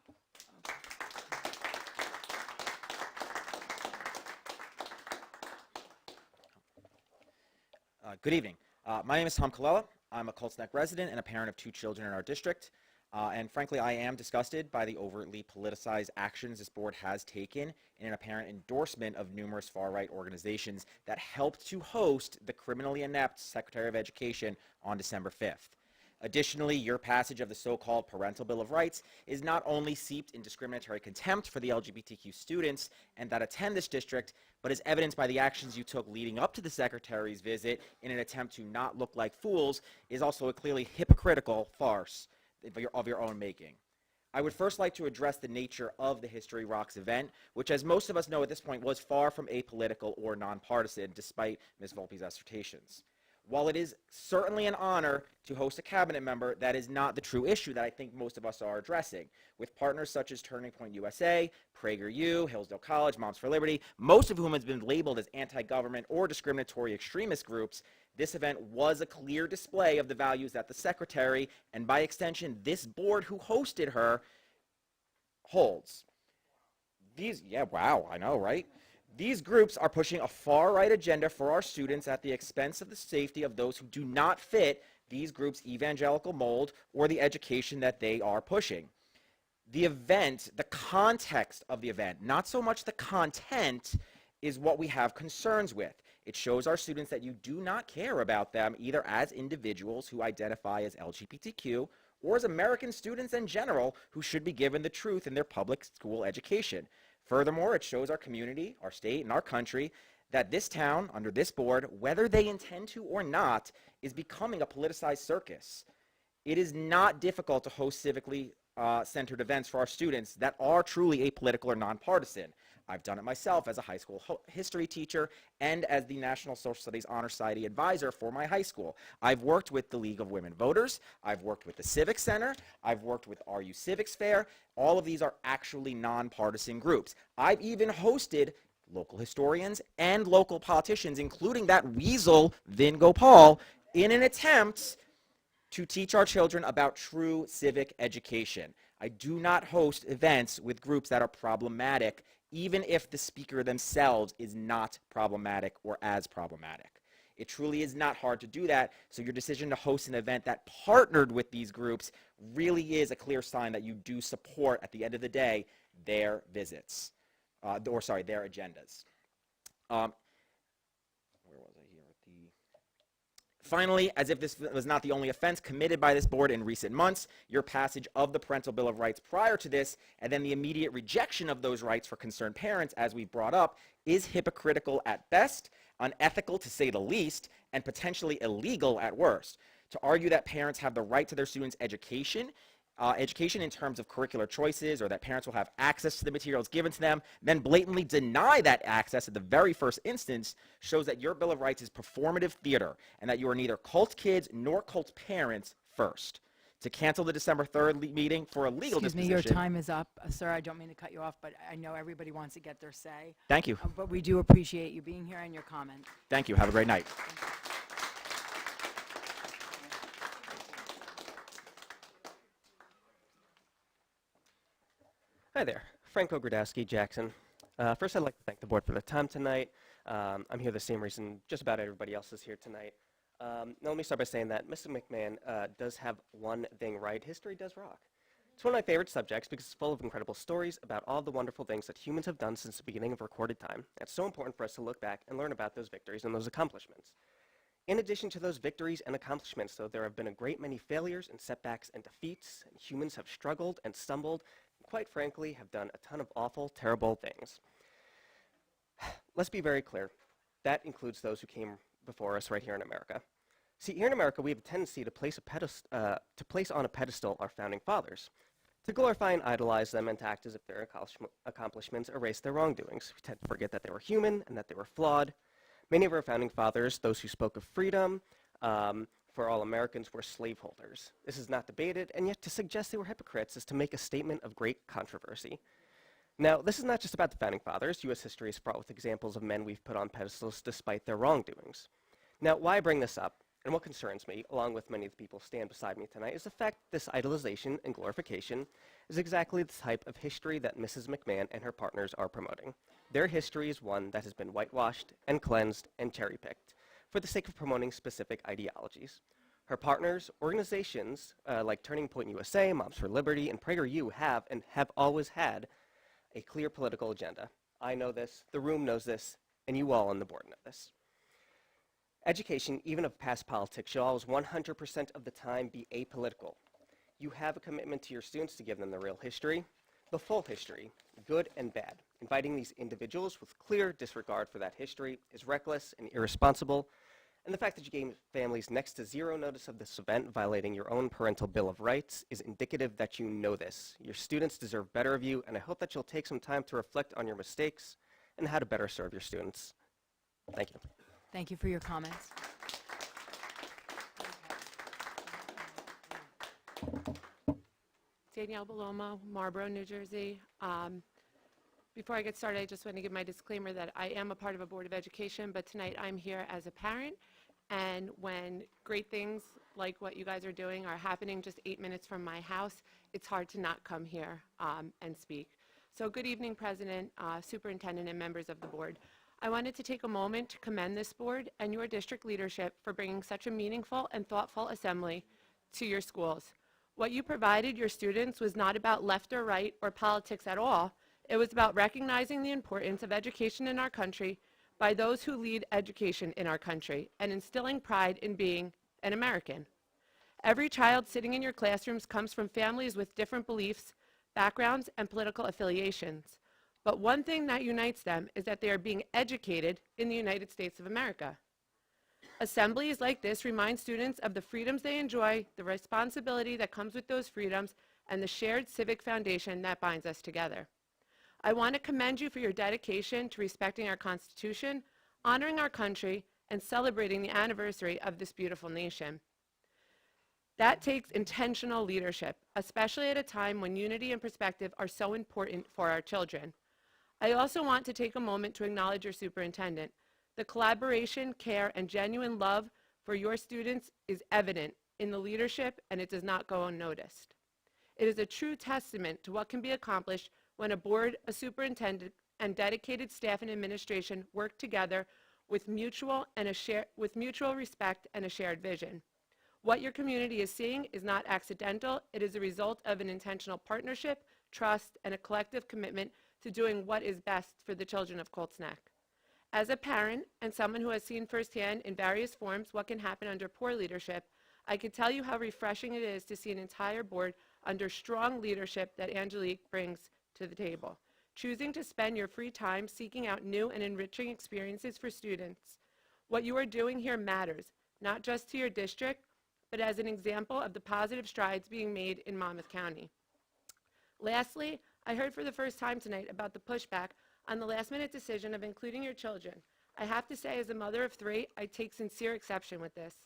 Good evening. My name is Tom Colella. I'm a Colts Neck resident and a parent of 2 children in our district. And frankly, I am disgusted by the overtly politicized actions this board has taken in an apparent endorsement of numerous far-right organizations that helped to host the criminally inept Secretary of Education on December 5th. Additionally, your passage of the so-called Parental Bill of Rights is not only seeped in discriminatory contempt for the LGBTQ students and that attend this district, but is evidenced by the actions you took leading up to the Secretary's visit in an attempt to not look like fools, is also a clearly hypocritical farce of your own making. I would first like to address the nature of the History Rocks event, which, as most of us know at this point, was far from apolitical or nonpartisan, despite Ms. Volpe's assertions. While it is certainly an honor to host a cabinet member, that is not the true issue that I think most of us are addressing. With partners such as Turning Point USA, PragerU, Hillsdale College, Moms for Liberty, most of whom has been labeled as anti-government or discriminatory extremist groups, this event was a clear display of the values that the Secretary, and by extension this board who hosted her, holds. Wow, I know, right? These groups are pushing a far-right agenda for our students at the expense of the safety of those who do not fit these groups' evangelical mold or the education that they are pushing. The event, the context of the event, not so much the content, is what we have concerns with. It shows our students that you do not care about them either as individuals who identify as LGBTQ or as American students in general who should be given the truth in their public school education. Furthermore, it shows our community, our state, and our country that this town, under this board, whether they intend to or not, is becoming a politicized circus. It is not difficult to host civically centered events for our students that are truly apolitical or nonpartisan. I've done it myself as a high school history teacher and as the National Social Studies Honor Society advisor for my high school. I've worked with the League of Women Voters, I've worked with the Civic Center, I've worked with RU Civics Fair. All of these are actually nonpartisan groups. I've even hosted local historians and local politicians, including that weasel Vin Gopal, in an attempt to teach our children about true civic education. I do not host events with groups that are problematic, even if the speaker themselves is not problematic or as problematic. It truly is not hard to do that, so your decision to host an event that partnered with these groups really is a clear sign that you do support, at the end of the day, their visits, their agendas. Finally, as if this was not the only offense committed by this board in recent months, your passage of the Parental Bill of Rights prior to this, and then the immediate rejection of those rights for concerned parents, as we've brought up, is hypocritical at best, unethical to say the least, and potentially illegal at worst. To argue that parents have the right to their students' education in terms of curricular choices, or that parents will have access to the materials given to them, then blatantly deny that access at the very first instance, shows that your Bill of Rights is performative theater and that you are neither cult kids nor cult parents first. To cancel the December 3rd meeting for a legal Excuse me, disposition. your time is up. Sir, I don't mean to cut you off, but I know everybody wants to get their say. Thank you. But we do appreciate you being here and your comment. Thank you. Have a great night. Hi there, Franco Gradowski, Jackson. First, I'd like to thank the board for the time tonight. I'm here the same reason just about everybody else is here tonight. Now, let me start by saying that Mr. McMahon does have one thing right. History does rock. It's one of my favorite subjects because it's full of incredible stories about all the wonderful things that humans have done since the beginning of recorded time. It's so important for us to look back and learn about those victories and those accomplishments. In addition to those victories and accomplishments, though, there have been a great many failures and setbacks and defeats, and humans have struggled and stumbled, quite frankly, have done a ton of awful, terrible things. Let's be very clear. That includes those who came before us right here in America. See, here in America, we have a tendency to place on a pedestal our founding fathers. to glorify and idolize them and to act as if their accomplishments erase their wrongdoings. We tend to forget that they were human and that they were flawed. Many of our founding fathers, those who spoke of freedom for all Americans, were slaveholders. This is not debated, and yet to suggest they were hypocrites is to make a statement of great controversy. Now, this is not just about the founding fathers. U.S. history is fraught with examples of men we've put on pedestals despite their wrongdoings. Now, why I bring this up, and what concerns me, along with many of the people who stand beside me tonight, is the fact this idolization and glorification is exactly the type of history that Mrs. McMahon and her partners are promoting. Their history is one that has been whitewashed and cleansed and cherry-picked for the sake of promoting specific ideologies. Her partners, organizations like Turning Point USA, Moms for Liberty, and PragerU have always had a clear political agenda. I know this, the room knows this, and you all on the board know this. Education, even of past politics, should always 100% of the time be apolitical. You have a commitment to your students to give them the real history, the full history, good and bad. Inviting these individuals with clear disregard for that history is reckless and irresponsible, and the fact that you gave families next to zero notice of this event violating your own parental Bill of Rights is indicative that you know this. Your students deserve better of you, and I hope that you'll take some time to reflect on your mistakes and how to better serve your students. Thank you. Thank you for your comments. Danielle Bellomo, Marlboro, New Jersey. Before I get started, I just want to give my disclaimer that I am a part of a Board of Education, but tonight I'm here as a parent, and when great things like what you guys are doing are happening just 8 minutes from my house, it's hard to not come here and speak. So good evening, President, Superintendent, and members of the board. I wanted to take a moment to commend this board and your district leadership for bringing such a meaningful and thoughtful assembly to your schools. What you provided your students was not about left or right or politics at all. It was about recognizing the importance of education in our country by those who lead education in our country and instilling pride in being an American. Every child sitting in your classrooms comes from families with different beliefs, backgrounds, and political affiliations. But one thing that unites them is that they are being educated in the United States of America. Assemblies like this remind students of the freedoms they enjoy, the responsibility that comes with those freedoms, and the shared civic foundation that binds us together. I want to commend you for your dedication to respecting our Constitution, honoring our country, and celebrating the anniversary of this beautiful nation. That takes intentional leadership, especially at a time when unity and perspective are so important for our children. I also want to take a moment to acknowledge your superintendent. The collaboration, care, and genuine love for your students is evident in the leadership, and it does not go unnoticed. It is a true testament to what can be accomplished when a board, a superintendent, and dedicated staff and administration work together with mutual respect and a shared vision. What your community is seeing is not accidental. It is a result of an intentional partnership, trust, and a collective commitment to doing what is best for the children of Colts Neck. As a parent and someone who has seen firsthand in various forms what can happen under poor leadership, I can tell you how refreshing it is to see an entire board under strong leadership that Angelique brings to the table, choosing to spend your free time seeking out new and enriching experiences for students. What you are doing here matters, not just to your district, but as an example of the positive strides being made in Monmouth County. Lastly, I heard for the first time tonight about the pushback on the last-minute decision of including your children. I have to say, as a mother of 3, I take sincere exception with this.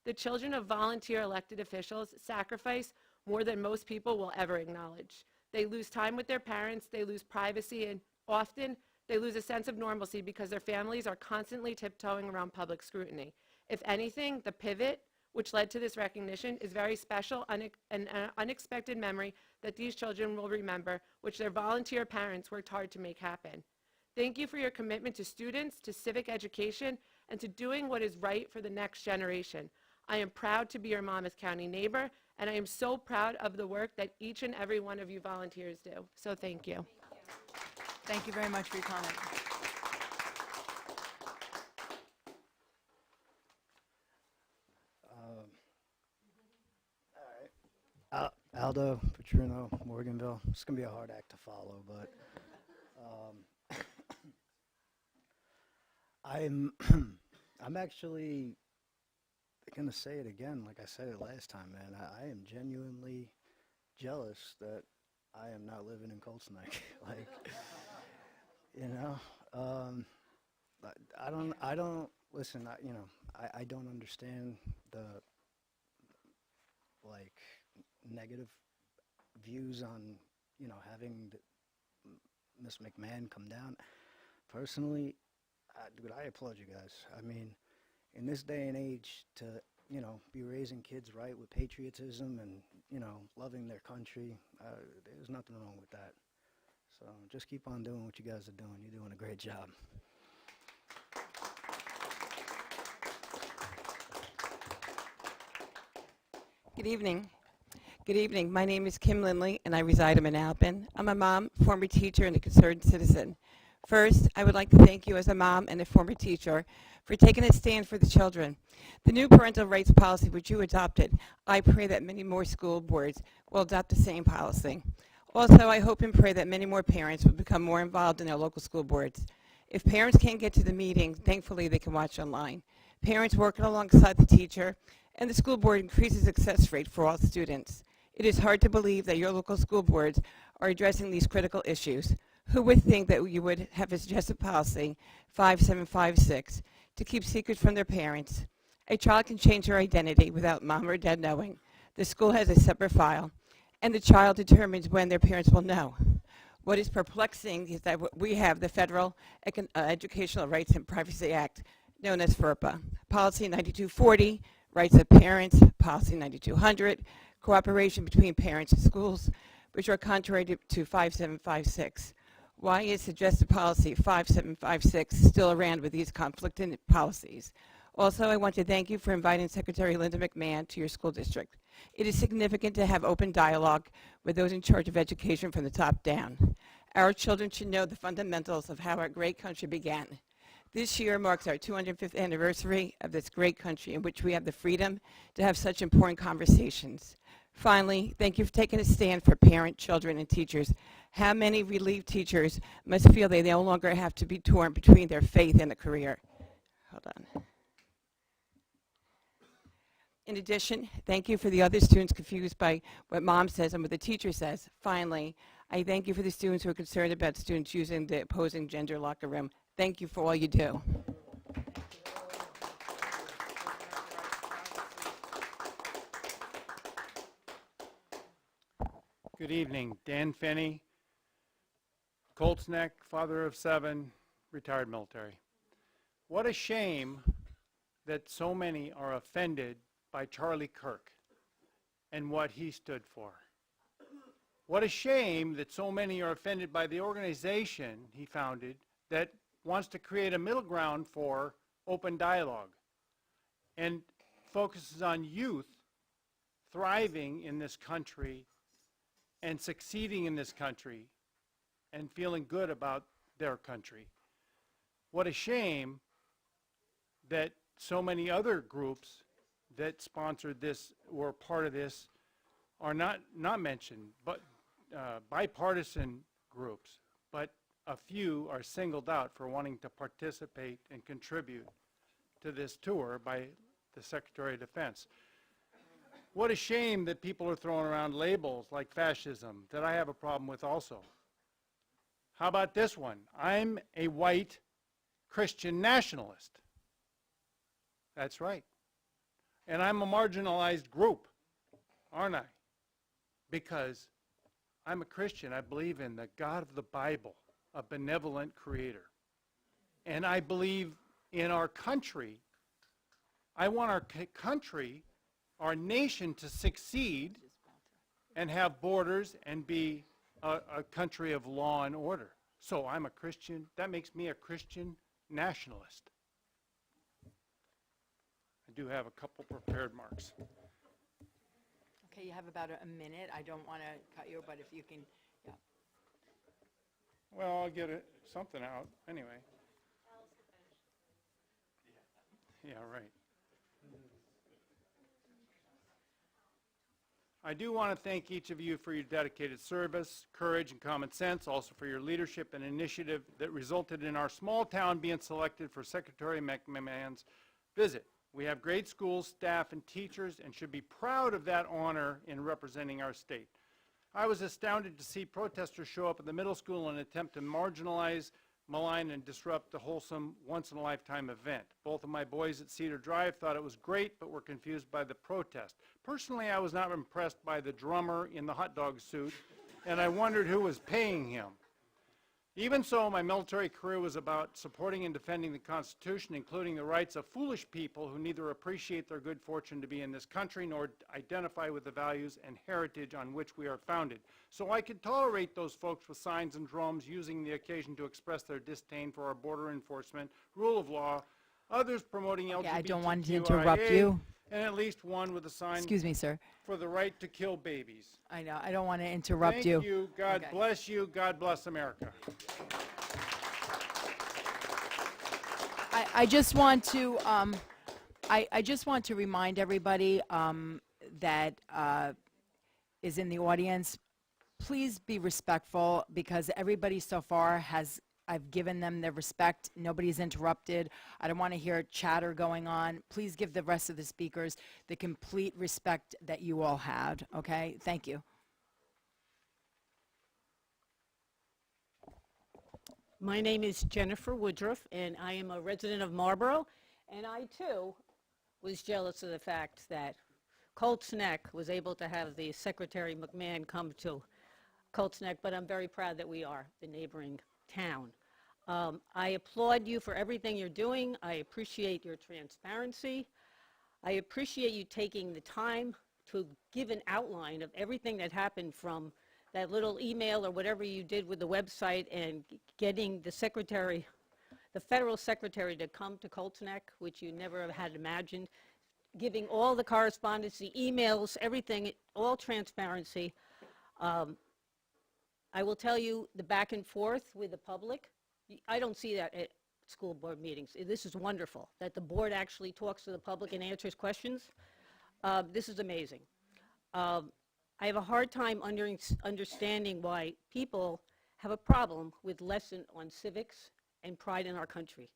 The children of volunteer elected officials sacrifice more than most people will ever acknowledge. They lose time with their parents, they lose privacy, and often they lose a sense of normalcy because their families are constantly tiptoeing around public scrutiny. If anything, the pivot, which led to this recognition, is very special and an unexpected memory that these children will remember, which their volunteer parents worked hard to make happen. Thank you for your commitment to students, to civic education, and to doing what is right for the next generation. I am proud to be your Monmouth County neighbor, and I am so proud of the work that each and every one of you volunteers do. So thank you. Thank you very much for your comment. Aldo, Petrino, Morganville. It's going to be a hard act to follow, but I'm actually going to say it again, like I said it last time, man. I am genuinely jealous that I am not living in Colts Neck. Like, you know, I don't, listen, I don't understand the, like, negative views on, having Miss McMahon come down. Personally, dude, I applaud you guys. I mean, in this day and age, to, be raising kids right with patriotism and, loving their country, there's nothing wrong with that. So just keep on doing what you guys are doing. You're doing a great job. Good evening. Good evening. My name is Kim Lindley, and I reside in Manalapan. I'm a mom, former teacher, and a concerned citizen. First, I would like to thank you as a mom and a former teacher for taking a stand for the children. The new parental rights policy which you adopted, I pray that many more school boards will adopt the same policy. Also, I hope and pray that many more parents will become more involved in their local school boards. If parents can't get to the meetings, thankfully they can watch online. Parents working alongside the teacher and the school board increases success rate for all students. It is hard to believe that your local school boards are addressing these critical issues. Who would think that you would have a suggested policy, 5756, to keep secrets from their parents? A child can change their identity without mom or dad knowing. The school has a separate file, and the child determines when their parents will know. What is perplexing is that we have the Federal Educational Rights and Privacy Act, known as FERPA, Policy 9240, Rights of Parents, Policy 9200, Cooperation between Parents and Schools, which are contrary to 5756. Why is suggested policy 5756 still around with these conflicting policies? Also, I want to thank you for inviting Secretary Linda McMahon to your school district. It is significant to have open dialogue with those in charge of education from the top down. Our children should know the fundamentals of how our great country began. This year marks our 205th anniversary of this great country in which we have the freedom to have such important conversations. Finally, thank you for taking a stand for parents, children, and teachers. How many relieved teachers must feel they no longer have to be torn between their faith and a career? Hold on. In addition, thank you for the other students confused by what mom says and what the teacher says. Finally, I thank you for the students who are concerned about students using the opposing gender locker room. Thank you for all you do. Good evening. Dan Finney, Colts Neck, father of 7, retired military. What a shame that so many are offended by Charlie Kirk and what he stood for. What a shame that so many are offended by the organization he founded that wants to create a middle ground for open dialogue and focuses on youth thriving in this country and succeeding in this country and feeling good about their country. What a shame that so many other groups that sponsored this or part of this are not mentioned, but bipartisan groups, but a few are singled out for wanting to participate and contribute to this tour by the Secretary of Defense. What a shame that people are throwing around labels like fascism that I have a problem with also. How about this one? I'm a white Christian nationalist. That's right. And I'm a marginalized group, aren't I? Because I'm a Christian. I believe in the God of the Bible, a benevolent creator. And I believe in our country. I want our country, our nation, to succeed and have borders and be a country of law and order. So I'm a Christian. That makes me a Christian nationalist. I do have a couple prepared marks. Okay, you have about a minute. I don't want to cut you, but if you can, yeah. Well, I'll get something out anyway. Yeah, right. I do want to thank each of you for your dedicated service, courage, and common sense, also for your leadership and initiative that resulted in our small town being selected for Secretary McMahon's visit. We have great schools, staff, and teachers, and should be proud of that honor in representing our state. I was astounded to see protesters show up at the middle school in an attempt to marginalize, malign, and disrupt the wholesome, once-in-a-lifetime event. Both of my boys at Cedar Drive thought it was great, but were confused by the protest. Personally, I was not impressed by the drummer in the hot dog suit, and I wondered who was paying him. Even so, my military career was about supporting and defending the Constitution, including the rights of foolish people who neither appreciate their good fortune to be in this country nor identify with the values and heritage on which we are founded. So I could tolerate those folks with signs and drums using the occasion to express their disdain for our border enforcement, rule of law, others promoting LGBTQIA, I don't want to interrupt you. and at least one with a sign Excuse me, sir. for the right to kill babies. I know. I don't want to interrupt Thank you. you. God Okay. bless you. God bless America. I just want to I just want to remind everybody that is in the audience, please be respectful, because everybody so far I've given them their respect. Nobody's interrupted. I don't want to hear chatter going on. Please give the rest of the speakers the complete respect that you all had, okay? Thank you. My name is Jennifer Woodruff, and I am a resident of Marlboro, and I too was jealous of the fact that Colts Neck was able to have the Secretary McMahon come to Colts Neck, but I'm very proud that we are the neighboring town. I applaud you for everything you're doing. I appreciate your transparency. I appreciate you taking the time to give an outline of everything that happened, from that little email or whatever you did with the website, and getting the secretary, the federal secretary, to come to Colts Neck, which you never had imagined, giving all the correspondence, the emails, everything, all transparency. I will tell you, the back and forth with the public, I don't see that at school board meetings. This is wonderful, that the board actually talks to the public and answers questions. This is amazing. I have a hard time understanding why people have a problem with lesson on civics and pride in our country.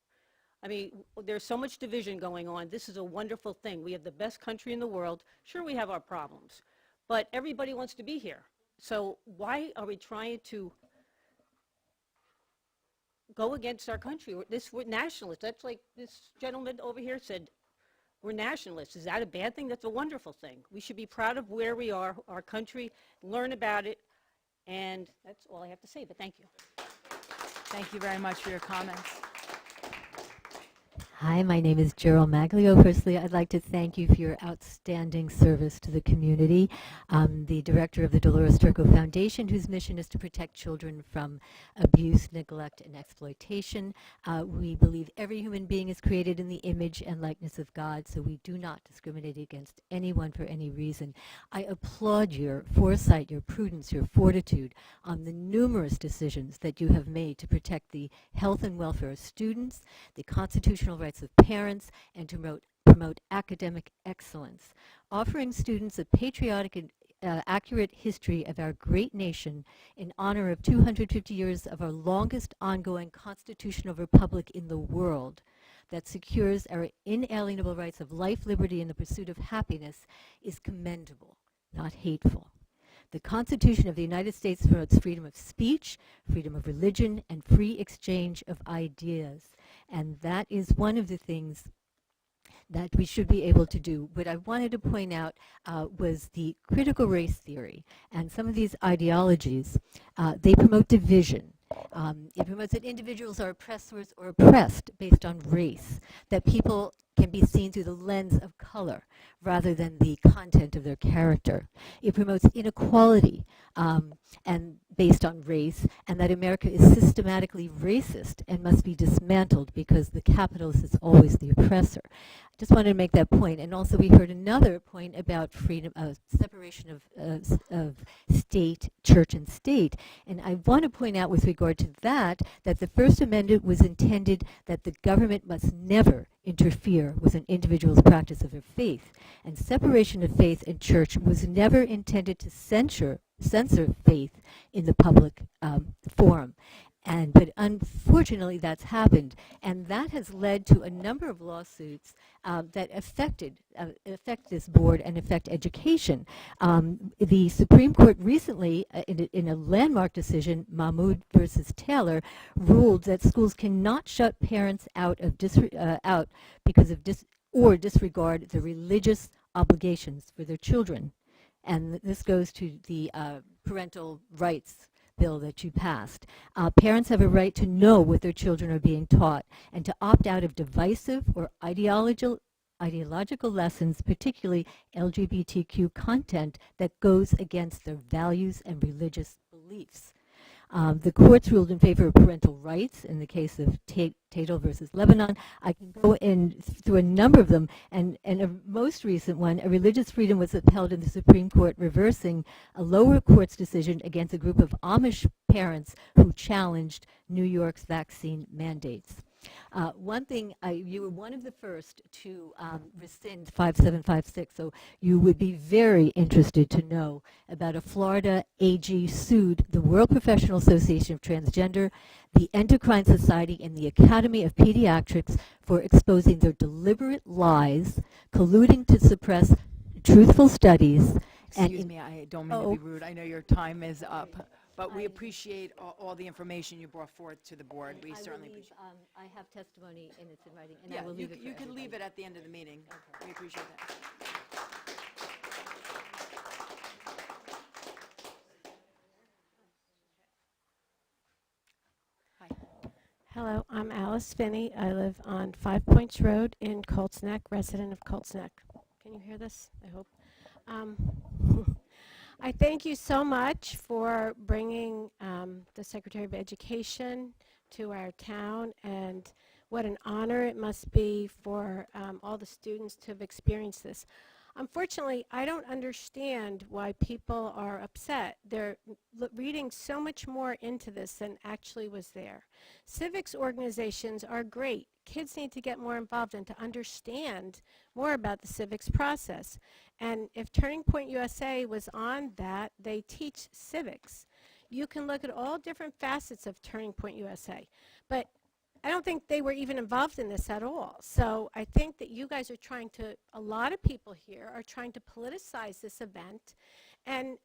I mean, there's so much division going on. This is a wonderful thing. We have the best country in the world. Sure, we have our problems, but everybody wants to be here. So why are we trying to go against our country? We're nationalists. That's like this gentleman over here said, we're nationalists. Is that a bad thing? That's a wonderful thing. We should be proud of where we are, our country, learn about it, and that's all I have to say, but thank you. Thank you very much for your comments. Hi, my name is Gerald Maglio. Firstly, I'd like to thank you for your outstanding service to the community. I'm the director of the Dolores Turco Foundation, whose mission is to protect children from abuse, neglect, and exploitation. We believe every human being is created in the image and likeness of God, so we do not discriminate against anyone for any reason. I applaud your foresight, your prudence, your fortitude on the numerous decisions that you have made to protect the health and welfare of students, the constitutional rights of parents, and to promote academic excellence. Offering students a patriotic and accurate history of our great nation in honor of 250 years of our longest ongoing constitutional republic in the world that secures our inalienable rights of life, liberty, and the pursuit of happiness is commendable, not hateful. The Constitution of the United States promotes freedom of speech, freedom of religion, and free exchange of ideas. And that is one of the things that we should be able to do. What I wanted to point out was the critical race theory. And some of these ideologies, they promote division. It promotes that individuals are oppressors or oppressed based on race, that people can be seen through the lens of color rather than the content of their character. It promotes inequality and based on race, and that America is systematically racist and must be dismantled because the capitalist is always the oppressor. I just wanted to make that point. And also we heard another point about freedom, separation of state, church, and state. And I want to point out with regard to that the First Amendment was intended that the government must never interfere with an individual's practice of their faith. And separation of faith and church was never intended to censor faith in the public forum. But unfortunately, that's happened, and that has led to a number of lawsuits that affect this board and affect education. The Supreme Court recently, in a landmark decision, Mahmoud versus Taylor, ruled that schools cannot shut parents out because of disregard the religious obligations for their children. And this goes to the parental rights bill that you passed. Parents have a right to know what their children are being taught and to opt out of divisive or ideological lessons, particularly LGBTQ content that goes against their values and religious beliefs. The courts ruled in favor of parental rights in the case of Tatel versus Lebanon. I can go through a number of them, and a most recent one, a religious freedom was upheld in the Supreme Court, reversing a lower court's decision against a group of Amish parents who challenged New York's vaccine mandates. One thing, you were one of the first to rescind 5756, so you would be very interested to know about a Florida AG sued the World Professional Association of Transgender, the Endocrine Society, and the Academy of Pediatrics for exposing their deliberate lies, colluding to suppress truthful studies. Excuse me, I don't mean to be rude. I know your time is up. But we appreciate all the information you brought forth to the board. We certainly appreciate it. I have testimony, and it's in writing, and Yeah, I will leave it for you can leave everybody. it at the end of the meeting. Okay. We appreciate that. Hi. Hello, I'm Alice Finney. I live on 5 Points Road in Colts Neck, resident of Colts Neck. Can you hear this? I hope. I thank you so much for bringing the Secretary of Education to our town, and what an honor it must be for all the students to have experienced this. Unfortunately, I don't understand why people are upset. They're reading so much more into this than actually was there. Civics organizations are great. Kids need to get more involved and to understand more about the civics process. And if Turning Point USA was on that, they teach civics. You can look at all different facets of Turning Point USA. But I don't think they were even involved in this at all. So I think that you guys are trying to, a lot of people here are trying to politicize this event and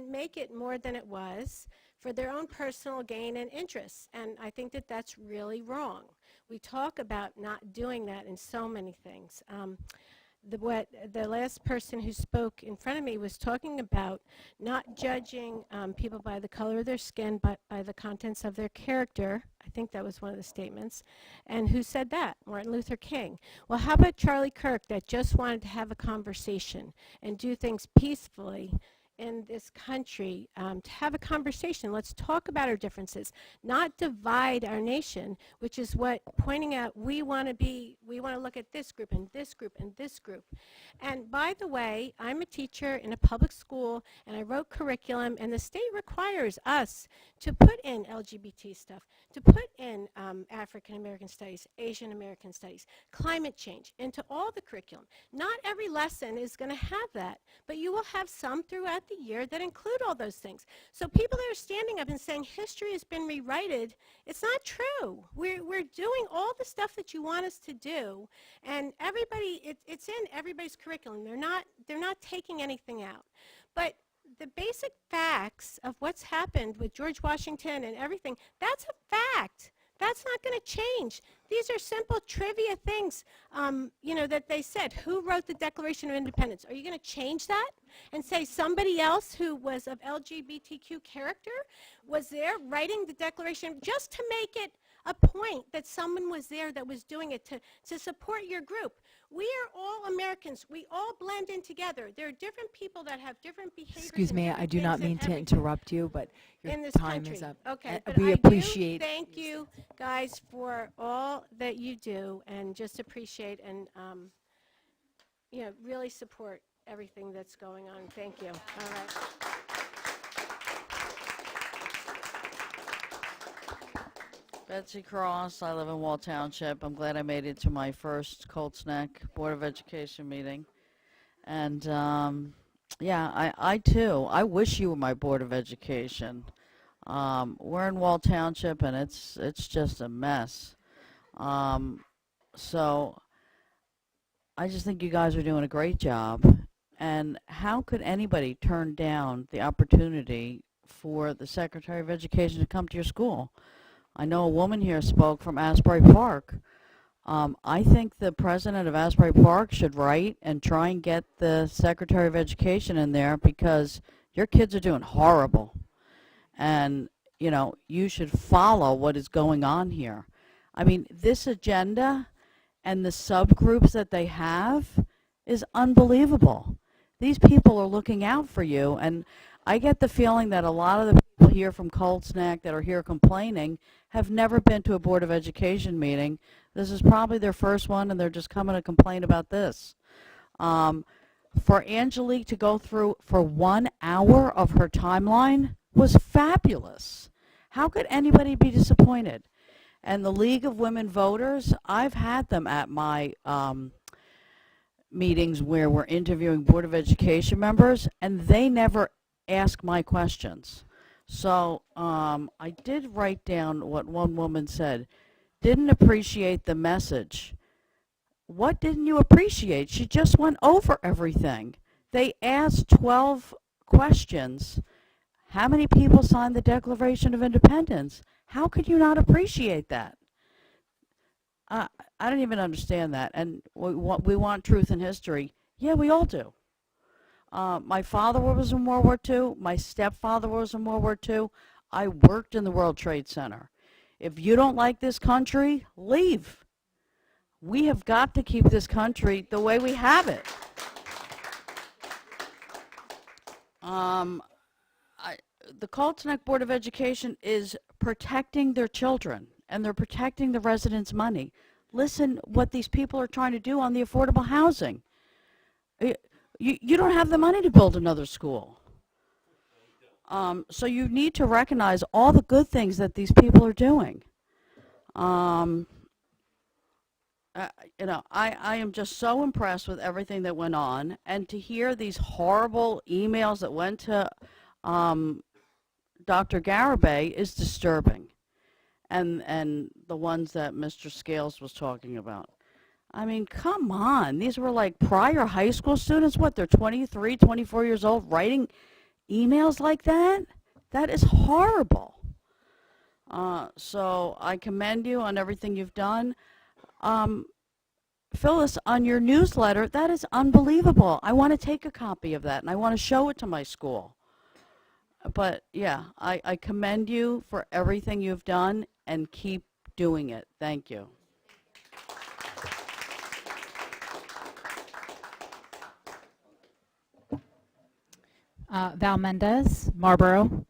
make it more than it was for their own personal gain and interests. And I think that that's really wrong. We talk about not doing that in so many things. The last person who spoke in front of me was talking about not judging people by the color of their skin, but by the contents of their character. I think that was one of the statements. And who said that? Martin Luther King. Well, how about Charlie Kirk, that just wanted to have a conversation and do things peacefully in this country, to have a conversation. Let's talk about our differences, not divide our nation, which is what pointing out we want to look at this group and this group and this group. And by the way, I'm a teacher in a public school, and I wrote curriculum, and the state requires us to put in LGBT stuff, to put in African American studies, Asian American studies, climate change into all the curriculum. Not every lesson is going to have that, but you will have some throughout the year that include all those things. So people that are standing up and saying history has been rewrited, it's not true. We're doing all the stuff that you want us to do, and everybody, it's in everybody's curriculum. They're not taking anything out. But the basic facts of what's happened with George Washington and everything, that's a fact. That's not going to change. These are simple trivia things, that they said. Who wrote the Declaration of Independence? Are you going to change that and say somebody else who was of LGBTQ character was there writing the Declaration just to make it a point that someone was there that was doing it to support your group? We are all Americans. We all blend in together. There are different people that have different behaviors. Excuse me, I do not mean to interrupt you, but your in this time country. is up. Okay, but We I appreciate. do thank you guys for all that you do, and just appreciate and really support everything that's going on. Thank you. All right. Betsy Cross, I live in Wall Township. I'm glad I made it to my first Colts Neck Board of Education meeting. And I too, I wish you were my Board of Education. We're in Wall Township, and it's just a mess. So I just think you guys are doing a great job. And how could anybody turn down the opportunity for the Secretary of Education to come to your school? I know a woman here spoke from Asbury Park. I think the president of Asbury Park should write and try and get the Secretary of Education in there, because your kids are doing horrible. And, you know, you should follow what is going on here. I mean, this agenda and the subgroups that they have is unbelievable. These people are looking out for you, and I get the feeling that a lot of the people here from Colts Neck that are here complaining have never been to a Board of Education meeting. This is probably their first one, and they're just coming to complain about this. For Angelique to go through for 1 hour of her timeline was fabulous. How could anybody be disappointed? And the League of Women Voters, I've had them at my meetings where we're interviewing Board of Education members, and they never ask my questions. So I did write down what one woman said. Didn't appreciate the message. What didn't you appreciate? She just went over everything. They asked 12 questions. How many people signed the Declaration of Independence? How could you not appreciate that? I don't even understand that. And we want truth in history. Yeah, we all do. My father was in World War II. My stepfather was in World War II. I worked in the World Trade Center. If you don't like this country, leave. We have got to keep this country the way we have it. The Colts Neck Board of Education is protecting their children, and they're protecting the residents' money. Listen what these people are trying to do on the affordable housing. You don't have the money to build another school. So you need to recognize all the good things that these people are doing. You know, I am just so impressed with everything that went on, and to hear these horrible emails that went to Dr. Garibay is disturbing, and the ones that Mr. Scales was talking about. I mean, come on. These were like prior high school students. What, they're 23, 24 years old writing emails like that? That is horrible. So I commend you on everything you've done. Phyllis, on your newsletter, that is unbelievable. I want to take a copy of that, and I want to show it to my school. But, yeah, I commend you for everything you've done, and keep doing it. Thank you. Val Mendez, Marlboro.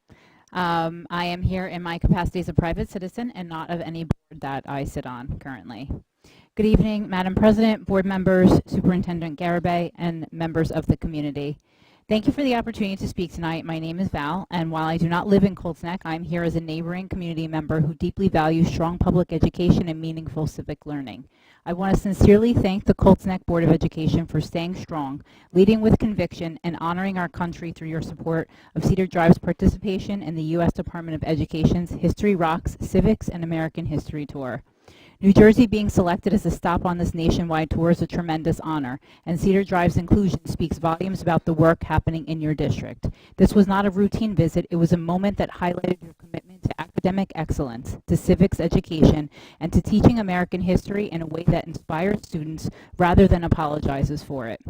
I am here in my capacity as a private citizen and not of any board that I sit on currently. Good evening, Madam President, board members, Superintendent Garibay, and members of the community. Thank you for the opportunity to speak tonight. My name is Val, and while I do not live in Colts Neck, I'm here as a neighboring community member who deeply values strong public education and meaningful civic learning. I want to sincerely thank the Colts Neck Board of Education for staying strong, leading with conviction, and honoring our country through your support of Cedar Drive's participation in the U.S. Department of Education's History Rocks Civics and American History Tour. New Jersey being selected as a stop on this nationwide tour is a tremendous honor, and Cedar Drive's inclusion speaks volumes about the work happening in your district. This was not a routine visit. It was a moment that highlighted your commitment to academic excellence, to civics education, and to teaching American history in a way that inspires students rather than apologizes for it.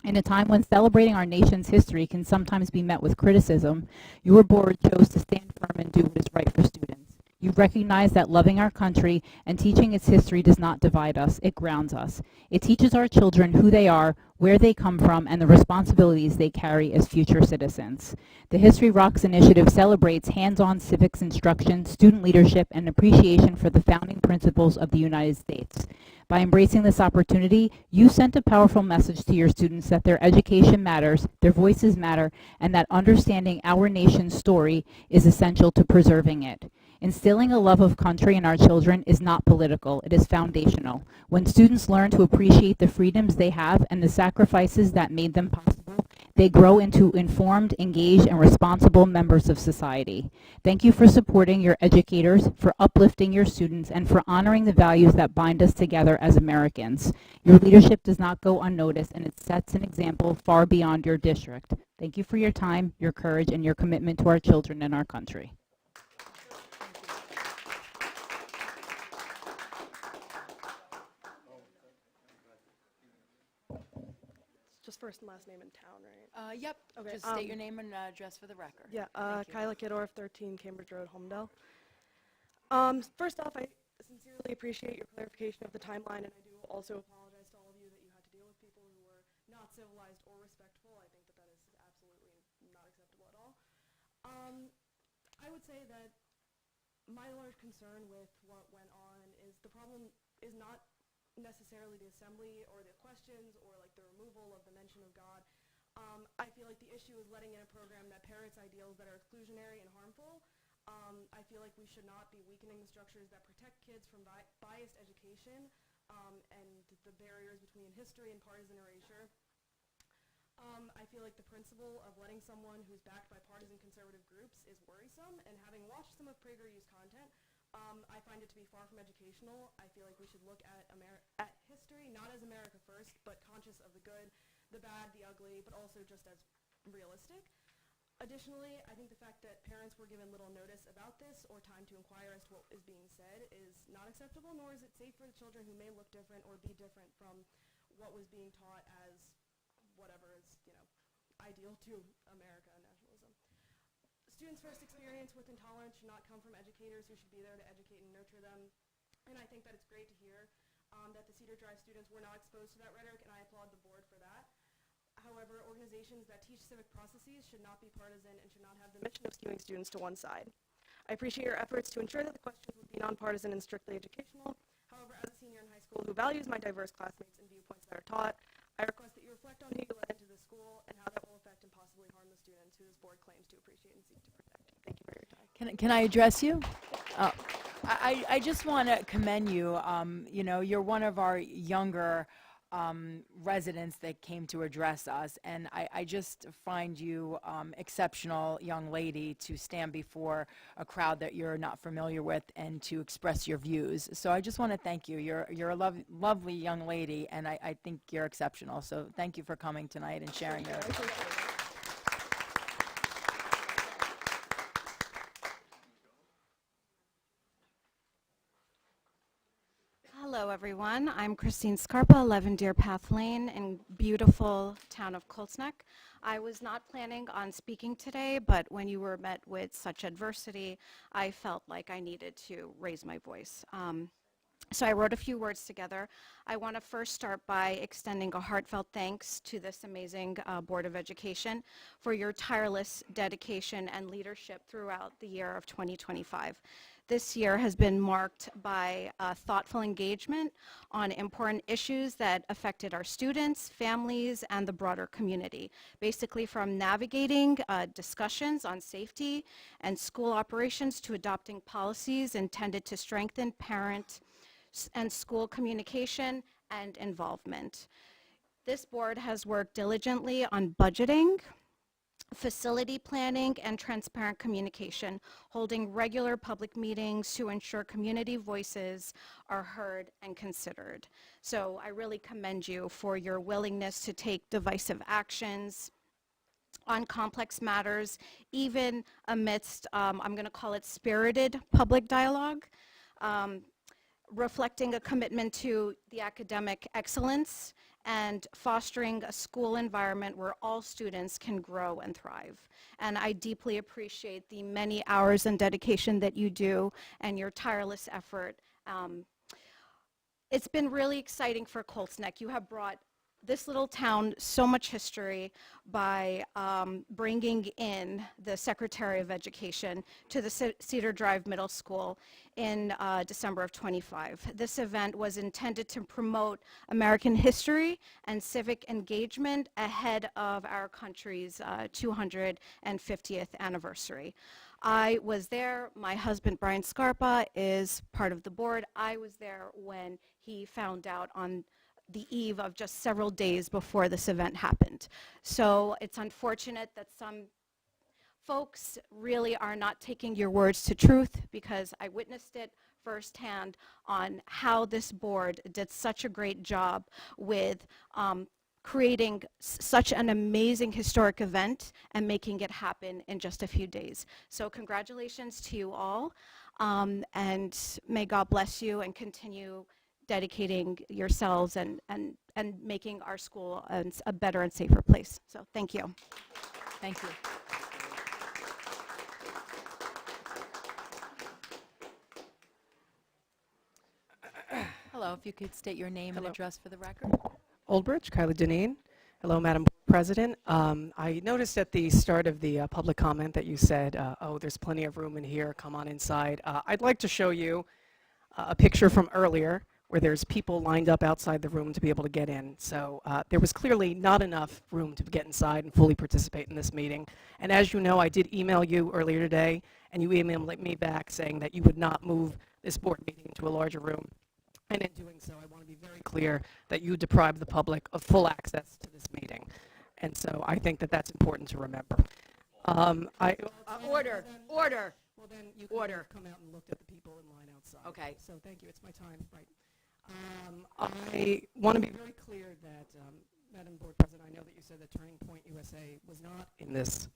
In a time when celebrating our nation's history can sometimes be met with criticism, your board chose to stand firm and do what is right for students. You recognize that loving our country and teaching its history does not divide us, it grounds us. It teaches our children who they are, where they come from, and the responsibilities they carry as future citizens. The History Rocks initiative celebrates hands-on civics instruction, student leadership, and appreciation for the founding principles of the United States. By embracing this opportunity, you sent a powerful message to your students that their education matters, their voices matter, and that understanding our nation's story is essential to preserving it. Instilling a love of country in our children is not political, it is foundational. When students learn to appreciate the freedoms they have and the sacrifices that made them possible, They grow into informed, engaged, and responsible members of society. Thank you for supporting your educators, for uplifting your students, and for honoring the values that bind us together as Americans. Your leadership does not go unnoticed, and it sets an example far beyond your district. Thank you for your time, your courage, and your commitment to our children and our country. Just first and last name and town, right? Yep. Okay. Just state your name and address for the record. Yeah, Thank you. Kyla Kidorf, 13 Cambridge Road, Holmdel. First off, I sincerely appreciate your clarification of the timeline, and I do also apologize to all of you that you had to deal with people who were not civilized or respectful. I think that that is absolutely not acceptable at all. I would say that my large concern with what went on is the problem is not necessarily the assembly or the questions or like the removal of the mention of God. I feel like the issue is letting in a program that parrots ideals that are exclusionary and harmful. I feel like we should not be weakening the structures that protect kids from biased education and the barriers between history and partisan erasure. I feel like the principle of letting someone who's backed by partisan conservative groups is worrisome, and having watched some of PragerU's content, I find it to be far from educational. I feel like we should look at history not as America first, but conscious of the good, the bad, the ugly, but also just as realistic. Additionally, I think the fact that parents were given little notice about this or time to inquire as to what is being said is not acceptable, nor is it safe for the children who may look different or be different from what was being taught as whatever is, ideal to America and nationalism. Students' first experience with intolerance should not come from educators who should be there to educate and nurture them. And I think that it's great to hear that the Cedar Drive students were not exposed to that rhetoric, and I applaud the board for that. However, organizations that teach civic processes should not be partisan and should not have the mission of skewing students to one side. I appreciate your efforts to ensure that the questions would be nonpartisan and strictly educational. However, as a senior in high school who values my diverse classmates and viewpoints that are taught, I request that you reflect on who you let into the school and how that will affect and possibly harm the students who this board claims to appreciate and seek to protect. Thank you for your time. Can I address you? I just want to commend you. You're one of our younger residents that came to address us, and I just find you exceptional young lady to stand before a crowd that you're not familiar with and to express your views. So I just want to thank you. You're a lovely young lady, and I think you're exceptional. So thank you for coming tonight and sharing your. Hello, everyone. I'm Christine Scarpa, 11 Deer Path Lane in beautiful town of Colts Neck. I was not planning on speaking today, but when you were met with such adversity, I felt like I needed to raise my voice. So I wrote a few words together. I want to first start by extending a heartfelt thanks to this amazing Board of Education for your tireless dedication and leadership throughout the year of 2025. This year has been marked by thoughtful engagement on important issues that affected our students, families, and the broader community, basically from navigating discussions on safety and school operations to adopting policies intended to strengthen parent and school communication and involvement. This board has worked diligently on budgeting, facility planning, and transparent communication, holding regular public meetings to ensure community voices are heard and considered. So I really commend you for your willingness to take divisive actions on complex matters, even amidst, I'm going to call it spirited public dialogue, reflecting a commitment to the academic excellence and fostering a school environment where all students can grow and thrive. And I deeply appreciate the many hours and dedication that you do and your tireless effort. It's been really exciting for Colts Neck. You have brought this little town so much history by bringing in the Secretary of Education to the Cedar Drive Middle School in December of 25. This event was intended to promote American history and civic engagement ahead of our country's 250th anniversary. I was there. My husband, Brian Scarpa, is part of the board. I was there when he found out on the eve of just several days before this event happened. So it's unfortunate that some folks really are not taking your words to truth, because I witnessed it firsthand on how this board did such a great job with creating such an amazing historic event and making it happen in just a few days. So congratulations to you all, and may God bless you and continue dedicating yourselves and making our school a better and safer place. So thank you. Thank you. Hello, if you could state your name and address for the record. Oldbridge, Kyla Deneen. Hello, Madam President. I noticed at the start of the public comment that you said, oh, there's plenty of room in here, come on inside. I'd like to show you a picture from earlier where there's people lined up outside the room to be able to get in. So there was clearly not enough room to get inside and fully participate in this meeting. And as you know, I did email you earlier today, and you emailed me back saying that you would not move this board meeting to a larger room. And in doing so, I want to be very clear that you deprive the public of full access to this meeting. And so I think that that's important to remember. Order. Well, then you can come out and look at the people in line outside. Okay. So thank you. It's my time. Right. I want to be very clear that, Madam Board President, I know that you said that Turning Point USA was not in this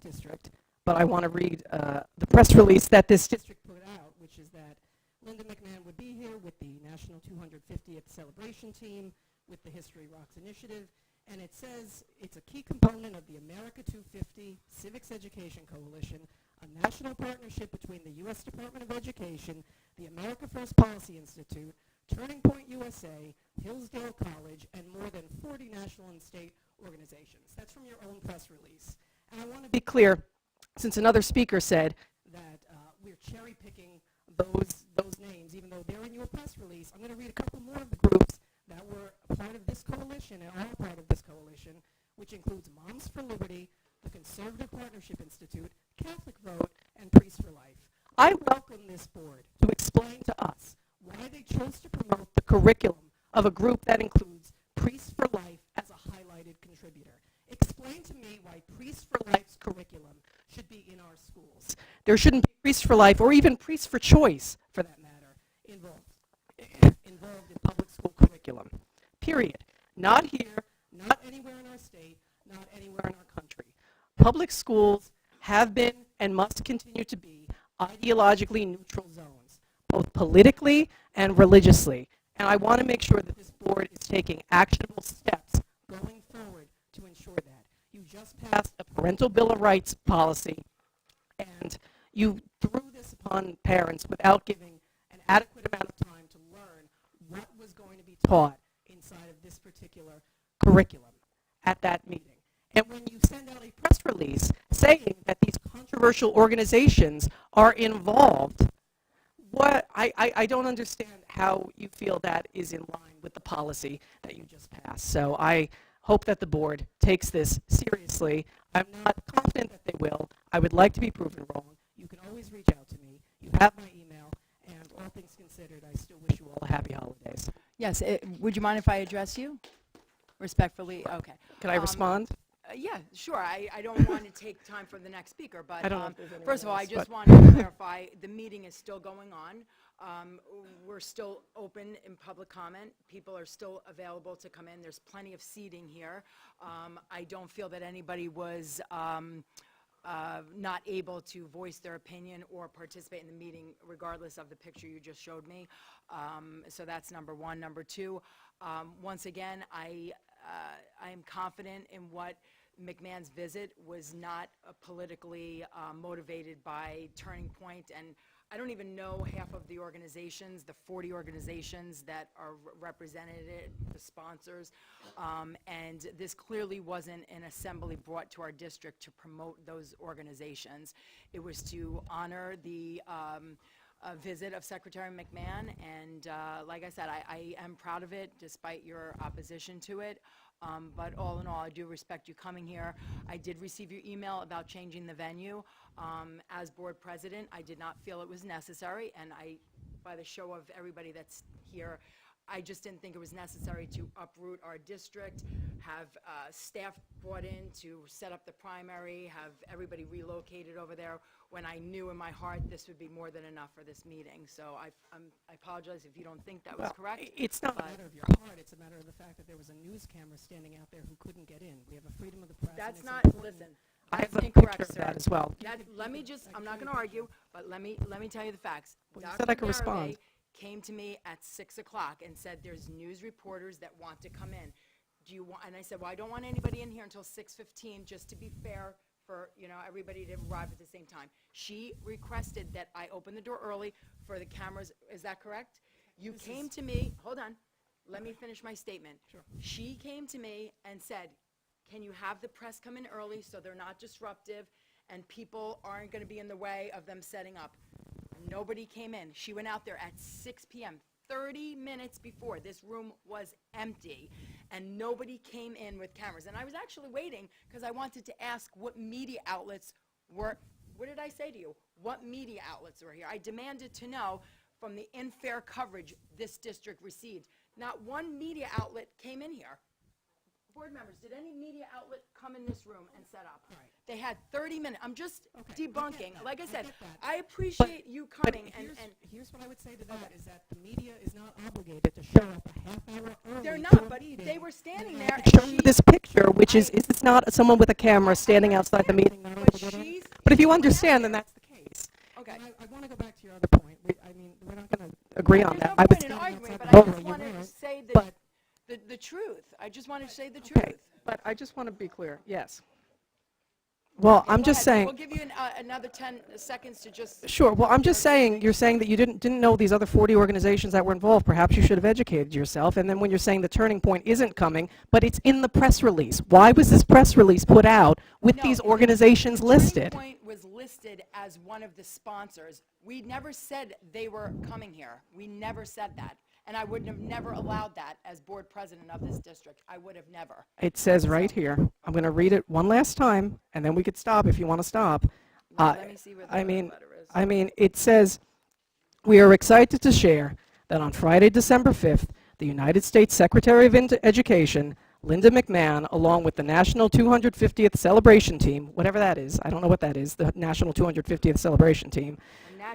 district, but I want to read the press release that this district put out, which is that Linda McMahon would be here with the National 250th Celebration Team, with the History Rocks Initiative, and it says it's a key component of the America 250 Civics Education Coalition, a national partnership between the U.S. Department of Education, the America First Policy Institute, Turning Point USA, Hillsdale College, and more than 40 national and state organizations. That's from your own press release. And I want to be clear, since another speaker said that we're cherry-picking those names, even though they're in your press release. I'm going to read a couple more of the groups that were a part of this coalition and are part of this coalition, which includes Moms for Liberty, the Conservative Partnership Institute, Catholic Vote, and Priests for Life. I welcome this board to explain to us why they chose to promote the curriculum of a group that includes Priests for Life as a highlighted contributor. Explain to me why Priests for Life's curriculum should be in our schools. There shouldn't be Priests for Life, or even Priests for Choice, for that matter, involved in public school curriculum. Period. Not here, not anywhere in our state, not anywhere in our country. Public schools have been and must continue to be ideologically neutral zones, both politically and religiously. And I want to make sure that this board is taking actionable steps going forward to ensure that. You just passed a parental bill of rights policy, and you threw this upon parents without giving an adequate amount of time to learn what was going to be taught inside of this particular curriculum at that meeting. And when you send out a press release saying that these controversial organizations are involved, I don't understand how you feel that is in line with the policy that you just passed. So I hope that the board takes this seriously. I'm not confident that they will. I would like to be proven wrong. You can always reach out to me. You have my email, and all things considered, I still wish you all happy holidays. Yes, would you mind if I address you? Respectfully, okay. Can I respond? Yeah, sure. I don't want to take time from the next speaker, but I don't know if there's anyone first of all, I else, just but- want to clarify the meeting is still going on. We're still open in public comment. People are still available to come in. There's plenty of seating here. I don't feel that anybody was not able to voice their opinion or participate in the meeting regardless of the picture you just showed me. So that's number one. Number two, once again, I am confident in what McMahon's visit was not politically motivated by Turning Point, and I don't even know half of the organizations, the 40 organizations that are represented, the sponsors, and this clearly wasn't an assembly brought to our district to promote those organizations. It was to honor the visit of Secretary McMahon, and like I said, I am proud of it despite your opposition to it. But all in all, I do respect you coming here. I did receive your email about changing the venue. As board president, I did not feel it was necessary, and by the show of everybody that's here, I just didn't think it was necessary to uproot our district, have staff brought in to set up the primary, have everybody relocated over there, when I knew in my heart this would be more than enough for this meeting. So I apologize if you don't think that was correct. It's not a but matter of your heart. It's a matter of the fact that there was a news camera standing out there who couldn't get in. We have a freedom of the press. and That's it's not, important. listen. I have that's a incorrect, picture of sir. that as well. Let me just, I'm not going to argue, but let me tell you the facts. Well, you said I could respond. Garavay came to me at 6 o'clock and said, there's news reporters that want to come in. Do you want, and I said, well, I don't want anybody in here until 6:15, just to be fair for, everybody to arrive at the same time. She requested that I open the door early for the cameras. Is that correct? You came to me, hold on, let me finish my statement. Sure. She came to me and said, can you have the press come in early so they're not disruptive and people aren't going to be in the way of them setting up? Nobody came in. She went out there at 6 p.m., 30 minutes before. This room was empty, and nobody came in with cameras. And I was actually waiting because I wanted to ask what media outlets were, what did I say to you? What media outlets were here? I demanded to know from the unfair coverage this district received. Not one media outlet came in here. Board members, did any media outlet come in this room and set up? Right. They had 30 minutes. I'm just Okay, debunking. Like I said, get that. I appreciate you coming But and here's what I would say to that, is that the media is not obligated to show up a half hour early. they're to not, a but meeting. they were standing And there I and could show you she, this picture, which is this not someone with a camera standing outside the meeting? not able but to get in? she's, But if you understand, then that's the case. okay. And I want to go back to your other point. We're not going to agree on There's that. no I was point in standing arguing, outside but the I just building, you wanted to weren't. say But- the truth. I just wanted to say the Okay, truth. but I just want to be clear, yes. Well, Okay, I'm go just ahead. saying. We'll give you another 10 seconds to just. Sure. Well, I'm just saying, you're saying that you didn't know these other 40 organizations that were involved. Perhaps you should have educated yourself. And then when you're saying the turning point isn't coming, but it's in the press release. Why was this press release put out with No, these the organizations Turning listed? Point was listed as one of the sponsors. We never said they were coming here. We never said that. And I would have never allowed that as board president of this district. I would have never. It says right here. I'm going to read it one last time, and then we could stop if you want to stop. Let me see where the I mean, letter is. I mean, it says, we are excited to share that on Friday, December 5th, the United States Secretary of Education, Linda McMahon, along with the National 250th Celebration Team, whatever that is, I don't know what that is, the National 250th Celebration Team,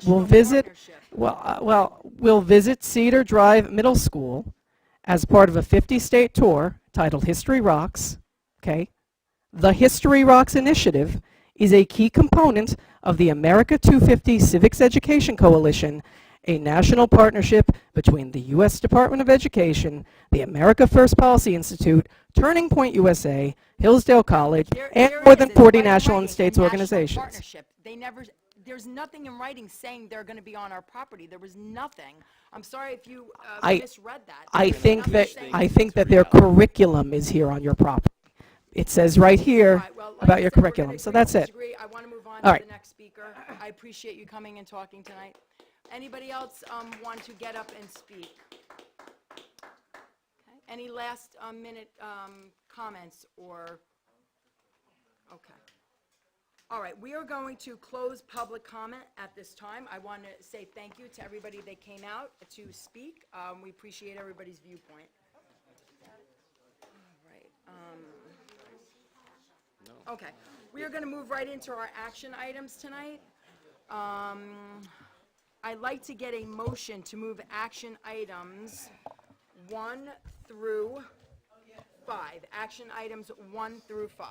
will visit, will visit Cedar Drive Middle School as part of a 50-state tour titled History Rocks. Okay, the History Rocks initiative is a key component of the America 250 Civics Education Coalition, a national partnership between the U.S. Department of Education, the America First Policy Institute, Turning Point USA, Hillsdale College, and There more it than is. 40 It's right national in and writing, states a national organizations. partnership. They never. There's nothing in writing saying they're going to be on our property. There was nothing. I'm sorry if you misread that. I There's think nothing that saying- their curriculum is here on your property. It says right here All right, well, like about I your said, we're gonna curriculum. So agree to that's it. disagree. I want to move on All to right. the next speaker. I appreciate you coming and talking tonight. Anybody else want to get up and speak? Okay. Any last minute comments or? Okay. All right, we are going to close public comment at this time. I want to say thank you to everybody that came out to speak. We appreciate everybody's viewpoint. All right. Okay, we are going to move right into our action items tonight. I'd like to get a motion to move action items 1 through 5. Action items 1 through 5.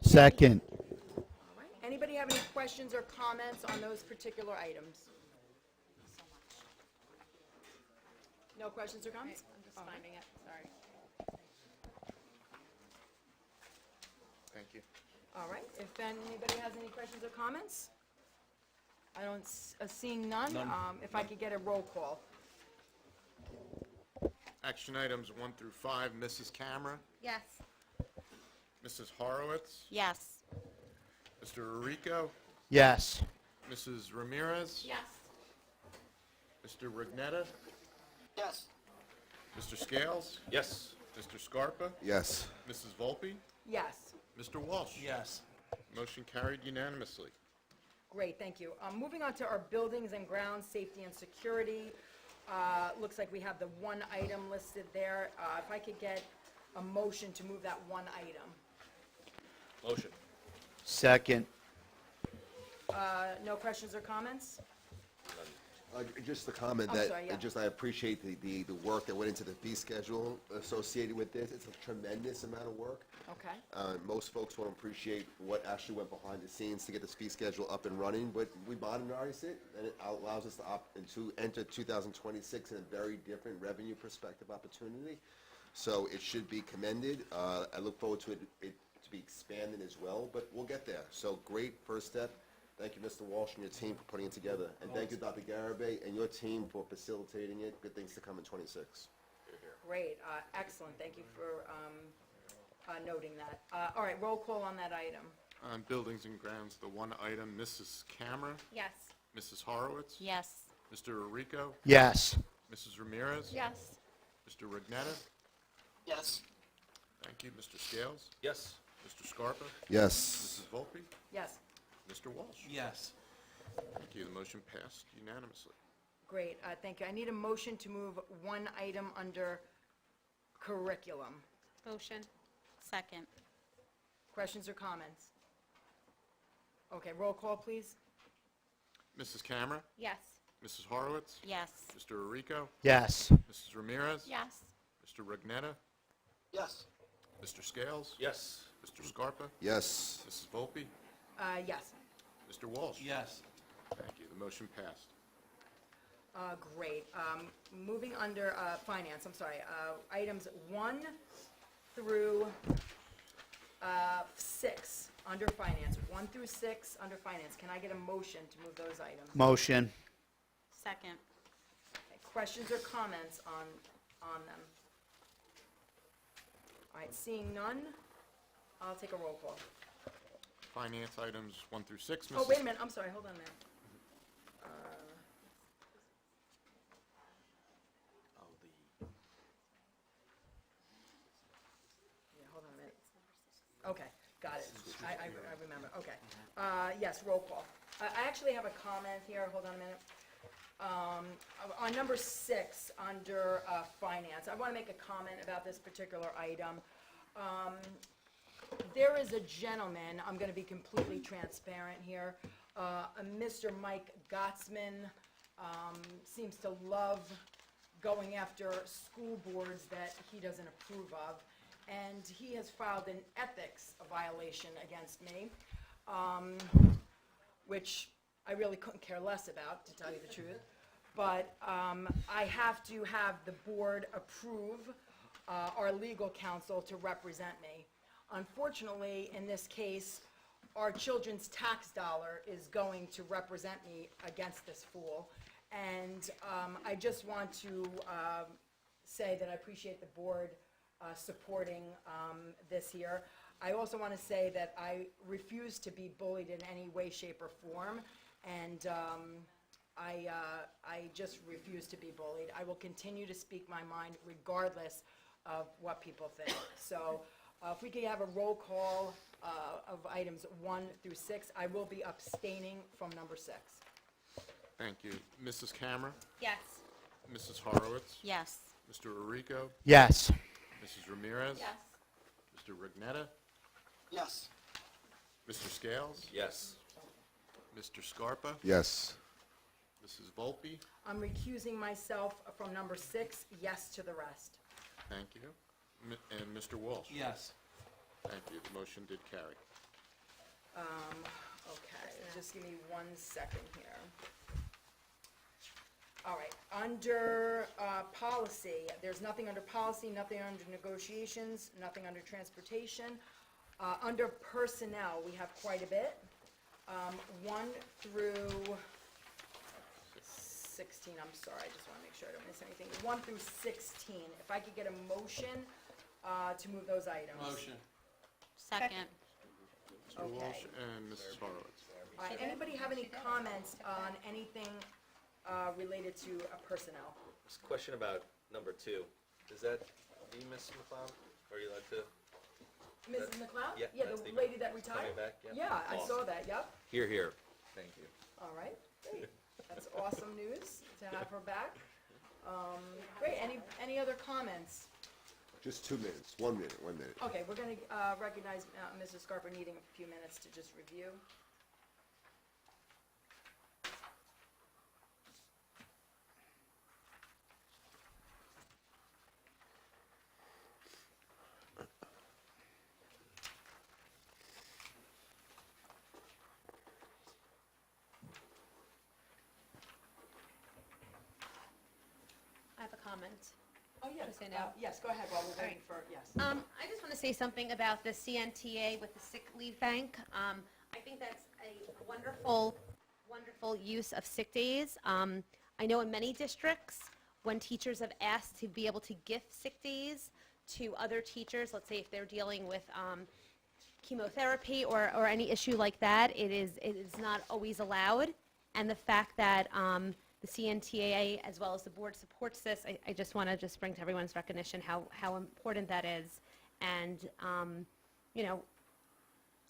Second. Anybody have any questions or comments on those particular items? No questions or comments? I'm just finding it, sorry. Thank you. All right, if anybody has any questions or comments? I don't, seeing none, if I could get a roll call. Action items 1 through 5, Mrs. Camera, Yes. Mrs. Horowitz, Yes. Mr. Rico, Yes. Mrs. Ramirez, Yes. Mr. Rignetta, Yes. Mr. Scales, Yes. Mr. Scarpa, Yes. Mrs. Volpe, Yes. Mr. Walsh. Yes. Motion carried unanimously. Great, thank you. Moving on to our buildings and grounds, safety and security. Looks like we have the one item listed there. If I could get a motion to move that one item. Motion. Second. No questions or comments? Just the comment I'm that, sorry, yeah. I appreciate the work that went into the fee schedule associated with this. It's a tremendous amount of work. Okay. Most folks won't appreciate what actually went behind the scenes to get this fee schedule up and running, but we modernize it, and it allows us to enter 2026 in a very different revenue perspective opportunity. So it should be commended. I look forward to it to be expanded as well, but we'll get there. So great first step. Thank you, Mr. Walsh, and your team for putting it together. And thank you, Dr. Garibay, and your team for facilitating it. Good things to come in 26. Great, excellent. Thank you for noting that. All right, roll call on that item. On Buildings and Grounds, the one item, Mrs. Camera, Yes. Mrs. Horowitz, Yes. Mr. Arrico, Yes. Mrs. Ramirez, Yes. Mr. Rignetta. Yes. Thank you, Mr. Scales, Yes. Mr. Scarpa, Yes. Mrs. Volpe, Yes. Mr. Walsh. Yes. Thank you. The motion passed unanimously. Great, thank you. I need a motion to move one item under curriculum. Motion. Second. Questions or comments? Okay, roll call, please. Mrs. Camera, Yes. Mrs. Horowitz, Yes. Mr. Arrico, Yes. Mrs. Ramirez, Yes. Mr. Rignetta, Yes. Mr. Scales, Yes. Mr. Scarpa, Yes. Mrs. Volpe, Yes. Mr. Walsh. Yes. Thank you. The motion passed. Great. Moving under finance, I'm sorry, items 1 through 6 under finance. 1 through 6 under finance. Can I get a motion to move those items? Motion. Second. Okay, questions or comments on them? All right, seeing none, I'll take a roll call. Finance items 1 through 6. Oh, wait a minute, I'm sorry, hold on a minute. Yeah, hold on a minute. Okay, got it. I remember, okay. Yes, roll call. I actually have a comment here, hold on a minute. On number 6, under finance, I want to make a comment about this particular item. There is a gentleman, I'm going to be completely transparent here, Mr. Mike Gottsman seems to love going after school boards that he doesn't approve of, and he has filed an ethics violation against me, which I really couldn't care less about, to tell you the truth. But I have to have the board approve our legal counsel to represent me. Unfortunately, in this case, our children's tax dollar is going to represent me against this fool. And I just want to say that I appreciate the board supporting this here. I also want to say that I refuse to be bullied in any way, shape, or form. And I just refuse to be bullied. I will continue to speak my mind regardless of what people think. So if we could have a roll call of items 1 through 6, I will be abstaining from number 6. Thank you. Mrs. Camera, Yes. Mrs. Horowitz, Yes. Mr. Arrico, Yes. Mrs. Ramirez, Yes. Mr. Rignetta, Yes. Mr. Scales, Yes. Mr. Scarpa, Yes. Mrs. Volpe. I'm recusing myself from number 6, yes to the rest. Thank you. And Mr. Walsh. Yes. Thank you. The motion did carry. Okay, just give me 1 second here. All right, under policy, there's nothing under policy, nothing under negotiations, nothing under transportation. Under personnel, we have quite a bit. 1 through 16, I'm sorry, I just want to make sure I don't miss anything. 1 through 16, if I could get a motion to move those items. Motion. Second. Mr. Walsh and Mrs. Horowitz. All right, anybody have any comments on anything related to personnel? Just a question about number 2. Is that the Miss McLeod? Are you allowed to? Mrs. McLeod? Yeah, Yeah, that's the the- lady that it's retired? coming back, yeah? Yeah, I saw Awesome. that, yep. Here, here. Thank you. All right, great. That's awesome news to have her back. Great, any other comments? Just 2 minutes, 1 minute, 1 minute. Okay, we're going to recognize Mrs. Scarpa needing a few minutes to just review. I have a comment. Oh, yes. Just say no. Yes, go ahead while we're waiting for, yes. I just want to say something about the CNTA with the sick leave bank. I think that's a wonderful, wonderful use of sick days. I know in many districts, when teachers have asked to be able to gift sick days to other teachers, let's say if they're dealing with chemotherapy or any issue like that, it is not always allowed. And the fact that the CNTA as well as the board supports this, I just want to just bring to everyone's recognition how important that is. And, you know,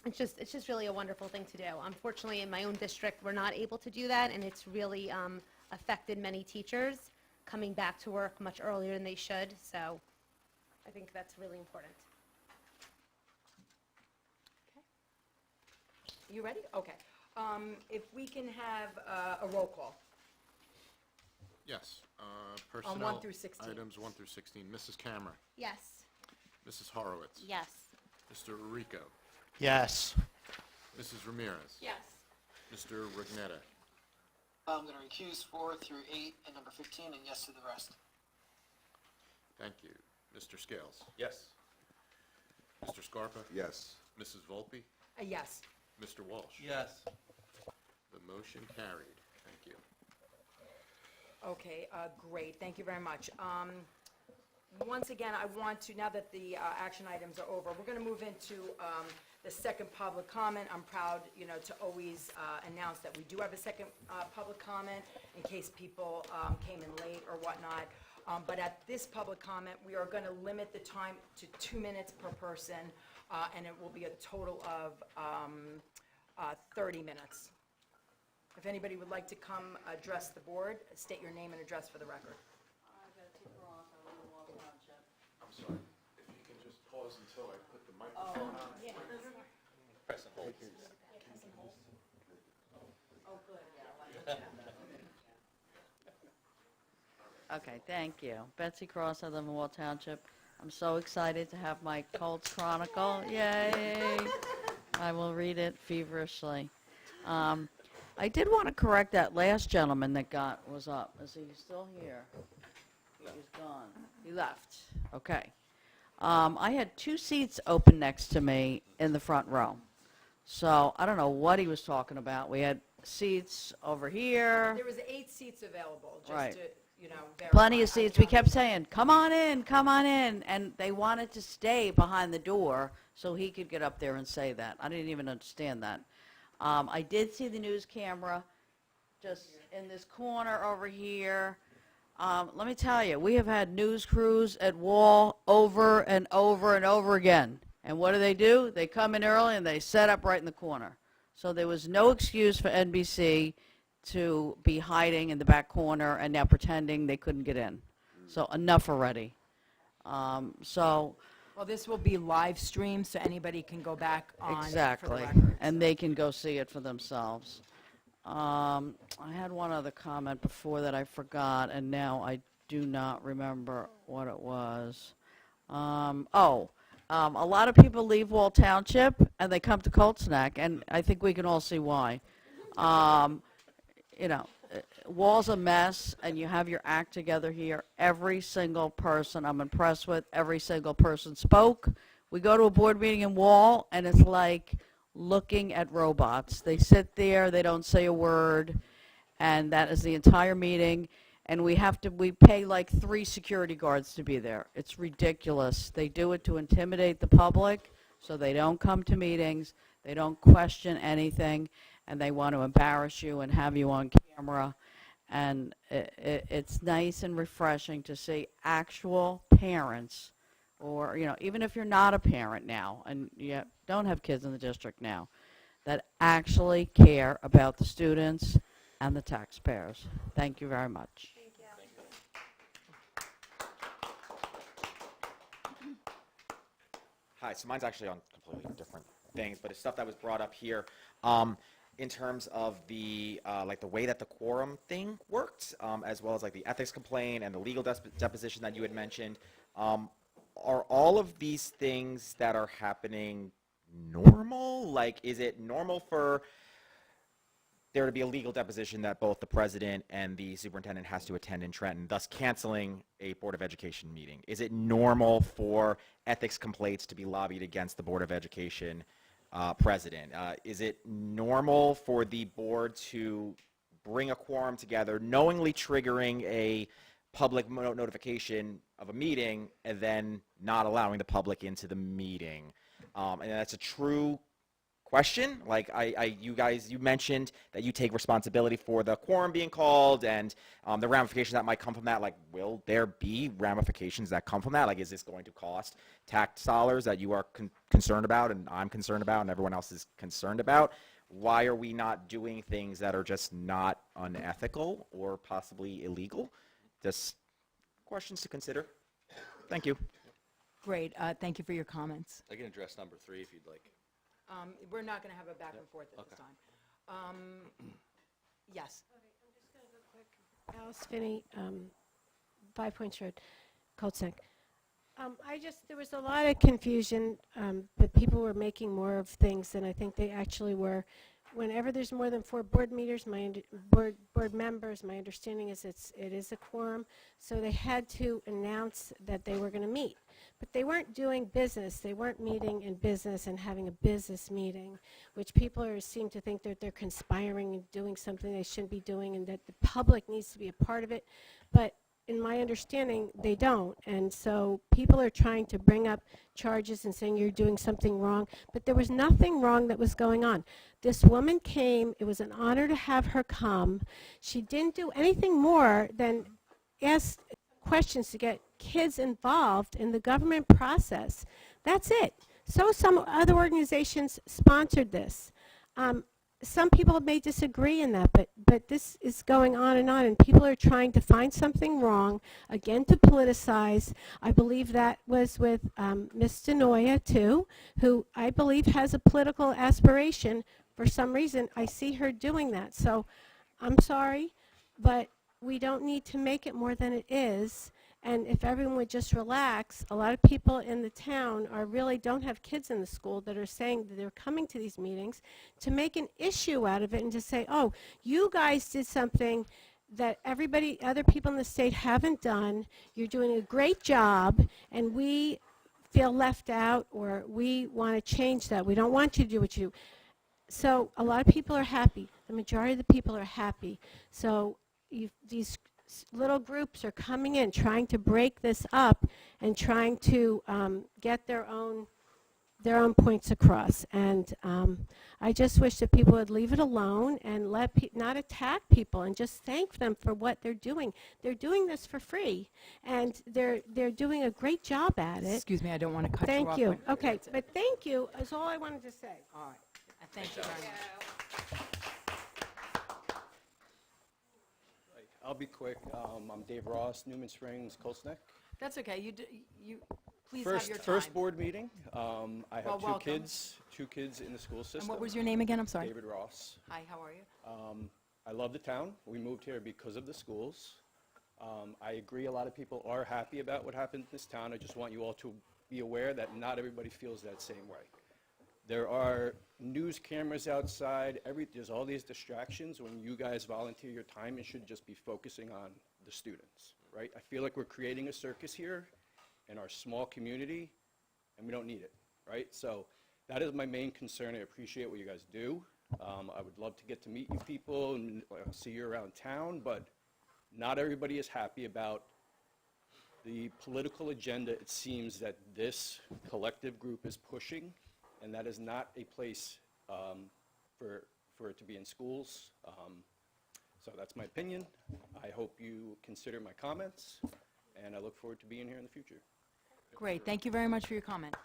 it's just really a wonderful thing to do. Unfortunately, in my own district, we're not able to do that, and it's really affected many teachers coming back to work much earlier than they should. So I think that's really important. You ready? Okay. If we can have a roll call. Yes. On Personnel 1 through 16. items 1 through 16. Mrs. Camera. Yes. Mrs. Horowitz. Yes. Mr. Rico. Yes. Mrs. Ramirez. Yes. Mr. Rignetta. I'm going to recuse 4 through 8 and number 15, and yes to the rest. Thank you. Mr. Scales. Yes. Mr. Scarpa. Yes. Mrs. Volpe. Yes. Mr. Walsh. Yes. The motion carried. Thank you. Okay, great. Thank you very much. Once again, I want to, now that the action items are over, we're going to move into the second public comment. I'm proud, you know, to always announce that we do have a second public comment in case people came in late or whatnot. But at this public comment, we are going to limit the time to 2 minutes per person, and it will be a total of 30 minutes. If anybody would like to come address the board, state your name and address for the record. I'm sorry. If you can just pause until I put the microphone on. Yeah. Press and hold. Oh, good, yeah. Okay, thank you. Betsy Cross, I live in Wall Township. I'm so excited to have my Colts Chronicle. Yay! I will read it feverishly. I did want to correct that last gentleman that was up. Is he still here? He's gone. He left. Okay. I had 2 seats open next to me in the front row. So I don't know what he was talking about. We had seats over here. There was 8 seats available, just Right. to, you know, verify. Plenty of seats. We kept saying, come on in, come on in. And they wanted to stay behind the door so he could get up there and say that. I didn't even understand that. I did see the news camera just in this corner over here. Let me tell you, we have had news crews at Wall over and over and over again. And what do? They come in early and they set up right in the corner. So there was no excuse for NBC to be hiding in the back corner and now pretending they couldn't get in. So enough already. Well, this will be live streamed, so anybody can go back on for the Exactly, record. and they can go see it for themselves. I had one other comment before that I forgot, and now I do not remember what it was. A lot of people leave Wall Township, and they come to Colts Neck, and I think we can all see why. You know, Wall's a mess, and you have your act together here. Every single person I'm impressed with, every single person spoke. We go to a board meeting in Wall, and it's like looking at robots. They sit there, they don't say a word, and that is the entire meeting. And we pay like 3 security guards to be there. It's ridiculous. They do it to intimidate the public, so they don't come to meetings, they don't question anything, and they want to embarrass you and have you on camera. And it's nice and refreshing to see actual parents, or, you know, even if you're not a parent now and you don't have kids in the district now, that actually care about the students and the taxpayers. Thank you very much. Thank you. Hi, so mine's actually on completely different things, but it's stuff that was brought up here. In terms of the like the way that the quorum thing worked, as well as like the ethics complaint and the legal deposition that you had mentioned. Are all of these things that are happening normal? Like, is it normal for there to be a legal deposition that both the president and the superintendent has to attend in Trenton, thus canceling a Board of Education meeting? Is it normal for ethics complaints to be lobbied against the Board of Education president? Is it normal for the board to bring a quorum together, knowingly triggering a public notification of a meeting and then not allowing the public into the meeting? And that's a true question. Like you mentioned that you take responsibility for the quorum being called and the ramifications that might come from that. Like, will there be ramifications that come from that? Like, is this going to cost tax dollars that you are concerned about and I'm concerned about and everyone else is concerned about? Why are we not doing things that are just not unethical or possibly illegal? Just questions to consider. Thank you. Great. Thank you for your comments. I can address number 3 if you'd like. We're not going to have a back and forth at this time. Yes. Alice Finney, 5 Points Road, Colts Neck. There was a lot of confusion, but people were making more of things than I think they actually were. Whenever there's more than 4 board members, my understanding is it is a quorum, so they had to announce that they were going to meet. But they weren't doing business. They weren't meeting in business and having a business meeting, which people seem to think that they're conspiring and doing something they shouldn't be doing and that the public needs to be a part of it. But in my understanding, they don't. And so people are trying to bring up charges and saying you're doing something wrong. But there was nothing wrong that was going on. This woman came. It was an honor to have her come. She didn't do anything more than ask questions to get kids involved in the government process. That's it. So some other organizations sponsored this. Some people may disagree in that, but this is going on, and people are trying to find something wrong, again, to politicize. I believe that was with Ms. Denoya, too, who I believe has a political aspiration. For some reason, I see her doing that. So I'm sorry, but we don't need to make it more than it is. And if everyone would just relax, a lot of people in the town really don't have kids in the school that are saying that they're coming to these meetings to make an issue out of it and to say, oh, you guys did something that other people in the state haven't done. You're doing a great job, and we feel left out, or we want to change that. We don't want you to do what you do. So a lot of people are happy. The majority of the people are happy. So these little groups are coming in, trying to break this up and trying to get their own points across. And I just wish that people would leave it alone and not attack people and just thank them for what they're doing. They're doing this for free, and they're doing a great job at it. Excuse me, I don't want to cut you off. Thank you. Okay, but thank you is all I wanted to say. All right. Thank you very much. I'll be quick. I'm Dave Ross, Newman Springs, Colts Neck. That's okay. You please have your time. First board meeting. I have welcome. two kids in the school system. And what was your name again? I'm sorry. David Ross. Hi, how are you? I love the town. We moved here because of the schools. I agree a lot of people are happy about what happened in this town. I just want you all to be aware that not everybody feels that same way. There are news cameras outside. There's all these distractions. When you guys volunteer your time, it should just be focusing on the students, right? I feel like we're creating a circus here in our small community, and we don't need it, right? So that is my main concern. I appreciate what you guys do. I would love to get to meet you people and see you around town, but not everybody is happy about the political agenda it seems that this collective group is pushing. And that is not a place for it to be in schools. So that's my opinion. I hope you consider my comments, and I look forward to being here in the future. Great. Thank you very much for your comment.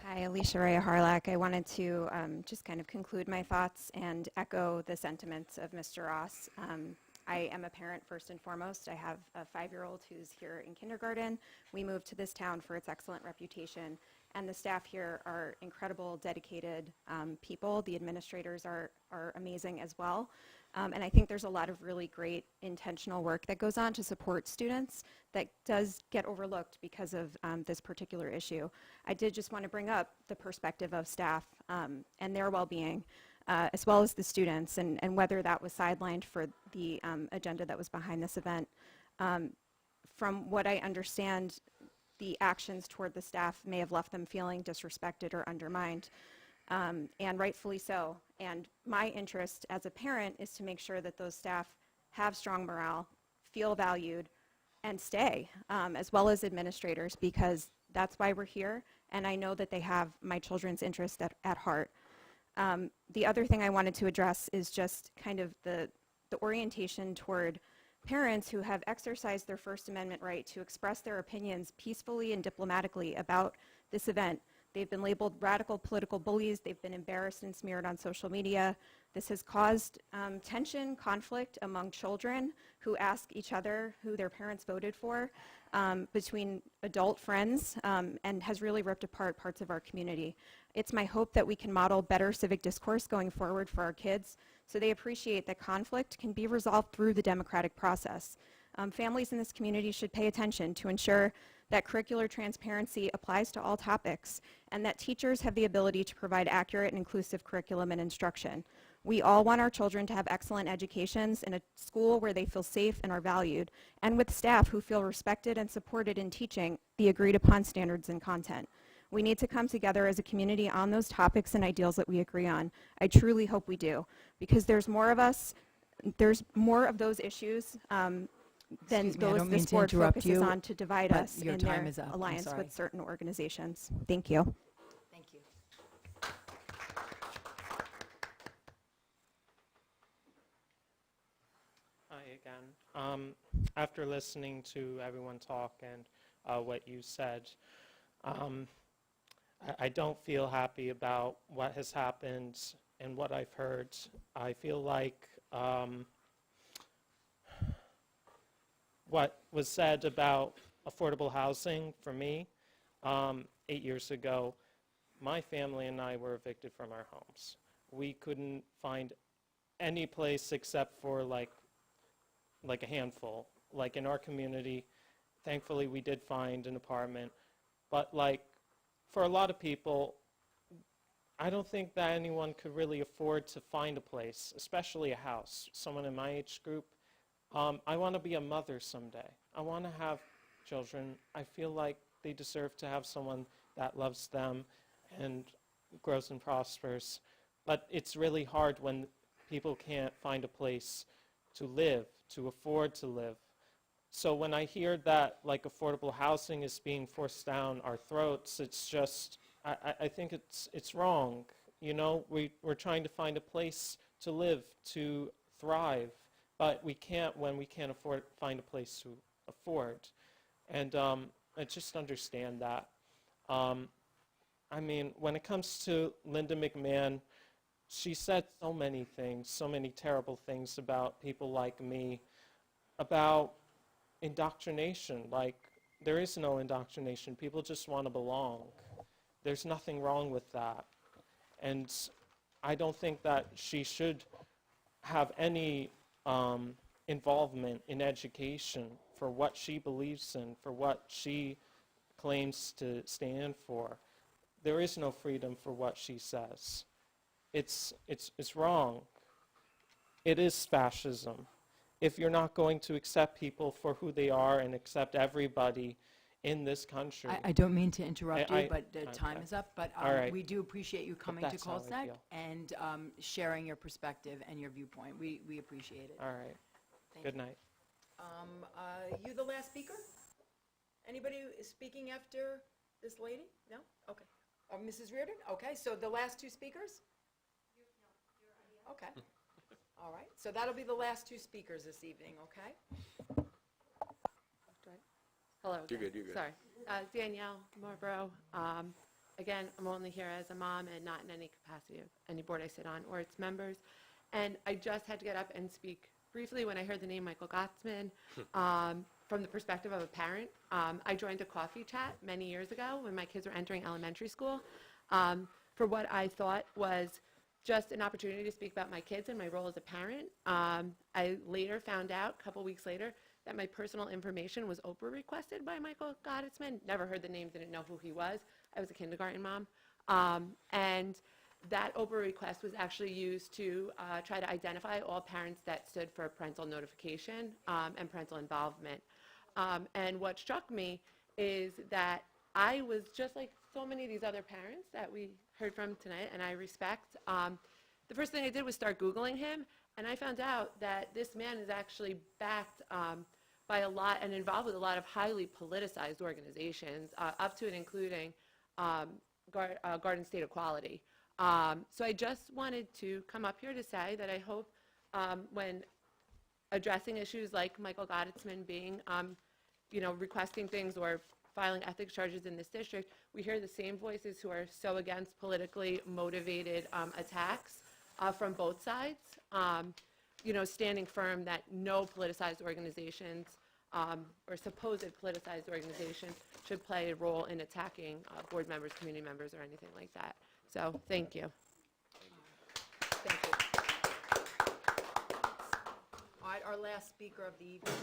Hi, Alicia Rea Harlack. I wanted to just kind of conclude my thoughts and echo the sentiments of Mr. Ross. I am a parent first and foremost. I have a 5-year-old who's here in kindergarten. We moved to this town for its excellent reputation, and the staff here are incredible, dedicated people. The administrators are amazing as well. And I think there's a lot of really great intentional work that goes on to support students that does get overlooked because of this particular issue. I did just want to bring up the perspective of staff and their well-being, as well as the students, and whether that was sidelined for the agenda that was behind this event. From what I understand, the actions toward the staff may have left them feeling disrespected or undermined, and rightfully so. And my interest as a parent is to make sure that those staff have strong morale, feel valued, and stay, as well as administrators, because that's why we're here, and I know that they have my children's interest at heart. The other thing I wanted to address is just kind of the orientation toward parents who have exercised their First Amendment right to express their opinions peacefully and diplomatically about this event. They've been labeled radical political bullies. They've been embarrassed and smeared on social media. This has caused tension, conflict among children who ask each other who their parents voted for, between adult friends, and has really ripped apart parts of our community. It's my hope that we can model better civic discourse going forward for our kids, so they appreciate that conflict can be resolved through the democratic process. Families in this community should pay attention to ensure that curricular transparency applies to all topics, and that teachers have the ability to provide accurate and inclusive curriculum and instruction. We all want our children to have excellent educations in a school where they feel safe and are valued, and with staff who feel respected and supported in teaching the agreed upon standards and content. We need to come together as a community on those topics and ideals that we agree on. I truly hope we do, because there's more of us, there's more of those issues than Excuse me, I those don't mean this to board interrupt focuses you, on to divide but us your in time their is up. I'm alliance sorry. with certain organizations. Thank you. Thank you. Hi again. After listening to everyone talk and what you said, I don't feel happy about what has happened and what I've heard. I feel like what was said about affordable housing for me 8 years ago, my family and I were evicted from our homes. We couldn't find any place except for like a handful. Like in our community, thankfully we did find an apartment, but like for a lot of people, I don't think that anyone could really afford to find a place, especially a house. Someone in my age group, I want to be a mother someday. I want to have children. I feel like they deserve to have someone that loves them and grows and prospers. But it's really hard when people can't find a place to live, to afford to live. So when I hear that like affordable housing is being forced down our throats, it's just, I think it's wrong. You know, we're trying to find a place to live, to thrive, but we can't when we can't find a place to afford. And I just understand that. I mean, when it comes to Linda McMahon, she said so many things, so many terrible things about people like me, about indoctrination. Like, there is no indoctrination. People just want to belong. There's nothing wrong with that. And I don't think that she should have any involvement in education for what she believes in, for what she claims to stand for. There is no freedom for what she says. It's wrong. It is fascism. If you're not going to accept people for who they are and accept everybody in this country. I don't mean to interrupt you, but the okay. time is up. But All right. we do appreciate you coming to that's how I Colts Neck feel. and sharing your perspective and your viewpoint. We appreciate it. All right. Thank Good you. night. You the last speaker? Anybody speaking after this lady? No? Okay. Mrs. Reardon? Okay, so the last two speakers? Okay. All right, so that'll be the last two speakers this evening, okay? Hello. You're good, you're good. Sorry. Danielle Marlborough. Again, I'm only here as a mom and not in any capacity of any board I sit on or its members. And I just had to get up and speak briefly, when I heard the name Michael Gottsman, from the perspective of a parent, I joined a coffee chat many years ago when my kids were entering elementary school for what I thought was just an opportunity to speak about my kids and my role as a parent. I later found out, a couple weeks later, that my personal information was Oprah requested by Michael Gottsman. Never heard the name, didn't know who he was. I was a kindergarten mom. And that Oprah request was actually used to try to identify all parents that stood for parental notification and parental involvement. And what struck me is that I was just like so many of these other parents that we heard from tonight, and I respect. The first thing I did was start Googling him, and I found out that this man is actually backed by a lot and involved with a lot of highly politicized organizations, up to and including Garden State Equality. So I just wanted to come up here to say that I hope when addressing issues like Michael Gottsman being, requesting things or filing ethics charges in this district, we hear the same voices who are so against politically motivated attacks from both sides, standing firm that no politicized organizations or supposed politicized organizations should play a role in attacking board members, community members, or anything like that. So, thank you. Thank you. All right, our last speaker of the evening.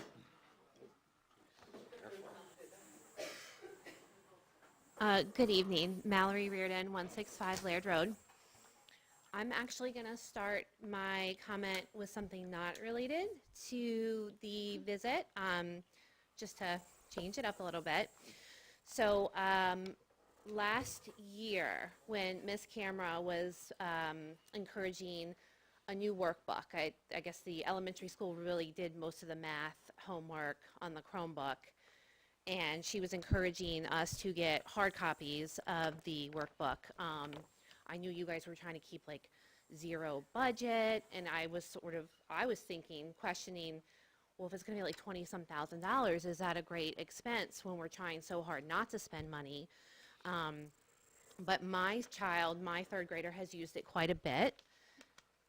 Good evening, Mallory Reardon, 165 Laird Road. I'm actually going to start my comment with something not related to the visit, just to change it up a little bit. So last year, when Ms. Camera was encouraging a new workbook, I guess the elementary school really did most of the math homework on the Chromebook, and she was encouraging us to get hard copies of the workbook. I knew you guys were trying to keep like zero budget, and I was thinking, questioning, well, if it's going to be like $20-some thousand, is that a great expense when we're trying so hard not to spend money? But my child, my third grader, has used it quite a bit.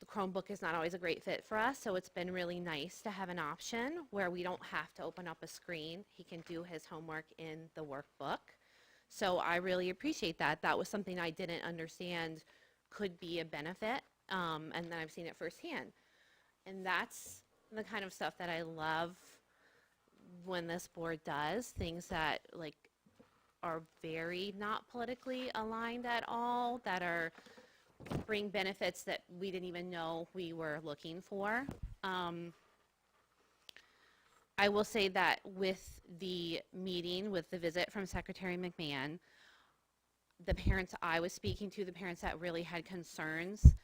The Chromebook is not always a great fit for us, so it's been really nice to have an option where we don't have to open up a screen. He can do his homework in the workbook. So I really appreciate that. That was something I didn't understand could be a benefit, and then I've seen it firsthand. And that's the kind of stuff that I love when this board does, things that like are very not politically aligned at all, that are bring benefits that we didn't even know we were looking for. I will say that with the meeting, with the visit from Secretary McMahon, the parents I was speaking to, the parents that really had concerns,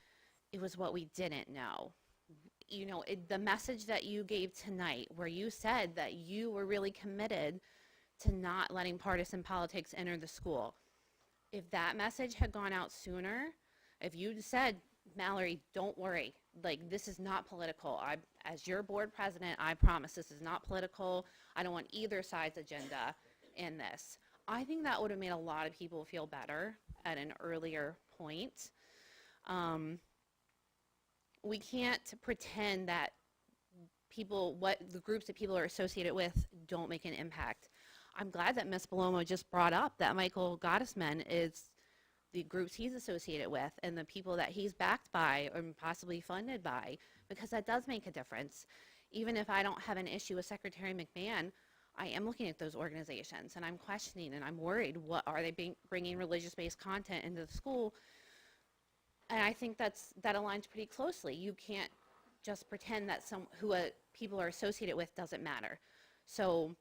it was what we didn't know. The message that you gave tonight, where you said that you were really committed to not letting partisan politics enter the school. If that message had gone out sooner, if you'd said, Mallory, don't worry, like this is not political. As your board president, I promise this is not political. I don't want either side's agenda in this. I think that would have made a lot of people feel better at an earlier point. We can't pretend that the groups that people are associated with don't make an impact. I'm glad that Ms. Palomo just brought up that Michael Gottsman is the groups he's associated with and the people that he's backed by or possibly funded by, because that does make a difference. Even if I don't have an issue with Secretary McMahon, I am looking at those organizations and I'm questioning and I'm worried, what are they bringing religious-based content into the school? And I think that aligns pretty closely. You can't just pretend that who people are associated with doesn't matter. So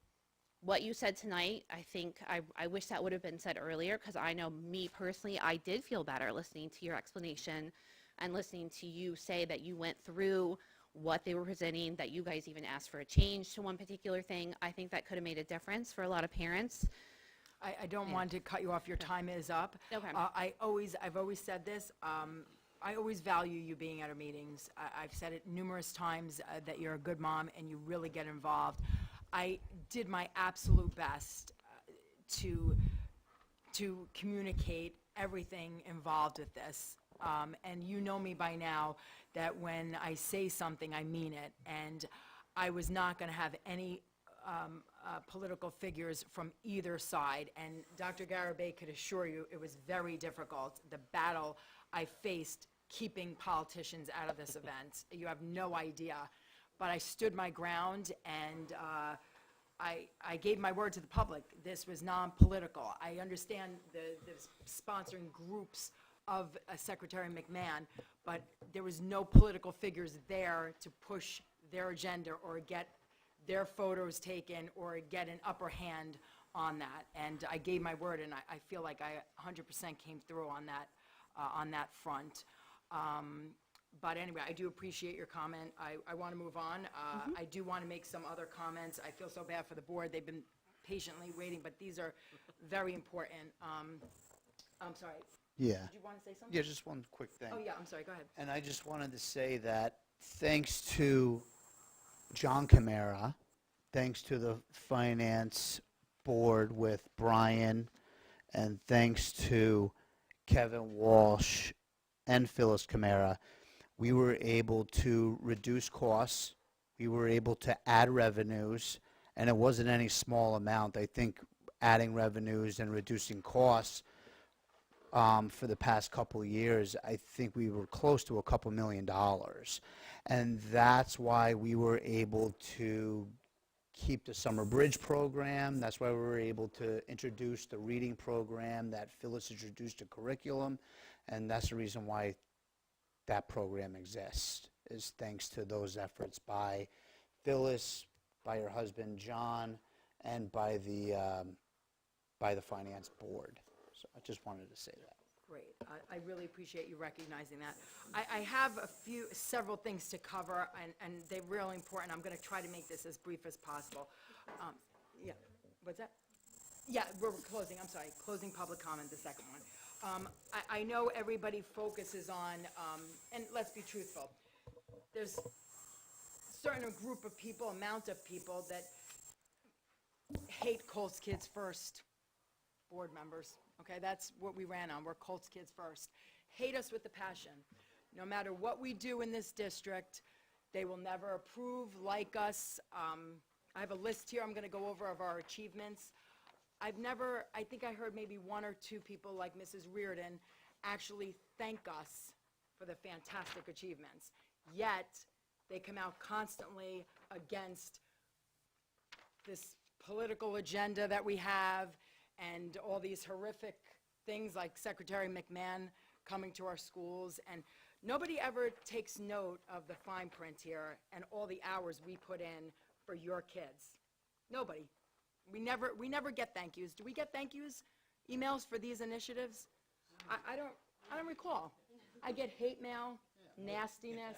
what you said tonight, I think I wish that would have been said earlier, because I know me personally, I did feel better listening to your explanation and listening to you say that you went through what they were presenting, that you guys even asked for a change to one particular thing. I think that could have made a difference for a lot of parents. I don't want to cut you off. Your time is up. Okay. I've always said this. I always value you being at our meetings. I've said it numerous times that you're a good mom and you really get involved. I did my absolute best to communicate everything involved with this And you know me by now, that when I say something, I mean it. And I was not going to have any political figures from either side. And Dr. Garibay could assure you it was very difficult, the battle I faced keeping politicians out of this event. You have no idea. But I stood my ground, and I gave my word to the public. This was non-political. I understand the sponsoring groups of Secretary McMahon, but there was no political figures there to push their agenda or get their photos taken or get an upper hand on that. And I gave my word, and I feel like I 100% came through on that front. But anyway, I do appreciate your comment. I want to move on. I do want to make some other comments. I feel so bad for the board. They've been patiently waiting, but these are very important. I'm sorry. Yeah. Did you want to say something? Yeah, just one quick thing. Oh, yeah, I'm sorry. Go ahead. And I just wanted to say that thanks to John Camara, thanks to the finance board with Brian, and thanks to Kevin Walsh and Phyllis Camara, we were able to reduce costs, we were able to add revenues, and it wasn't any small amount. I think adding revenues and reducing costs for the past couple of years, I think we were close to a couple $1 million. And that's why we were able to keep the summer bridge program. That's why we were able to introduce the reading program that Phyllis introduced a curriculum. And that's the reason why that program exists, is thanks to those efforts by Phyllis, by her husband John, and by the finance board. So I just wanted to say that. Great. I really appreciate you recognizing that. I have several things to cover, and they're really important. I'm going to try to make this as brief as possible. Yeah. What's that? Yeah, we're closing. I'm sorry. Closing public comment, the second one. I know everybody focuses on, and let's be truthful, there's a certain group of people, amount of people that hate Colts Kids First board members. Okay, that's what we ran on. We're Colts Kids First. Hate us with a passion. No matter what we do in this district, they will never approve, like us. I have a list here I'm going to go over of our achievements. I think I heard maybe one or two people like Mrs. Reardon actually thank us for the fantastic achievements. Yet, they come out constantly against this political agenda that we have and all these horrific things like Secretary McMahon coming to our schools. And nobody ever takes note of the fine print here and all the hours we put in for your kids. Nobody. We never get thank yous. Do we get thank yous, emails for these initiatives? I don't recall. I get hate mail, nastiness.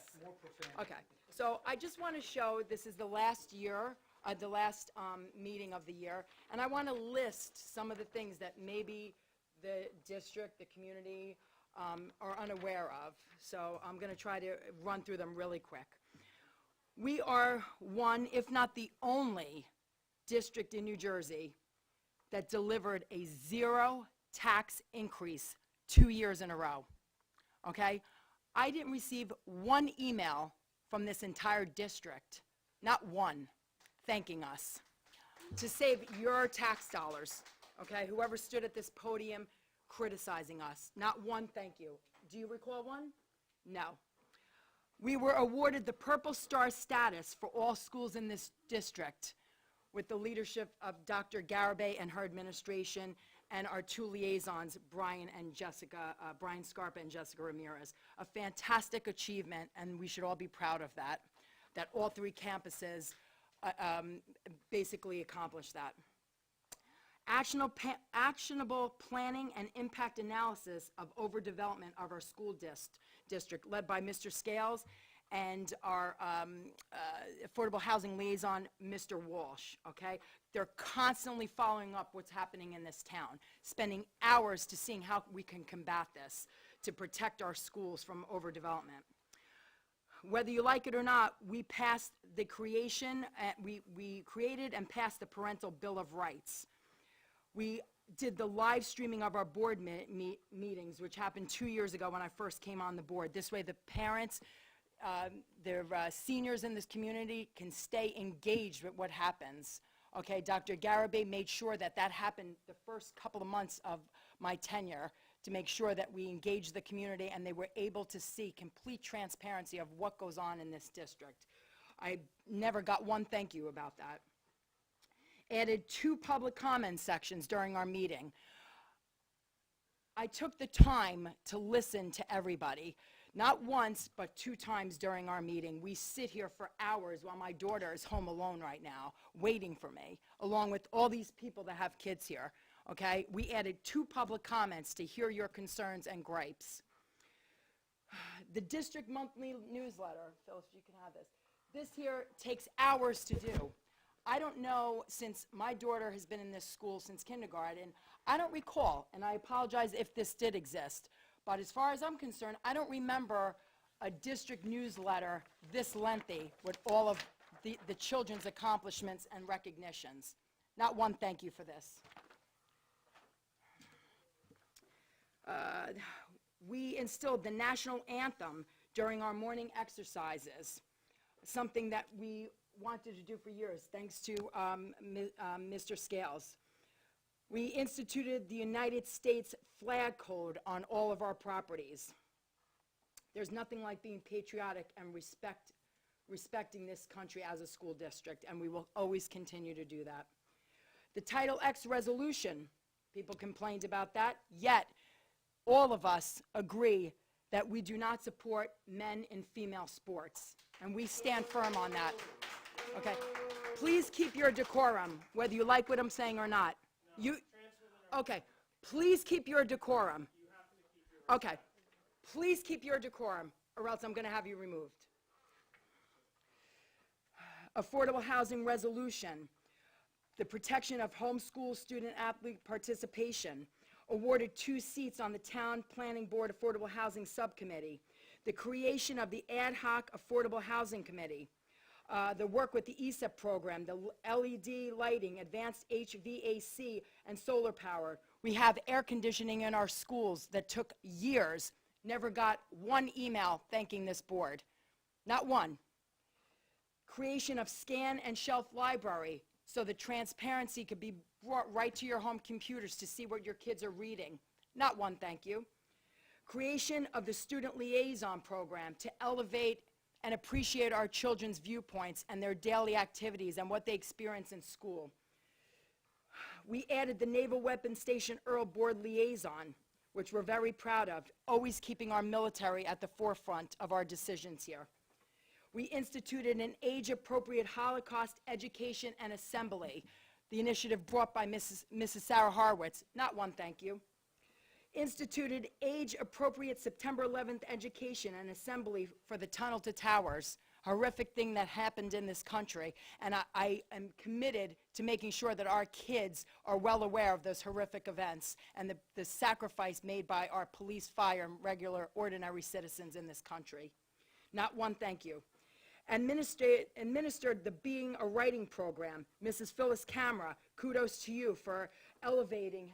Okay, so I just want to show, this is the last year, the last meeting of the year, and I want to list some of the things that maybe the district, the community are unaware of. So I'm going to try to run through them really quick. We are one, if not the only, district in New Jersey that delivered a zero tax increase 2 years in a row. Okay? I didn't receive one email from this entire district, not one, thanking us to save your tax dollars. Okay? Whoever stood at this podium criticizing us, not one thank you. Do you recall one? No. We were awarded the Purple Star status for all schools in this district with the leadership of Dr. Garibay and her administration and our two liaisons, Brian Scarpa and Jessica Ramirez. A fantastic achievement, and we should all be proud of that all three campuses basically accomplished that. Actionable planning and impact analysis of overdevelopment of our school district, led by Mr. Scales and our affordable housing liaison, Mr. Walsh, okay? They're constantly following up what's happening in this town, spending hours to seeing how we can combat this, to protect our schools from overdevelopment. Whether you like it or not, we passed the creation, we created and passed the Parental Bill of Rights. We did the live streaming of our board meetings, which happened 2 years ago when I first came on the board. This way the parents, their seniors in this community can stay engaged with what happens. Okay, Dr. Garibay made sure that that happened the first couple of months of my tenure to make sure that we engaged the community and they were able to see complete transparency of what goes on in this district. I never got one thank you about that. Added 2 public comment sections during our meeting. I took the time to listen to everybody. Not once, but 2 times during our meeting. We sit here for hours while my daughter is home alone right now, waiting for me, along with all these people that have kids here, okay? We added 2 public comments to hear your concerns and gripes. The district monthly newsletter, Phyllis, you can have this. This here takes hours to do. I don't know, since my daughter has been in this school since kindergarten, I don't recall, and I apologize if this did exist, but as far as I'm concerned, I don't remember a district newsletter this lengthy with all of the children's accomplishments and recognitions. Not one thank you for this. We instilled the national anthem during our morning exercises, something that we wanted to do for years, thanks to Mr. Scales. We instituted the United States flag code on all of our properties. There's nothing like being patriotic and respecting this country as a school district, and we will always continue to do that. The Title X resolution, people complained about that, yet all of us agree that we do not support men in female sports, and we stand firm on that. Okay, please keep your decorum, whether you like what I'm saying or not. Okay, please keep your decorum. Okay, please keep your decorum, or else I'm going to have you removed. Affordable housing resolution, the protection of homeschool student-athlete participation, awarded 2 seats on the Town Planning Board Affordable Housing Subcommittee, the creation of the Ad Hoc Affordable Housing Committee, the work with the ESEP program, the LED lighting, advanced HVAC, and solar power. We have air conditioning in our schools that took years, never got one email thanking this board. Not one. Creation of scan and shelf library so the transparency could be brought right to your home computers to see what your kids are reading. Not one thank you. Creation of the student liaison program to elevate and appreciate our children's viewpoints and their daily activities and what they experience in school. We added the Naval Weapons Station Earl Board Liaison, which we're very proud of, always keeping our military at the forefront of our decisions here. We instituted an age-appropriate Holocaust education and assembly, the initiative brought by Mrs. Sarah Harwitz. Not one thank you. Instituted age-appropriate September 11th education and assembly for the Tunnel to Towers, horrific thing that happened in this country, and I am committed to making sure that our kids are well aware of those horrific events and the sacrifice made by our police, fire, and regular, ordinary citizens in this country. Not one thank you. Administered the Being a Writing program. Mrs. Phyllis Camera, kudos to you for elevating,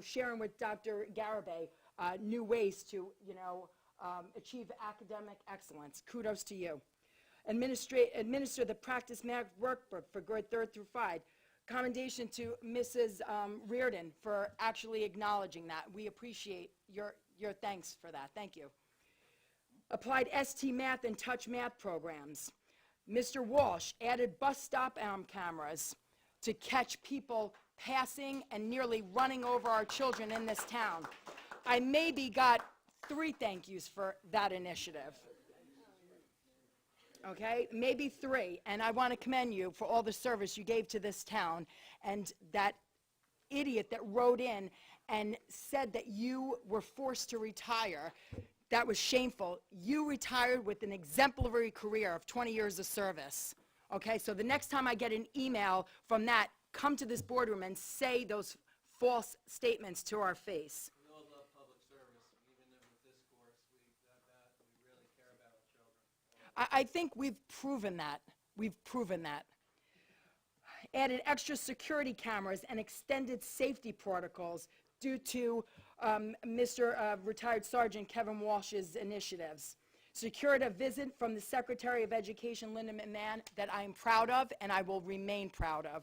sharing with Dr. Garibay new ways to, achieve academic excellence. Kudos to you. Administer the Practice Math Workbook for grade 3rd through 5. Commendation to Mrs. Reardon for actually acknowledging that. We appreciate your thanks for that. Thank you. Applied ST Math and Touch Math programs. Mr. Walsh added bus stop arm cameras to catch people passing and nearly running over our children in this town. I maybe got 3 thank yous for that initiative. Okay, maybe 3, and I want to commend you for all the service you gave to this town, and that idiot that wrote in and said that you were forced to retire. That was shameful. You retired with an exemplary career of 20 years of service. Okay, so the next time I get an email from that, come to this boardroom and say those false statements to our face. We all love public service, even with this course, we really care about our children. I think we've proven that. We've proven that. added extra security cameras and extended safety protocols due to Mr. Retired Sergeant Kevin Walsh's initiatives. Secured a visit from the Secretary of Education, Linda McMahon, that I am proud of and I will remain proud of.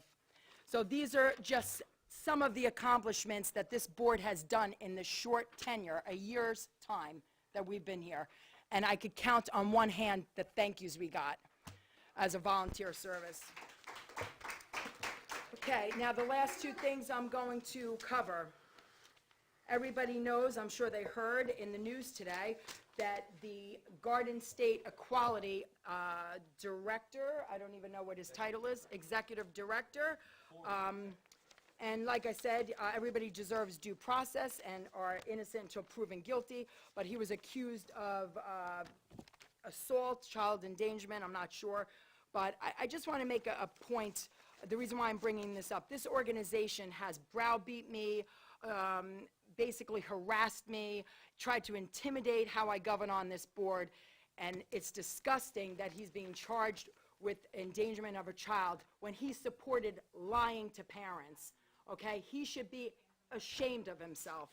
So these are just some of the accomplishments that this board has done in the short tenure, a year's time that we've been here. And I could count on one hand the thank yous we got as a volunteer service. Okay, now the last two things I'm going to cover. Everybody knows, I'm sure they heard in the news today, that the Garden State Equality Director, I don't even know what his title is, Executive Director, and like I said, everybody deserves due process and are innocent until proven guilty, but he was accused of assault, child endangerment, I'm not sure. But I just want to make a point, the reason why I'm bringing this up. This organization has browbeat me, basically harassed me, tried to intimidate how I govern on this board, and it's disgusting that he's being charged with endangerment of a child when he supported lying to parents. Okay, he should be ashamed of himself.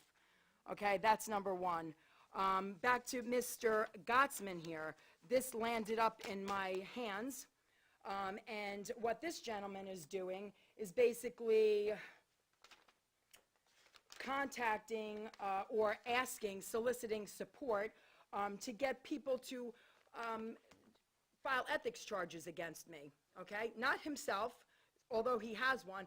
Okay, that's number one. Back to Mr. Gottsman here. This landed up in my hands, and what this gentleman is doing is basically contacting or asking, soliciting support to get people to file ethics charges against me. Okay, not himself, although he has one.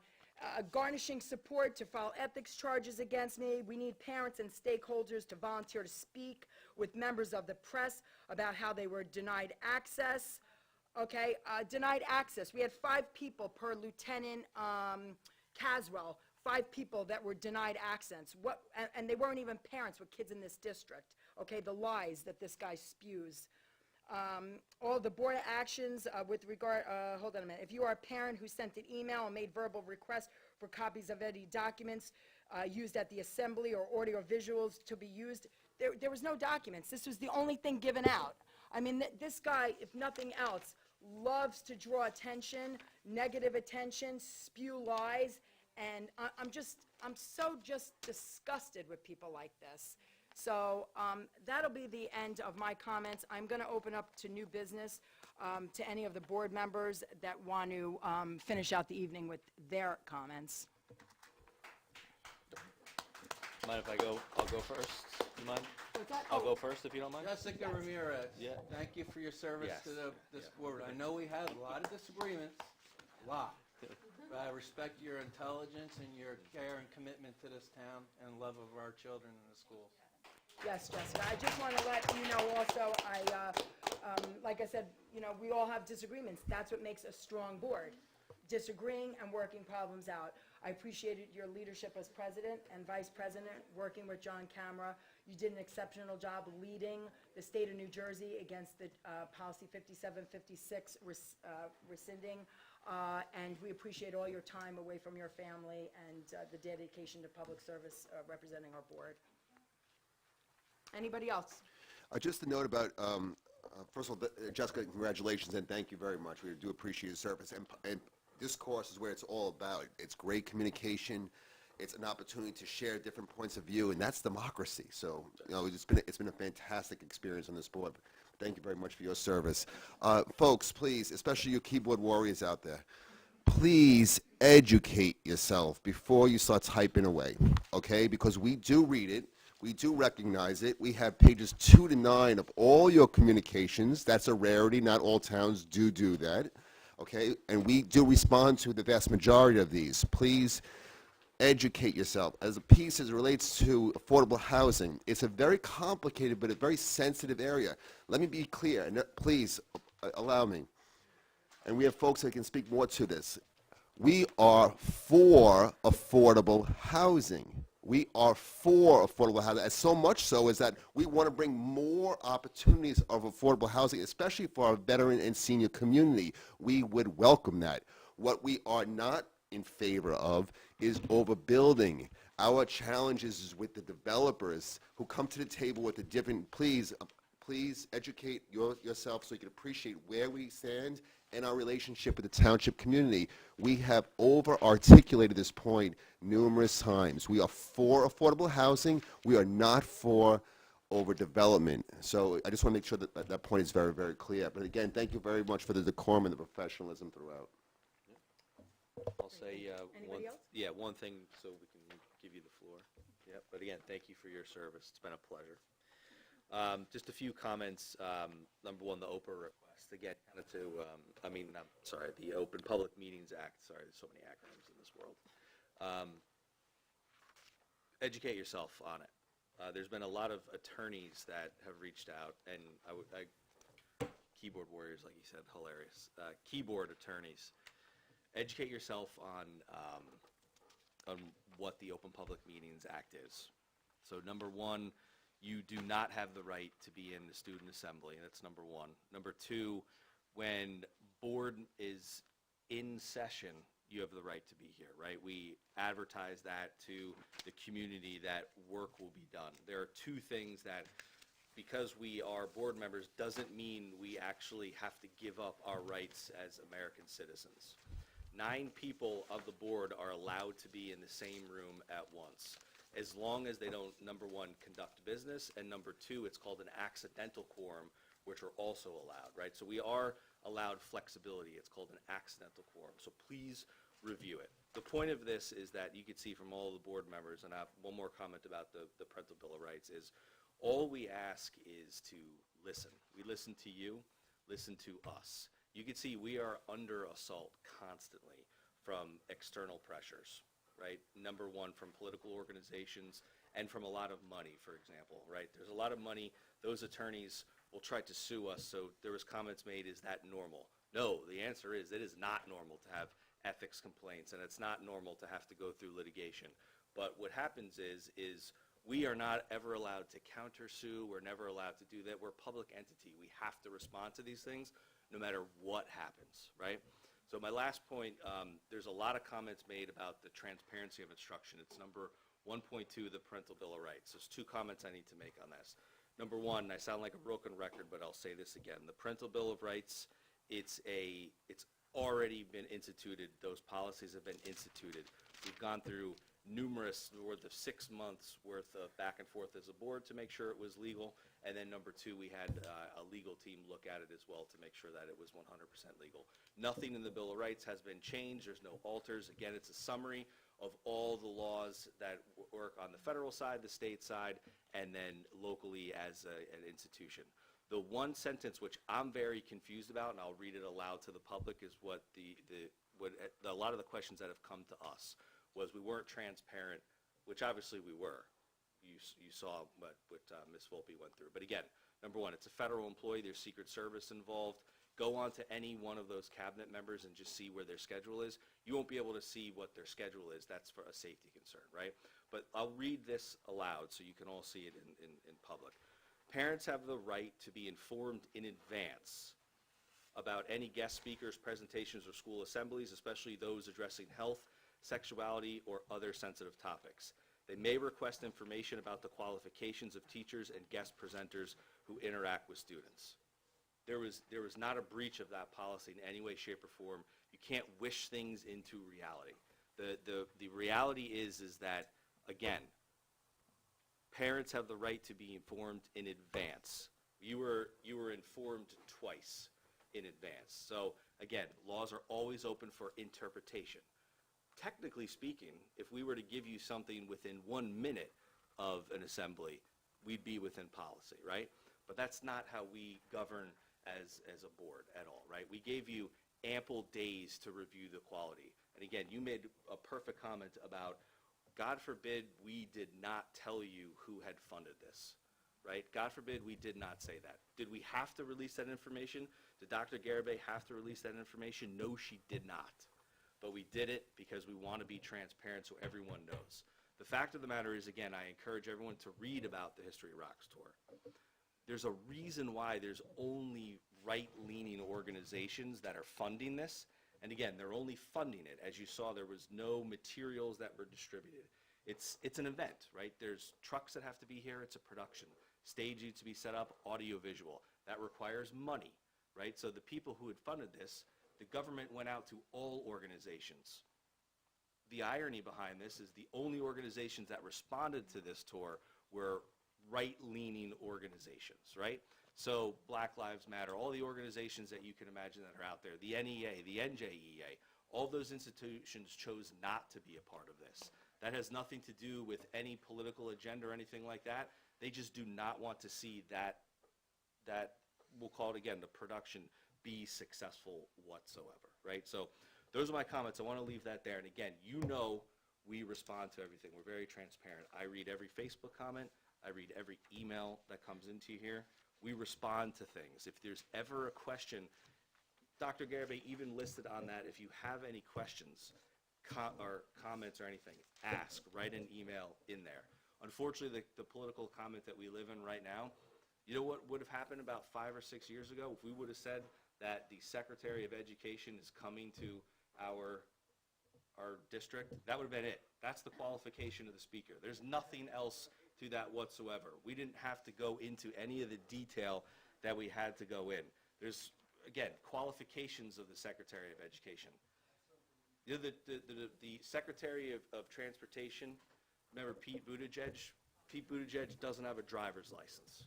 Garnishing support to file ethics charges against me. We need parents and stakeholders to volunteer to speak with members of the press about how they were denied access. Okay, denied access. We had 5 people per Lieutenant Caswell, 5 people that were denied access. And they weren't even parents with kids in this district. Okay, the lies that this guy spews. All the board actions with regard, hold on a minute. If you are a parent who sent an email and made verbal requests for copies of any documents used at the assembly or audio visuals to be used, there was no documents. This was the only thing given out. I mean, this guy, if nothing else, loves to draw attention, negative attention, spew lies, and I'm so just disgusted with people like this. So that'll be the end of my comments. I'm going to open up to new business to any of the board members that want to finish out the evening with their comments. Mind if I go? I'll go first. You mind? I'll go first if you don't mind. Jessica Ramirez, Yeah. thank you for your service Yes. to this board. I know we had a lot of disagreements, a lot. But I respect your intelligence and your care and commitment to this town and love of our children in the schools. Yes, Jessica. I just want to let you know also, like I said, you know, we all have disagreements. That's what makes a strong board, disagreeing and working problems out. I appreciated your leadership as president and vice president, working with John Camera. You did an exceptional job leading the state of New Jersey against the policy 5756 rescinding. And we appreciate all your time away from your family and the dedication to public service representing our board. Anybody else? Just a note about, first of all, Jessica, congratulations and thank you very much. We do appreciate your service. And this course is where it's all about. It's great communication. It's an opportunity to share different points of view, and that's democracy. So, you know, it's been a fantastic experience on this board. Thank you very much for your service. Folks, please, especially you keyboard warriors out there, please educate yourself before you start typing away, okay? Because we do read it. We do recognize it. We have pages 2 to 9 of all your communications. That's a rarity. Not all towns do that, okay? And we do respond to the vast majority of these. Please educate yourself. As a piece as it relates to affordable housing, it's a very complicated but a very sensitive area. Let me be clear, and please allow me. And we have folks that can speak more to this. We are for affordable housing. We are for affordable housing, and so much so is that we want to bring more opportunities of affordable housing, especially for our veteran and senior community. We would welcome that. What we are not in favor of is overbuilding. Our challenge is with the developers who come to the table with a different, please please educate yourself so you can appreciate where we stand and our relationship with the township community. We have over-articulated this point numerous times. We are for affordable housing. We are not for overdevelopment. So I just want to make sure that that point is very, very clear. But again, thank you very much for the decorum and the professionalism throughout. I'll say one thing so we can give you the floor. Yep. But again, thank you for your service. It's been a pleasure. Just a few comments. Number one, the OPA request. Again, kind of the Open Public Meetings Act. Sorry, there's so many acronyms in this world. Educate yourself on it. There's been a lot of attorneys that have reached out, and keyboard warriors, like you said, hilarious. Keyboard attorneys. Educate yourself on what the Open Public Meetings Act is. So number one, you do not have the right to be in the student assembly. That's number one. Number two, when board is in session, you have the right to be here, right? We advertise that to the community that work will be done. There are two things that, because we are board members, doesn't mean we actually have to give up our rights as American citizens. 9 people of the board are allowed to be in the same room at once, as long as they don't, number one, conduct business, and number two, it's called an accidental quorum, which are also allowed, right? So we are allowed flexibility. It's called an accidental quorum. So please review it. The point of this is that you can see from all the board members, and I have one more comment about the Parental Bill of Rights, is all we ask is to listen. We listen to you, listen to us. You can see we are under assault constantly from external pressures, right? Number one, from political organizations and from a lot of money, for example, right? There's a lot of money. Those attorneys will try to sue us. So there was comments made, is that normal? No, the answer is it is not normal to have ethics complaints, and it's not normal to have to go through litigation. But what happens is we are not ever allowed to countersue. We're never allowed to do that. We're a public entity. We have to respond to these things no matter what happens, right? So my last point, there's a lot of comments made about the transparency of instruction. It's number 1.2 of the Parental Bill of Rights. There's 2 comments I need to make on this. Number one, I sound like a broken record, but I'll say this again. The Parental Bill of Rights, it's already been instituted. Those policies have been instituted. We've gone through numerous, worth of 6 months worth of back and forth as a board to make sure it was legal. And then number two, we had a legal team look at it as well to make sure that it was 100% legal. Nothing in the Bill of Rights has been changed. There's no alters. Again, it's a summary of all the laws that work on the federal side, the state side, and then locally as an institution. The one sentence which I'm very confused about, and I'll read it aloud to the public, is what a lot of the questions that have come to us was we weren't transparent, which obviously we were. You saw what Ms. Volpe went through. But again, number one, it's a federal employee. There's Secret Service involved. Go on to any one of those cabinet members and just see where their schedule is. You won't be able to see what their schedule is. That's for a safety concern, right? But I'll read this aloud so you can all see it in public. Parents have the right to be informed in advance about any guest speakers, presentations, or school assemblies, especially those addressing health, sexuality, or other sensitive topics. They may request information about the qualifications of teachers and guest presenters who interact with students. There was not a breach of that policy in any way, shape, or form. You can't wish things into reality. The reality is that, again, parents have the right to be informed in advance. You were informed twice in advance. So again, laws are always open for interpretation. Technically speaking, if we were to give you something within 1 minute of an assembly, we'd be within policy, right? But that's not how we govern as a board at all, right? We gave you ample days to review the quality. And again, you made a perfect comment about, God forbid we did not tell you who had funded this, right? God forbid we did not say that. Did we have to release that information? Did Dr. Garibay have to release that information? No, she did not. But we did it because we want to be transparent so everyone knows. The fact of the matter is, again, I encourage everyone to read about the History Rocks tour. There's a reason why there's only right-leaning organizations that are funding this. And again, they're only funding it. As you saw, there was no materials that were distributed. It's an event, right? There's trucks that have to be here. It's a production. Stage needs to be set up, audiovisual. That requires money, right? So the people who had funded this, the government went out to all organizations. The irony behind this is the only organizations that responded to this tour were right-leaning organizations, right? So Black Lives Matter, all the organizations that you can imagine that are out there, the NEA, the NJEA, all those institutions chose not to be a part of this. That has nothing to do with any political agenda or anything like that. They just do not want to see that we'll call it again, the production be successful whatsoever, right? So those are my comments. I want to leave that there. And again, you know we respond to everything. We're very transparent. I read every Facebook comment. I read every email that comes into here. We respond to things. If there's ever a question, Dr. Garibay even listed on that, if you have any questions or comments or anything, ask, write an email in there. Unfortunately, the political climate that we live in right now, you know what would have happened about 5 or 6 years ago if we would have said that the Secretary of Education is coming to our district? That would have been it. That's the qualification of the speaker. There's nothing else to that whatsoever. We didn't have to go into any of the detail that we had to go in. There's, again, qualifications of the Secretary of Education. You know, the Secretary of Transportation, remember Pete Buttigieg? Pete Buttigieg doesn't have a driver's license.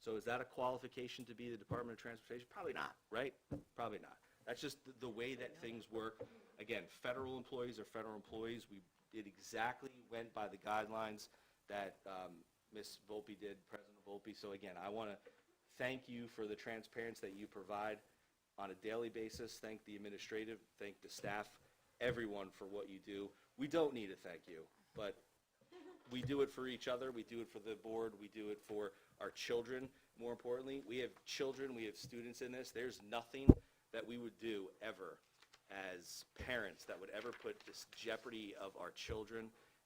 So is that a qualification to be the Department of Transportation? Probably not, right? Probably not. That's just the way that things work. Again, federal employees are federal employees. We went by the guidelines that Ms. Volpe did, President Volpe. So again, I want to thank you for the transparency that you provide on a daily basis. Thank the administrative, thank the staff, everyone for what you do. We don't need to thank you, but we do it for each other. We do it for the board. We do it for our children. More importantly, we have children, we have students in this. There's nothing that we would do ever as parents that would ever put this jeopardy of our children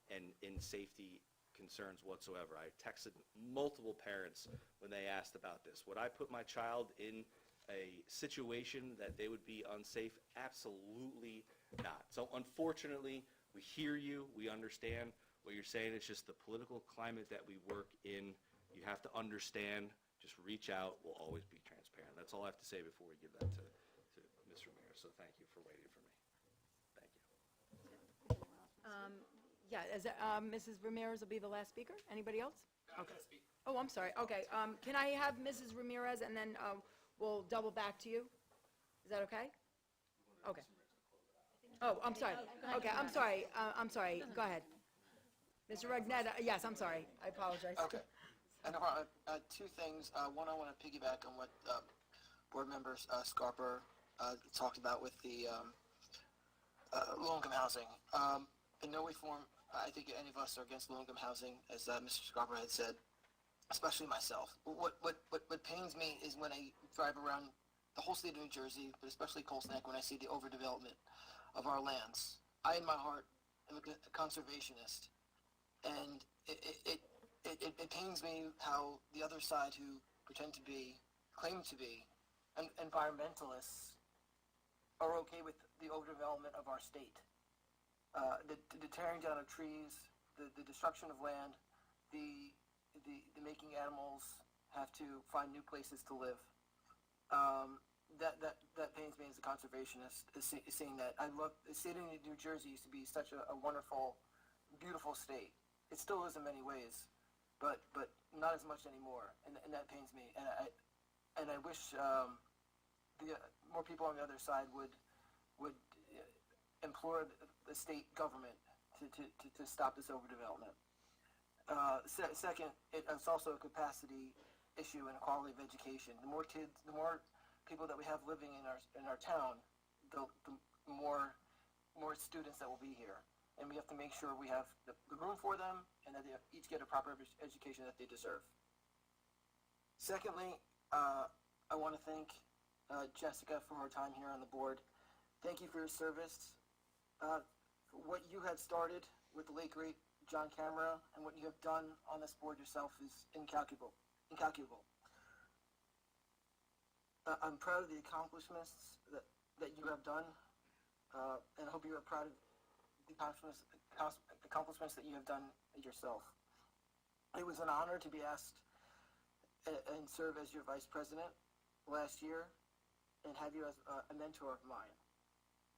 and in safety concerns whatsoever. I texted multiple parents when they asked about this. Would I put my child in a situation that they would be unsafe? Absolutely not. So unfortunately, we hear you, we understand what you're saying. It's just the political climate that we work in. You have to understand, just reach out, we'll always be transparent. That's all I have to say before we give that to Ms. Ramirez. So thank you for waiting for me. Thank you. Mrs. Ramirez will be the last speaker. Anybody else? Okay. Oh, I'm sorry. Okay. Can I have Mrs. Ramirez and then we'll double back to you? Is that okay? Okay. Oh, I'm sorry. Okay, I'm sorry. I'm sorry. Go ahead. Mr. Regnetta, yes, I'm sorry. I apologize. Okay. And two things. One, I want to piggyback on what board member Scarper talked about with the low-income housing. In no way, form, I think any of us are against low-income housing, as Mr. Scarper had said, especially myself. What pains me is when I drive around the whole state of New Jersey, but especially Colts Neck, when I see the overdevelopment of our lands. I, in my heart, am a conservationist, and it pains me how the other side, who claim to be environmentalists, are okay with the overdevelopment of our state. The tearing down of trees, the destruction of land, the making animals have to find new places to live. That pains me as a conservationist, seeing that. The state of New Jersey used to be such a wonderful, beautiful state. It still is in many ways, but not as much anymore, and that pains me. And I wish more people on the other side would implore the state government to stop this overdevelopment. Second, it's also a capacity issue and quality of education. The more kids, the more people that we have living in our town, the more students that will be here. And we have to make sure we have the room for them and that they each get a proper education that they deserve. Secondly, I want to thank Jessica for her time here on the board. Thank you for your service. What you had started with the late great John Camera and what you have done on this board yourself is incalculable. I'm proud of the accomplishments that you have done, and I hope you are proud of the accomplishments that you have done yourself. It was an honor to be asked and serve as your vice president last year and have you as a mentor of mine.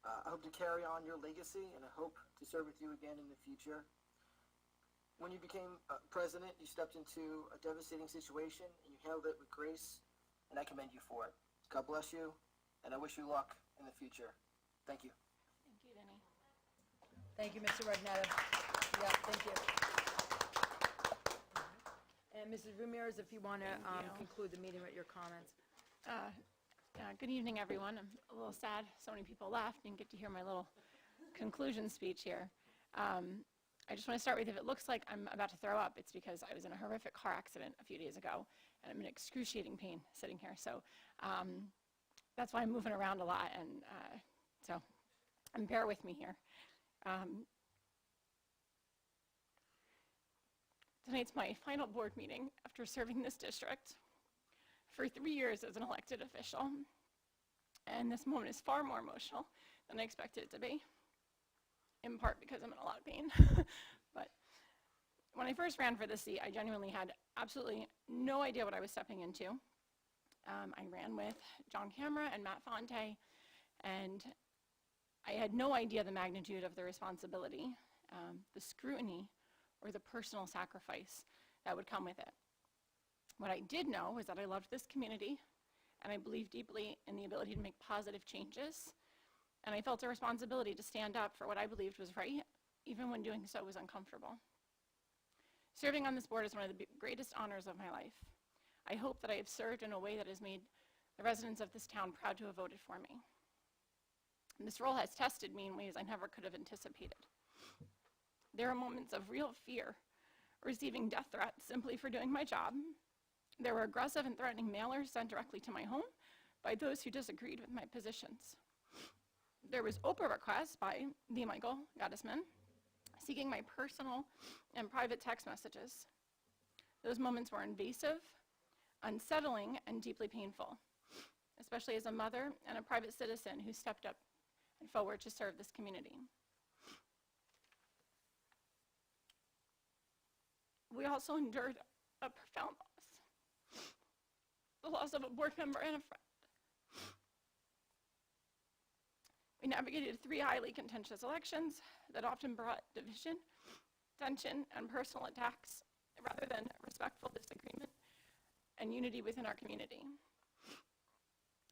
I hope to carry on your legacy, and I hope to serve with you again in the future. When you became president, you stepped into a devastating situation, and you handled it with grace, and I commend you for it. God bless you, and I wish you luck in the future. Thank you. Thank you, Denny. Thank you, Mr. Regnetta. Yeah, thank you. And Mrs. Ramirez, if you want to conclude the meeting with your comments. Good evening, everyone. I'm a little sad so many people left. Didn't get to hear my little conclusion speech here. I just want to start with, if it looks like I'm about to throw up, it's because I was in a horrific car accident a few days ago, and I'm in excruciating pain sitting here. So that's why I'm moving around a lot, and so bear with me here. Tonight's my final board meeting after serving this district for 3 years as an elected official, and this moment is far more emotional than I expected it to be, in part because I'm in a lot of pain. But when I first ran for this seat, I genuinely had absolutely no idea what I was stepping into. I ran with John Camera and Matt Fonte, and I had no idea the magnitude of the responsibility, the scrutiny, or the personal sacrifice that would come with it. What I did know was that I loved this community, and I believed deeply in the ability to make positive changes, and I felt a responsibility to stand up for what I believed was right, even when doing so was uncomfortable. Serving on this board is one of the greatest honors of my life. I hope that I have served in a way that has made the residents of this town proud to have voted for me. And this role has tested me in ways I never could have anticipated. There are moments of real fear, receiving death threats simply for doing my job. There were aggressive and threatening mailers sent directly to my home by those who disagreed with my positions. There was Oprah requests by the Michael Gottesman seeking my personal and private text messages. Those moments were invasive, unsettling, and deeply painful, especially as a mother and a private citizen who stepped up and forward to serve this community. We also endured a profound loss, the loss of a board member and a friend. We navigated 3 highly contentious elections that often brought division, tension, and personal attacks rather than respectful disagreement and unity within our community.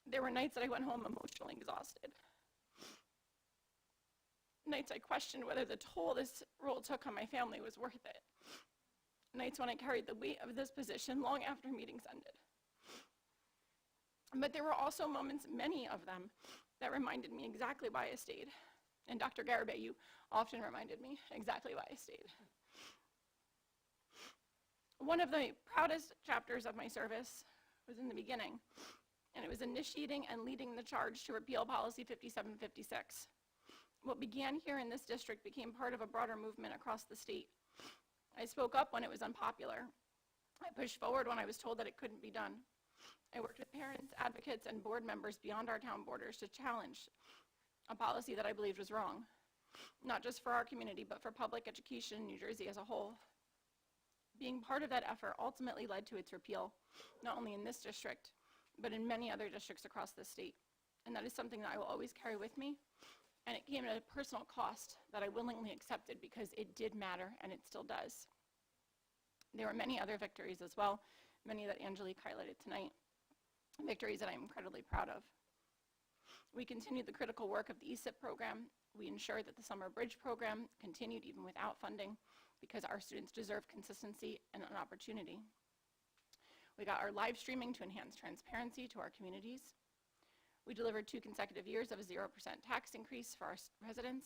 There were nights that I went home emotionally exhausted. Nights I questioned whether the toll this role took on my family was worth it. Nights when I carried the weight of this position long after meetings ended. But there were also moments, many of them, that reminded me exactly why I stayed. And Dr. Garibay, you often reminded me exactly why I stayed. One of the proudest chapters of my service was in the beginning, and it was initiating and leading the charge to repeal Policy 5756. What began here in this district became part of a broader movement across the state. I spoke up when it was unpopular. I pushed forward when I was told that it couldn't be done. I worked with parents, advocates, and board members beyond our town borders to challenge a policy that I believed was wrong, not just for our community, but for public education in New Jersey as a whole. Being part of that effort ultimately led to its repeal, not only in this district, but in many other districts across the state. And that is something that I will always carry with me. And it came at a personal cost that I willingly accepted because it did matter, and it still does. There were many other victories as well, many that Angelique highlighted tonight, victories that I'm incredibly proud of. We continued the critical work of the ESIP program. We ensured that the Summer Bridge program continued even without funding because our students deserve consistency and an opportunity. We got our live streaming to enhance transparency to our communities. We delivered 2 consecutive years of a 0% tax increase for our residents.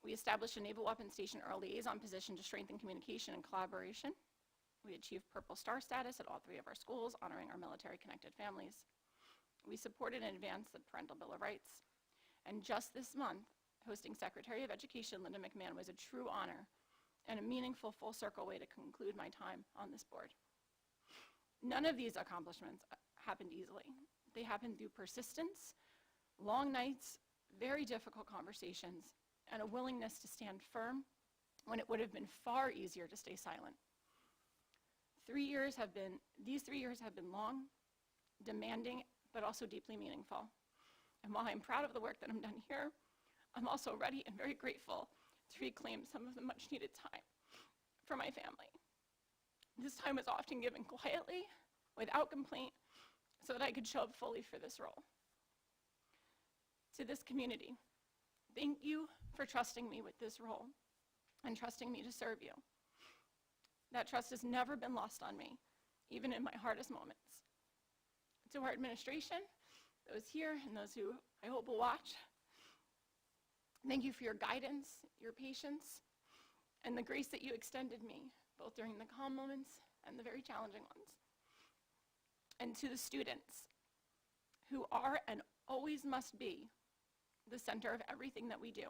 We established a Naval Weapons Station Early Liaison position to strengthen communication and collaboration. We achieved Purple Star status at all 3 of our schools, honoring our military-connected families. We supported and advanced the Parental Bill of Rights. And just this month, hosting Secretary of Education Linda McMahon was a true honor and a meaningful full-circle way to conclude my time on this board. None of these accomplishments happened easily. They happened through persistence, long nights, very difficult conversations, and a willingness to stand firm when it would have been far easier to stay silent. These 3 years have been long, demanding, but also deeply meaningful. And while I'm proud of the work that I'm done here, I'm also ready and very grateful to reclaim some of the much needed time for my family. This time was often given quietly, without complaint, so that I could show up fully for this role. To this community, thank you for trusting me with this role and trusting me to serve you. That trust has never been lost on me, even in my hardest moments. To our administration, those here and those who I hope will watch, thank you for your guidance, your patience, and the grace that you extended me, both during the calm moments and the very challenging ones. And to the students, who are and always must be the center of everything that we do.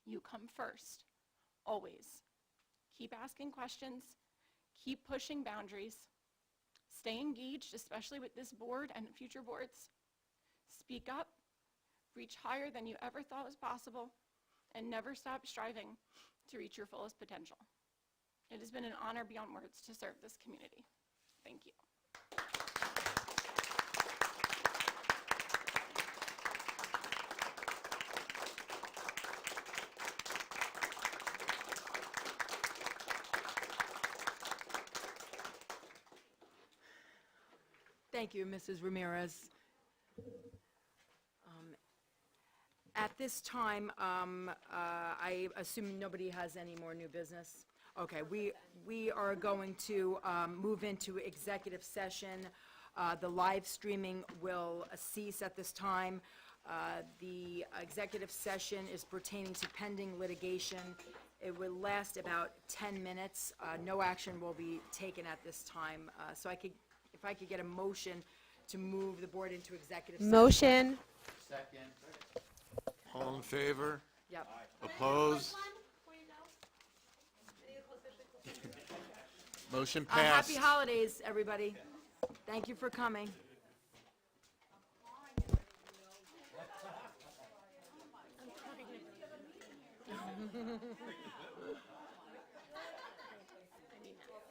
You come first, always. Keep asking questions, keep pushing boundaries, stay engaged, especially with this board and future boards. Speak up, reach higher than you ever thought was possible, and never stop striving to reach your fullest potential. It has been an honor beyond words to serve this community. Thank you. Thank you, Mrs. Ramirez. At this time, I assume nobody has any more new business? Okay, we are going to move into executive session. The live streaming will cease at this time. The executive session is pertaining to pending litigation. It will last about 10 minutes. No action will be taken at this time. So if I could get a motion to move the board into executive session. Motion. Second. All in favor? Yep. Opposed? Motion Happy passed. holidays, everybody. Thank you for coming.